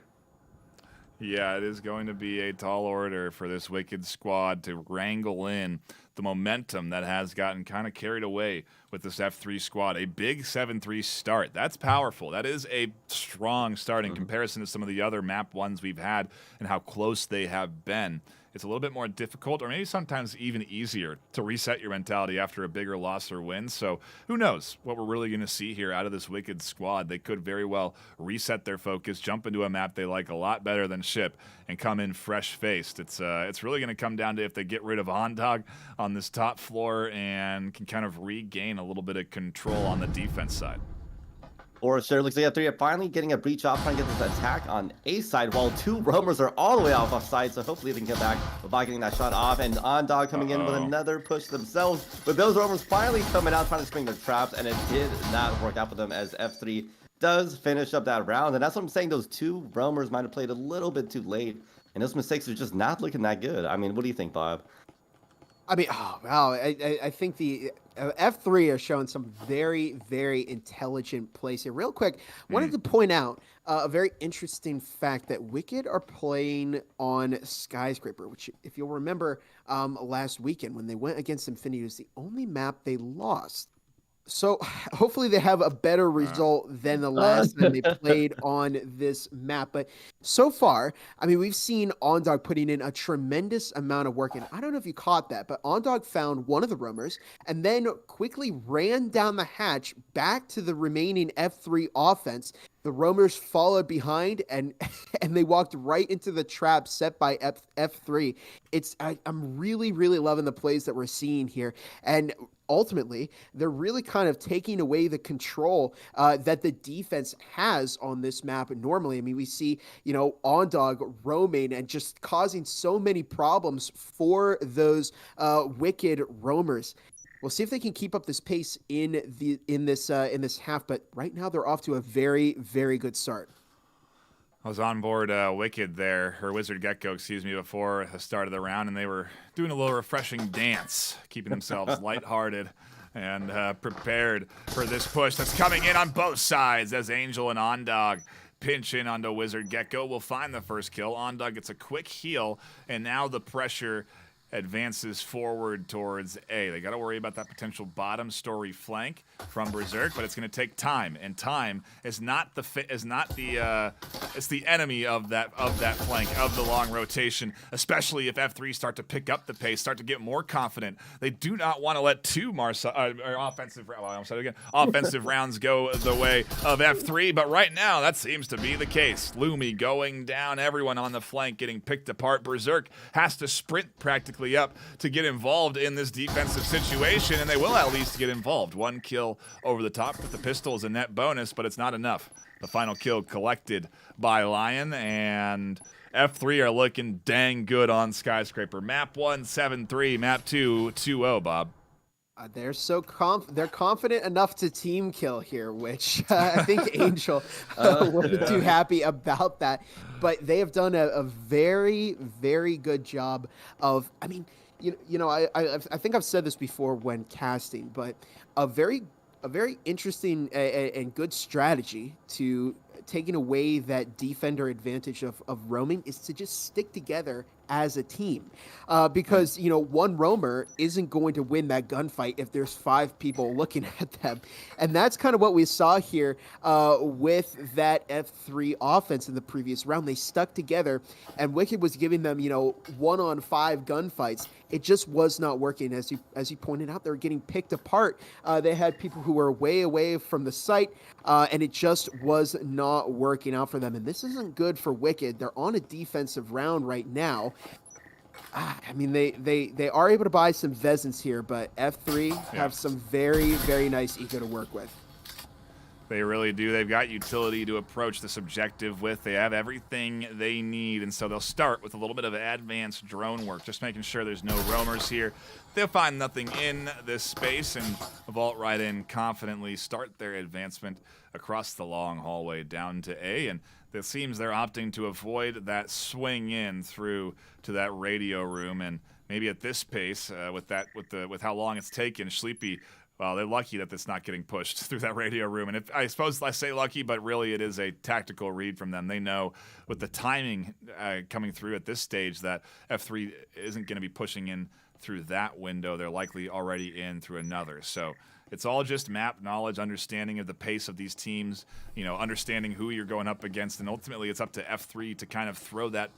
Yeah, it is going to be a tall order for this Wicked squad to wrangle in the momentum that has gotten kind of carried away with this F3 squad. A big 7-3 start. That's powerful. That is a strong start in comparison to some of the other map ones we've had and how close they have been. It's a little bit more difficult, or maybe sometimes even easier, to reset your mentality after a bigger loss or win. So who knows what we're really going to see here out of this Wicked squad. They could very well reset their focus, jump into a map they like a lot better than Ship, and come in fresh-faced. It's really going to come down to if they get rid of OnDog on this top floor and can kind of regain a little bit of control on the defense side.
Or sure, looks like F3 are finally getting a breach off, trying to get this attack on A side, while 2 roamers are all the way off side, so hopefully they can get back without getting that shot off. And OnDog coming in with another push themselves, but those roamers finally coming out trying to spring their traps, and it did not work out for them as F3 does finish up that round. And that's what I'm saying, those 2 roamers might have played a little bit too late, and those mistakes are just not looking that good. I mean, what do you think, Bob?
I mean, oh, wow. I think the F3 are showing some very, very intelligent plays here. Real quick, wanted to point out a very interesting fact that Wicked are playing on Skyscraper, which, if you'll remember, last weekend when they went against Infinity, it was the only map they lost. So hopefully they have a better result than the last time they played on this map. But so far, I mean, we've seen OnDog putting in a tremendous amount of work. And I don't know if you caught that, but OnDog found one of the roamers and then quickly ran down the hatch back to the remaining F3 offense. The roamers followed behind and they walked right into the trap set by F3. I'm really, really loving the plays that we're seeing here. And ultimately, they're really kind of taking away the control that the defense has on this map normally. I mean, we see, OnDog roaming and just causing so many problems for those Wicked roamers. We'll see if they can keep up this pace in this half, but right now they're off to a very, very good start.
I was on board Wicked there, or Wizard Gecko, excuse me, before the start of the round, and they were doing a little refreshing dance, keeping themselves lighthearted and prepared for this push that's coming in on both sides as Angel and OnDog pinch in onto Wizard Gecko. Will find the first kill. OnDog gets a quick heal, and now the pressure advances forward towards A. They got to worry about that potential bottom story flank from Berserk, but it's going to take time, and time is not the it's the enemy of that flank, of the long rotation, especially if F3 start to pick up the pace, start to get more confident. They do not want to let 2 offensive rounds go the way of F3, but right now that seems to be the case. Lumi going down, everyone on the flank getting picked apart. Berserk has to sprint practically up to get involved in this defensive situation, and they will at least get involved. 1 kill over the top with the pistol is a net bonus, but it's not enough. the final kill collected by Lion, and F3 are looking dang good on Skyscraper. Map 1, 7-3. Map 2, 2-0, Bob.
They're they're confident enough to team kill here, which I think Angel wasn't too happy about that. But they have done a very, very good job of, I mean, you know, I think I've said this before when casting, but a very interesting and good strategy to taking away that defender advantage of roaming is to just stick together as a team, because you know, one roamer isn't going to win that gunfight if there's 5 people looking at them, and that's kind of what we saw here with that F3 offense in the previous round. They stuck together, and Wicked was giving them, you know, 1-on-5 gunfights. It just was not working. As you pointed out, they were getting picked apart. They had people who were way away from the site, and it just was not working out for them. And this isn't good for Wicked. They're on a defensive round right now. I mean, they are able to buy some Vezins here, but F3 have some very, very nice eco to work with.
They really do. They've got utility to approach this objective with. They have everything they need, and so they'll start with a little bit of advanced drone work, just making sure there's no roamers here. They'll find nothing in this space and vault right in confidently, start their advancement across the long hallway down to A, and it seems they're opting to avoid that swing in through to that radio room, and maybe at this pace, with how long it's taken, Sleepy, well, they're lucky that it's not getting pushed through that radio room. And I suppose I say lucky, but really it is a tactical read from them. They know with the timing coming through at this stage that F3 isn't going to be pushing in through that window. They're likely already in through another. So it's all just map knowledge, understanding of the pace of these teams, you know, understanding who you're going up against. And ultimately it's up to F3 to kind of throw that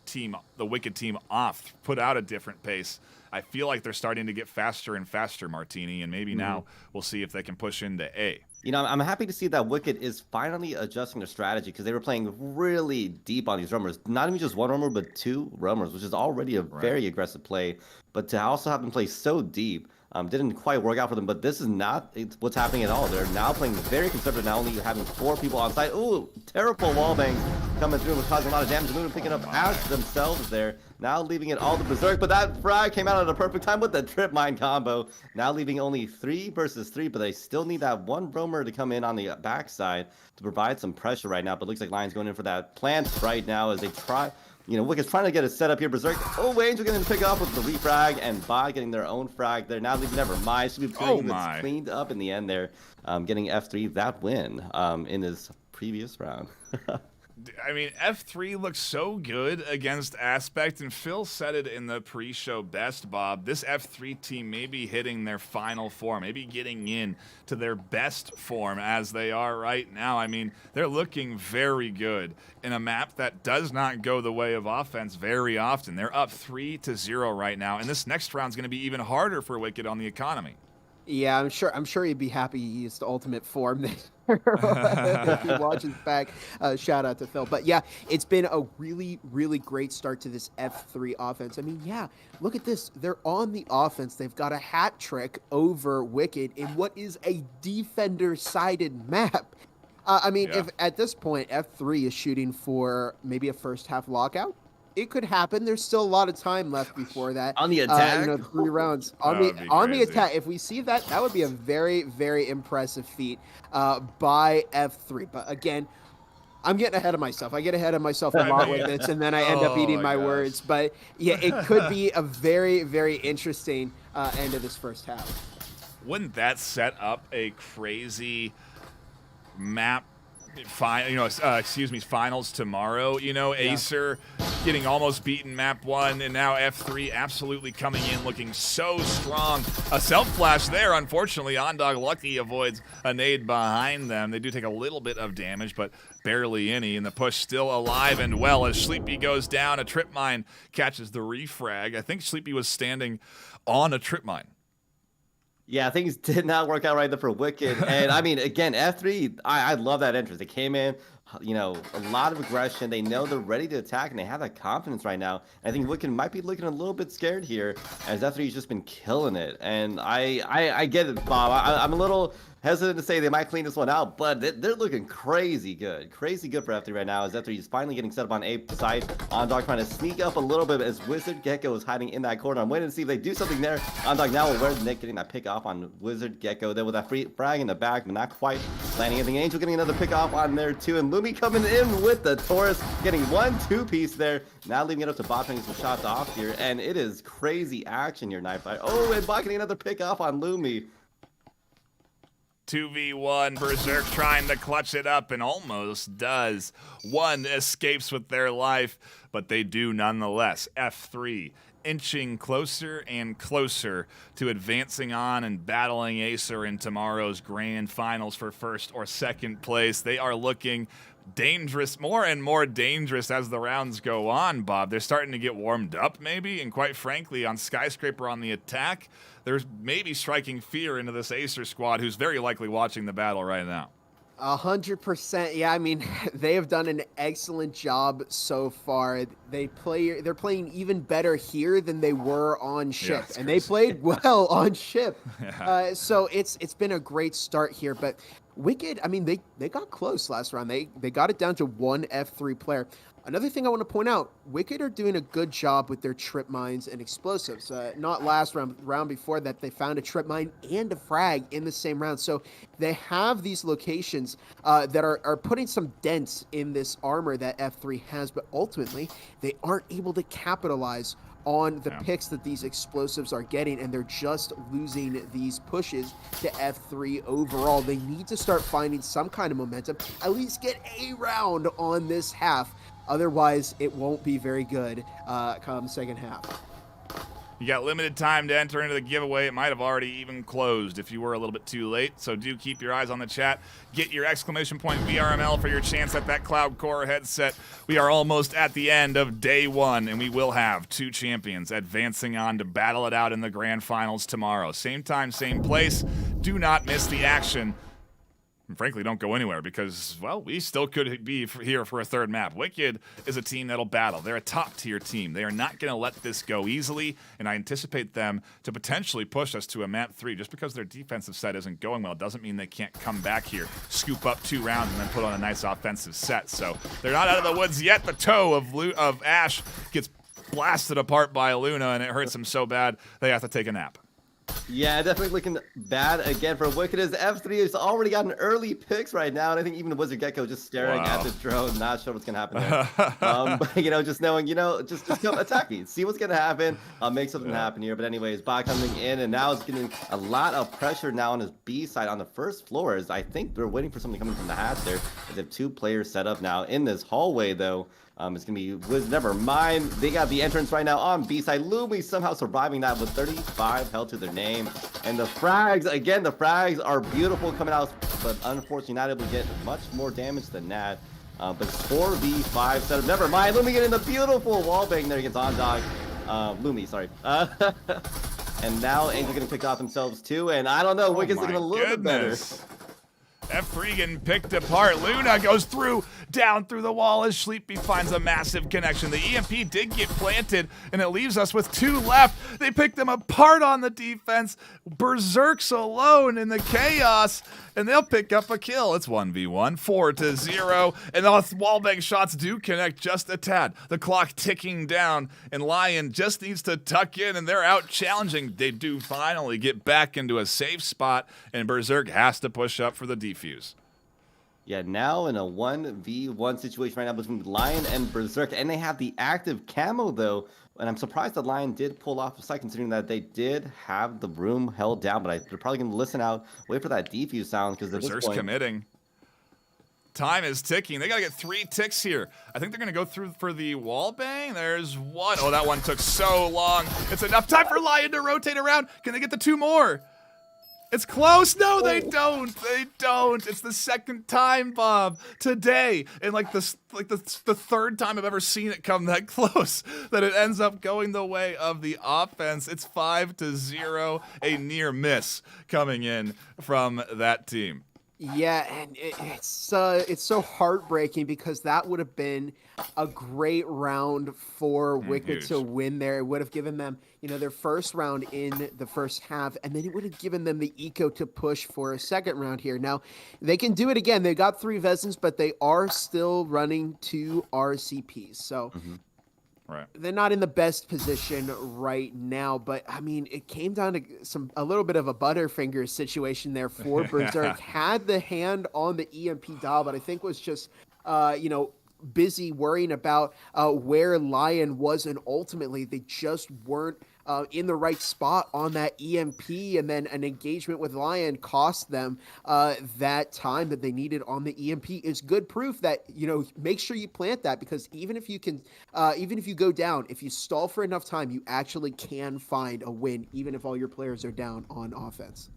team, the Wicked team, off, put out a different pace. I feel like they're starting to get faster and faster, Martini, and maybe now we'll see if they can push into A.
You know, I'm happy to see that Wicked is finally adjusting their strategy, because they were playing really deep on these roamers. Not even just one roamer, but 2 roamers, which is already a very aggressive play. But to also have them play so deep didn't quite work out for them. But this is not what's happening at all. They're now playing very conservative, not only having 4 people on site. Ooh, terrible wall bangs coming through and causing a lot of damage. Luna picking up as themselves there. Now leaving it all to Berserk, but that frag came out at a perfect time with the trip mine combo. Now leaving only 3 versus 3, but they still need that one roamer to come in on the backside to provide some pressure right now. But it looks like Lion's going in for that plant right now as they try. You know, Wicked's trying to get it set up here. Berserk. Oh, Angel getting to pick up with the refrag, and Bot getting their own frag there. Now leaving never mind. Should be cleaned up in the end there, getting F3 that win in his previous round.
I mean, F3 looks so good against Aspect, and Phil said it in the pre-show best, Bob. This F3 team may be hitting their final form, maybe getting in to their best form as they are right now. I mean, they're looking very good in a map that does not go the way of offense very often. They're up 3-0 right now, and this next round's going to be even harder for Wicked on the economy.
Yeah, I'm sure he'd be happy he used ultimate form if he watches back. Shout out to Phil. But yeah, it's been a really, really great start to this F3 offense. I mean, yeah, look at this. They're on the offense. They've got a hat trick over Wicked in what is a defender-sided map. I mean, if at this point F3 is shooting for maybe a first half lockout, it could happen. There's still a lot of time left before that.
On the attack?
3 rounds. On the attack. If we see that, that would be a very, very impressive feat by F3. But again, I'm getting ahead of myself. I get ahead of myself a lot with this, and then I end up eating my words. But yeah, it could be a very, very interesting end of this first half.
Wouldn't that set up a crazy map? Finals tomorrow. You know, Acer getting almost beaten map 1, and now F3 absolutely coming in looking so strong. A self-flash there, unfortunately. Ondog lucky avoids a nade behind them. They do take a little bit of damage, but barely any, and the push still alive and well as Sleepy goes down. A trip mine catches the refrag. I think Sleepy was standing on a trip mine.
Yeah, things did not work out right there for Wicked. And I mean, again, F3, I love that entrance. They came in, you know, a lot of aggression. They know they're ready to attack, and they have that confidence right now. I think Wicked might be looking a little bit scared here, as F3's just been killing it. And I get it, Bob. I'm a little hesitant to say they might clean this one out, but they're looking crazy good. Crazy good for F3 right now, as F3 is finally getting set up on A side. Ondog trying to sneak up a little bit as Wizard Gecko is hiding in that corner. I'm waiting to see if they do something there. Ondog now aware of Nick getting that pick off on Wizard Gecko there with that free frag in the back, but not quite landing anything. Angel getting another pick off on there too, and Lumi coming in with the Taurus, getting 1-2 piece there. Now leaving it up to Bot getting some shots off here, and it is crazy action here, Knife Fight. Oh, and Bot getting another pick off on Lumi.
2v1, Berserk trying to clutch it up and almost does. One escapes with their life, but they do nonetheless. F3 inching closer and closer to advancing on and battling Acer in tomorrow's grand finals for first or second place. They are looking dangerous, more and more dangerous as the rounds go on, Bob. They're starting to get warmed up maybe, and quite frankly, on Skyscraper on the attack, there's maybe striking fear into this Acer squad, who's very likely watching the battle right now.
100%. Yeah, I mean, they have done an excellent job so far. They're playing even better here than they were on ship, and they played well on ship. Yeah. So it's been a great start here, but Wicked, I mean, they got close last round. They got it down to one F3 player. Another thing I want to point out, Wicked are doing a good job with their trip mines and explosives. Not last round before that, they found a trip mine and a frag in the same round. So they have these locations that are putting some dents in this armor that F3 has, but ultimately they aren't able to capitalize on the picks that these explosives are getting, and they're just losing these pushes to F3 overall. They need to start finding some kind of momentum, at least get a round on this half. Otherwise, it won't be very good come second half.
You got limited time to enter into the giveaway. It might have already even closed if you were a little bit too late. So do keep your eyes on the chat. Get your exclamation point VRML for your chance at that Cloud Core headset. We are almost at the end of day one, and we will have two champions advancing on to battle it out in the grand finals tomorrow. Same time, same place. Do not miss the action. And frankly, don't go anywhere because, well, we still could be here for a third map. Wicked is a team that'll battle. They're a top-tier team. They are not going to let this go easily, and I anticipate them to potentially push us to a map 3. Just because their defensive set isn't going well doesn't mean they can't come back here, scoop up 2 rounds, and then put on a nice offensive set. So they're not out of the woods yet. The toe of Ash gets blasted apart by Luna, and it hurts him so bad they have to take a nap.
Yeah, definitely looking bad again for Wicked, as F3 has already gotten early picks right now, and I think even the Wizard Gecko just staring at the drone, not sure what's going to happen there. But, you know, just knowing, you know, just come attack me, see what's going to happen, make something happen here. But anyways, Bot coming in, and now it's getting a lot of pressure now on his B side on the first floor, as I think they're waiting for something coming from the hatch there. They have 2 players set up now in this hallway, though. It's going to be Wiz. Never mind. They got the entrance right now on B side. Lumi somehow surviving that with 35 held to their name. And the frags, again, the frags are beautiful coming out, but unfortunately not able to get much more damage than that. But it's 4v5 setup. Never mind. Lumi getting the beautiful wallbang there against Ondog. Lumi, sorry. And now Angel getting picked off themselves too. And I don't know. Wicked's looking a little bit better.
F3 getting picked apart. Luna goes down through the wall as Sleepy finds a massive connection. The EMP did get planted, and it leaves us with 2 left. They picked them apart on the defense. Berserk's alone in the chaos, and they'll pick up a kill. It's 1v1, 4-0, and the wallbang shots do connect just a tad. The clock ticking down, and Lion just needs to tuck in, and they're out challenging. They do finally get back into a safe spot, and Berserk has to push up for the defuse.
Yeah, now in a 1v1 situation right now between Lion and Berserk, and they have the active camo though, and I'm surprised that Lion did pull off a side considering that they did have the room held down, but they're probably going to listen out, wait for that defuse sound, because
Berserk's committing. Time is ticking. They got to get 3 ticks here. I think they're going to go through for the wall bang. There's 1. Oh, that one took so long. It's enough time for Lion to rotate around. Can they get the 2 more? It's close. No, they don't. They don't. It's the second time, Bob, today, and like the third time I've ever seen it come that close, that it ends up going the way of the offense. It's 5-0, a near miss coming in from that team.
Yeah, and it's so heartbreaking because that would have been a great round for Wicked to win there. It would have given them, their first round in the first half, and then it would have given them the eco to push for a second round here. Now, they can do it again. They got 3 Vezins, but they are still running 2 RCPs. So
right.
They're not in the best position right now, but I mean, it came down to a little bit of a Butterfinger situation there for Berserk. Had the hand on the EMP dial, but I think was just, busy worrying about where Lion was, and ultimately they just weren't in the right spot on that EMP, and then an engagement with Lion cost them that time that they needed on the EMP. Is good proof that, make sure you plant that, because even if you go down, if you stall for enough time, you actually can find a win, even if all your players are down on offense.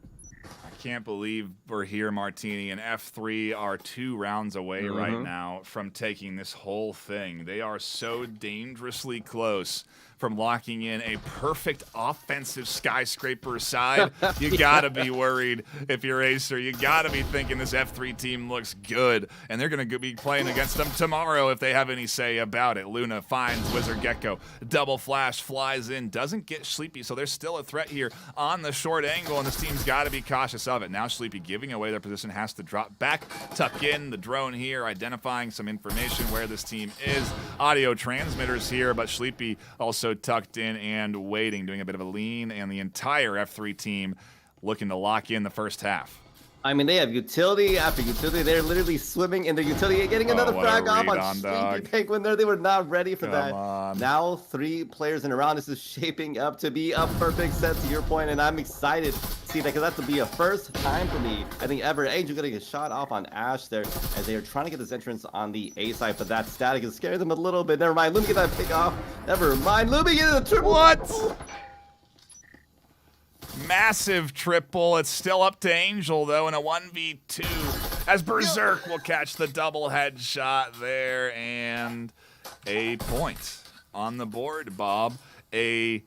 I can't believe we're here, Martini, and F3 are 2 rounds away right now from taking this whole thing. They are so dangerously close from locking in a perfect offensive skyscraper side. You gotta be worried if you're Acer. You gotta be thinking this F3 team looks good, and they're gonna be playing against them tomorrow if they have any say about it. Luna finds Wizard Gecko, double flash, flies in, doesn't get Sleepy, so there's still a threat here on the short angle, and this team's gotta be cautious of it. Now Sleepy giving away their position, has to drop back, tuck in the drone here, identifying some information where this team is. Audio transmitters here, but Sleepy also tucked in and waiting, doing a bit of a lean, and the entire F3 team looking to lock in the first half.
I mean, they have utility after utility. They're literally swimming in their utility, getting another frag off on Sleepy Penguin there. They were not ready for that. Now 3 players in a round. This is shaping up to be a perfect set, to your point, and I'm excited to see that, because that's to be a first time for me, I think, ever. Angel getting a shot off on Ash there as they are trying to get this entrance on the A side, but that static is scaring them a little bit. Never mind. Lumi get that pick off. Never mind. Lumi getting the triple.
What? Massive triple. It's still up to Angel, though, in a 1v2, as Berserk will catch the double headshot there, and a point on the board, Bob. A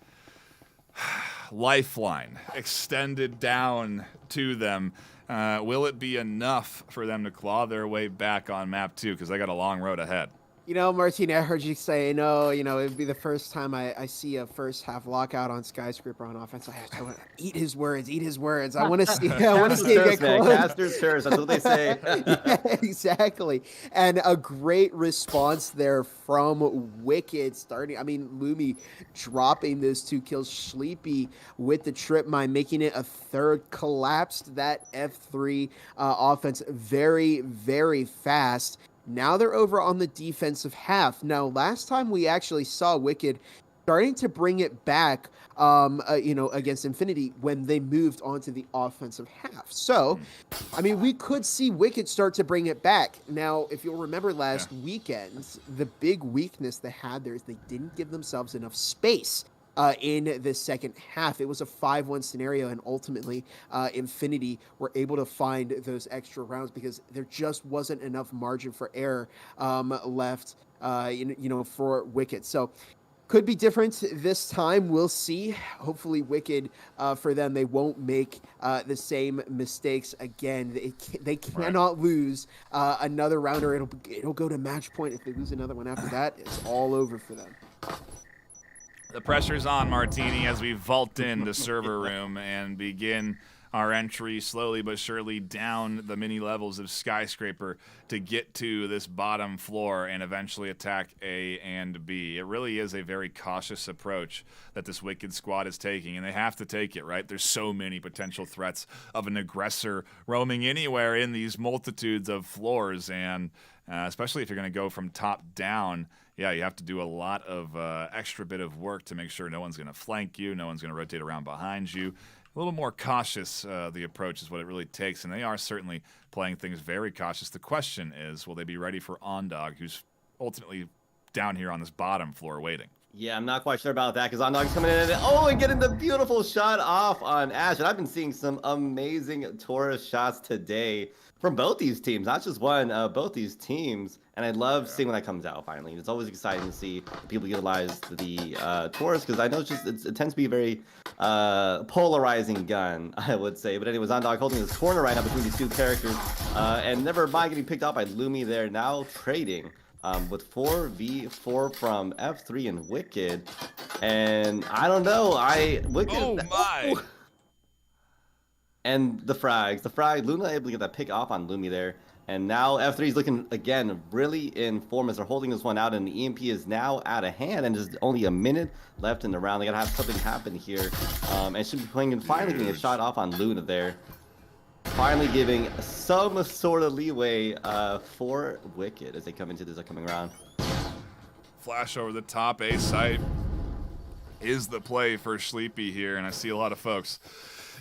lifeline extended down to them. Will it be enough for them to claw their way back on map 2? Because they got a long road ahead.
Martini, I heard you say, no, it'd be the first time I see a first half lockout on Skyscraper on offense. I want to eat his words. I want to see it get close.
Caster's curse, that's what they say.
Yeah, exactly. And a great response there from Wicked starting. I mean, Lumi dropping those 2 kills. Sleepy with the trip mine, making it a third. Collapsed that F3 offense very, very fast. Now they're over on the defensive half. Now, last time we actually saw Wicked starting to bring it back, against Infinity when they moved onto the offensive half. So, I mean, we could see Wicked start to bring it back. Now, if you'll remember last weekend, the big weakness they had there is they didn't give themselves enough space in the second half. It was a 5-1 scenario, and ultimately Infinity were able to find those extra rounds because there just wasn't enough margin for error left for Wicked. So could be different this time. We'll see. Hopefully Wicked, for them, they won't make the same mistakes again. They cannot lose another round, or it'll go to match point. If they lose another one after that, it's all over for them.
The pressure's on, Martini, as we vault in the server room and begin our entry slowly but surely down the mini levels of Skyscraper to get to this bottom floor and eventually attack A and B. It really is a very cautious approach that this Wicked squad is taking, and they have to take it, right? There's so many potential threats of an aggressor roaming anywhere in these multitudes of floors, and especially if you're going to go from top down, yeah, you have to do a lot of extra bit of work to make sure no one's going to flank you, no one's going to rotate around behind you. A little more cautious, the approach is what it really takes, and they are certainly playing things very cautious. The question is, will they be ready for Ondog, who's ultimately down here on this bottom floor waiting?
Yeah, I'm not quite sure about that because Ondog's coming in and getting the beautiful shot off on Ash. And I've been seeing some amazing Taurus shots today from both these teams, not just one, both these teams. And I love seeing when that comes out finally. It's always exciting to see people utilize the Taurus because I know it tends to be a very polarizing gun, I would say. But anyways, Ondog holding his corner right now between these two characters and never mind getting picked up by Lumi there, now trading. With 4v4 from F3 and Wicked. And I don't know, Wicked.
Oh my!
And the frag, Luna able to get that pick off on Lumi there. And now F3 is looking, again, really in form as they're holding this one out. And the EMP is now out of hand. And there's only a minute left in the round. They gotta have something happen here. And should be playing and finally getting a shot off on Luna there. Finally giving some sort of leeway for Wicked as they come into this upcoming round.
Flash over the top, A site is the play for Sleepy here, and I see a lot of folks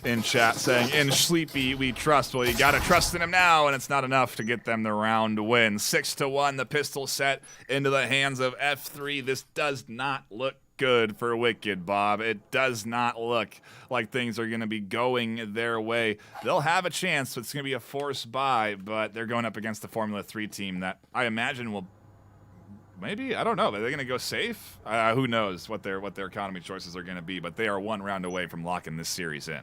in chat saying, in Sleepy we trust. Well, you gotta trust in him now, and it's not enough to get them the round win. 6-1, the pistol set into the hands of F3. This does not look good for Wicked, Bob. It does not look like things are going to be going their way. They'll have a chance, so it's going to be a forced buy, but they're going up against the Formula 3 team that I imagine will maybe, I don't know, are they going to go safe? Who knows what their economy choices are going to be, but they are one round away from locking this series in.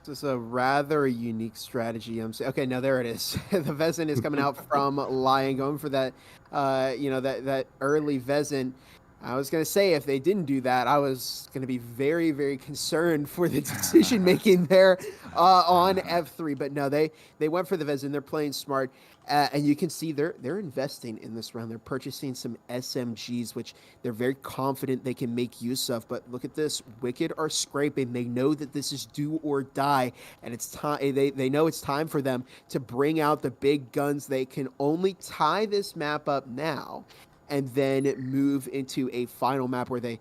This is a rather unique strategy. Okay, now there it is. The Vezin is coming out from Lion, going for that, that early Vezin. I was going to say, if they didn't do that, I was going to be very, very concerned for the decision making there on F3. But no, they went for the Vezin. They're playing smart. And you can see they're investing in this round. They're purchasing some SMGs, which they're very confident they can make use of. But look at this. Wicked are scraping. They know that this is do or die. And it's time. They know it's time for them to bring out the big guns. They can only tie this map up now and then move into a final map where they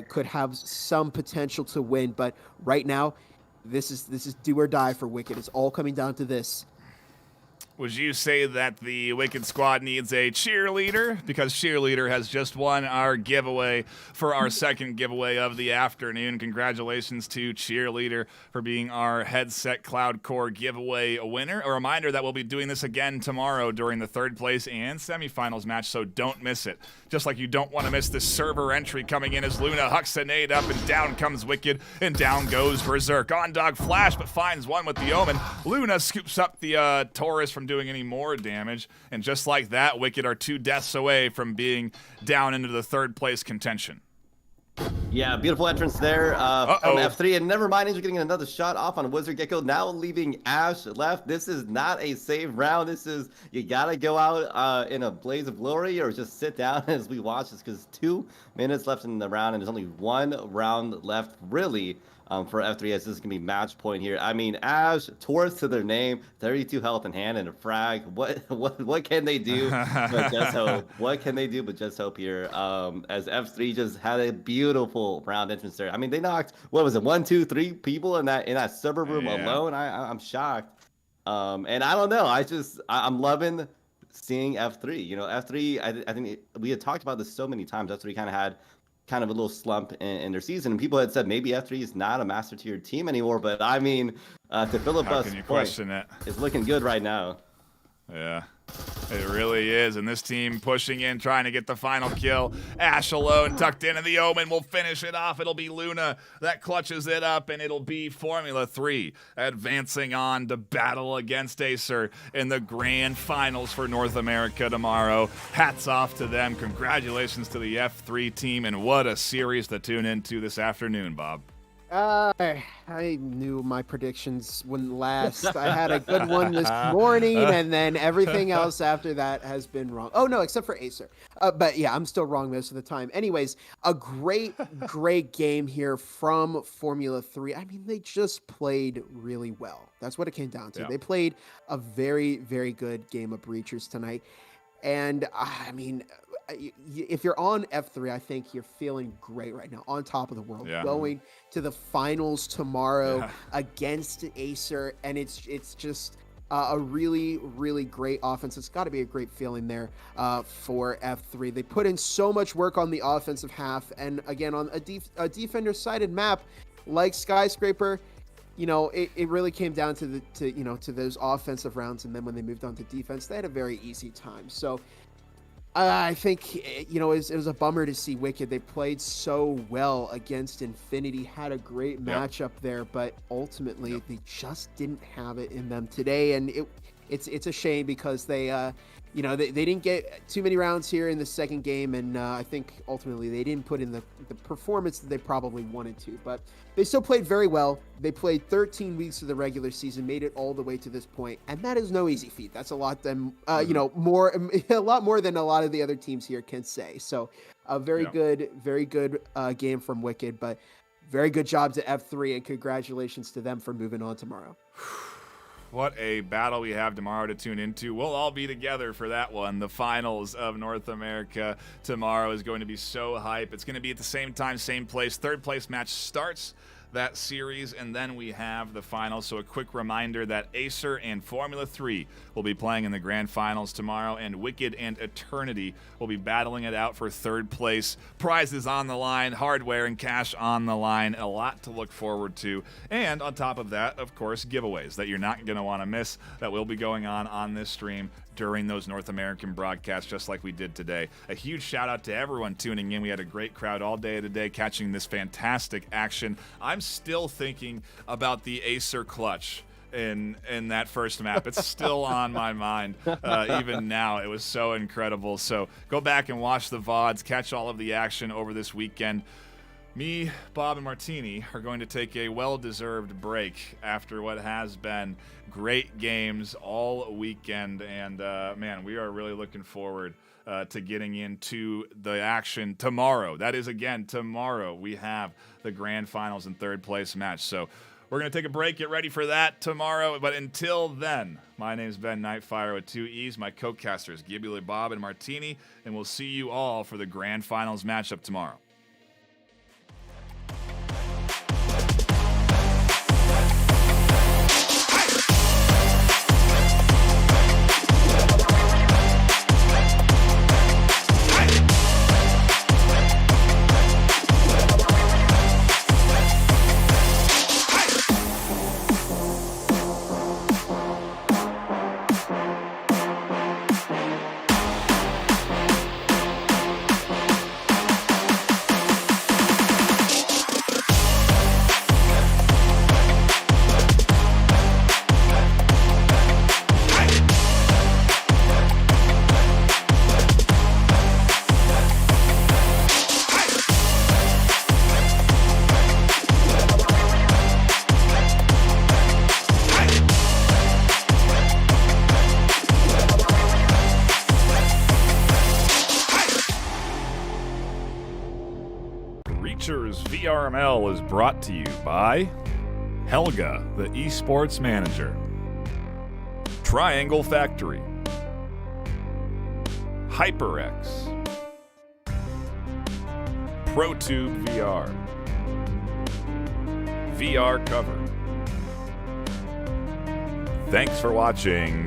could have some potential to win. But right now, this is do or die for Wicked. It's all coming down to this.
Would you say that the Wicked squad needs a cheerleader? Because cheerleader has just won our giveaway for our second giveaway of the afternoon. Congratulations to cheerleader for being our headset Cloud Core giveaway winner. A reminder that we'll be doing this again tomorrow during the third place and semifinals match, so don't miss it. Just like you don't want to miss this server entry coming in as Luna hucks a nade up and down comes Wicked and down goes Berserk. Ondog flash but finds one with the Omen. Luna scoops up the Taurus from doing any more damage, and just like that, Wicked are 2 deaths away from being down into the third place contention.
Yeah, beautiful entrance there from F3, and never mind, he's getting another shot off on Wizard Gecko, now leaving Ash left. This is not a safe round. This is, you gotta go out in a blaze of glory or just sit down as we watch this, because 2 minutes left in the round, and there's only 1 round left, really, for F3, as this is going to be match point here. I mean, Ash, Taurus to their name, 32 health in hand and a frag. What can they do but just hope? What can they do but just hope here? As F3 just had a beautiful round entrance there. I mean, they knocked, what was it, 1, 2, 3 people in that server room alone? I'm shocked. And I don't know. I'm loving seeing F3. You know, F3, I think we had talked about this so many times. F3 kind of had a little slump in their season, and people had said maybe F3 is not a master tier team anymore, but I mean, to Philippus' point, it's looking good right now.
Yeah, it really is. And this team pushing in, trying to get the final kill. Ash alone, tucked in, and the Omen will finish it off. It'll be Luna that clutches it up, and it'll be Formula 3 advancing on to battle against Acer in the grand finals for North America tomorrow. Hats off to them. Congratulations to the F3 team, and what a series to tune into this afternoon, Bob.
I knew my predictions wouldn't last. I had a good one this morning, and then everything else after that has been wrong. Oh, no, except for Acer. But yeah, I'm still wrong most of the time. Anyways, a great game here from Formula 3. I mean, they just played really well. That's what it came down to.
Yeah.
They played a very, very good game of Breachers tonight. And, I mean, if you're on F3, I think you're feeling great right now, on top of the world, going to the finals tomorrow against Acer, and it's just a really, really great offense. It's got to be a great feeling there for F3. They put in so much work on the offensive half, and again, on a defender-sided map like Skyscraper, you know, it really came down to those offensive rounds, and then when they moved on to defense, they had a very easy time. So I think, you know, it was a bummer to see Wicked. They played so well against Infinity, had a great matchup there, but ultimately they just didn't have it in them today, and it's a shame because they you know, they didn't get too many rounds here in the second game, and I think ultimately they didn't put in the performance that they probably wanted to. But they still played very well. They played 13 weeks of the regular season, made it all the way to this point, and that is no easy feat. That's a lot you know, a lot more than a lot of the other teams here can say. So a very good game from Wicked, but very good job to F3, and congratulations to them for moving on tomorrow.
What a battle we have tomorrow to tune into. We'll all be together for that one. The finals of North America tomorrow is going to be so hype. It's going to be at the same time, same place. Third place match starts that series, and then we have the finals. So a quick reminder that Acer and Formula 3 will be playing in the grand finals tomorrow, and Wicked and Eternity will be battling it out for third place. Prizes on the line, hardware and cash on the line, a lot to look forward to. And on top of that, of course, giveaways that you're not going to want to miss that will be going on this stream during those North American broadcasts, just like we did today. A huge shout out to everyone tuning in. We had a great crowd all day today catching this fantastic action. I'm still thinking about the Acer clutch in that first map. It's still on my mind even now. It was so incredible. So go back and watch the VODs, catch all of the action over this weekend. Me, Bob, and Martini are going to take a well-deserved break after what has been great games all weekend. And, man, we are really looking forward to getting into the action tomorrow. That is, again, tomorrow we have the grand finals and third place match. So we're going to take a break, get ready for that tomorrow. But until then, my name is Ben Nightfire with 2 E's. My co-casters, Gibule, Bob, and Martini. And we'll see you all for the grand finals matchup tomorrow. VRML is brought to you by Helga, the esports manager, Triangle Factory, HyperX, Protube VR, VRCOVER. Thanks for watching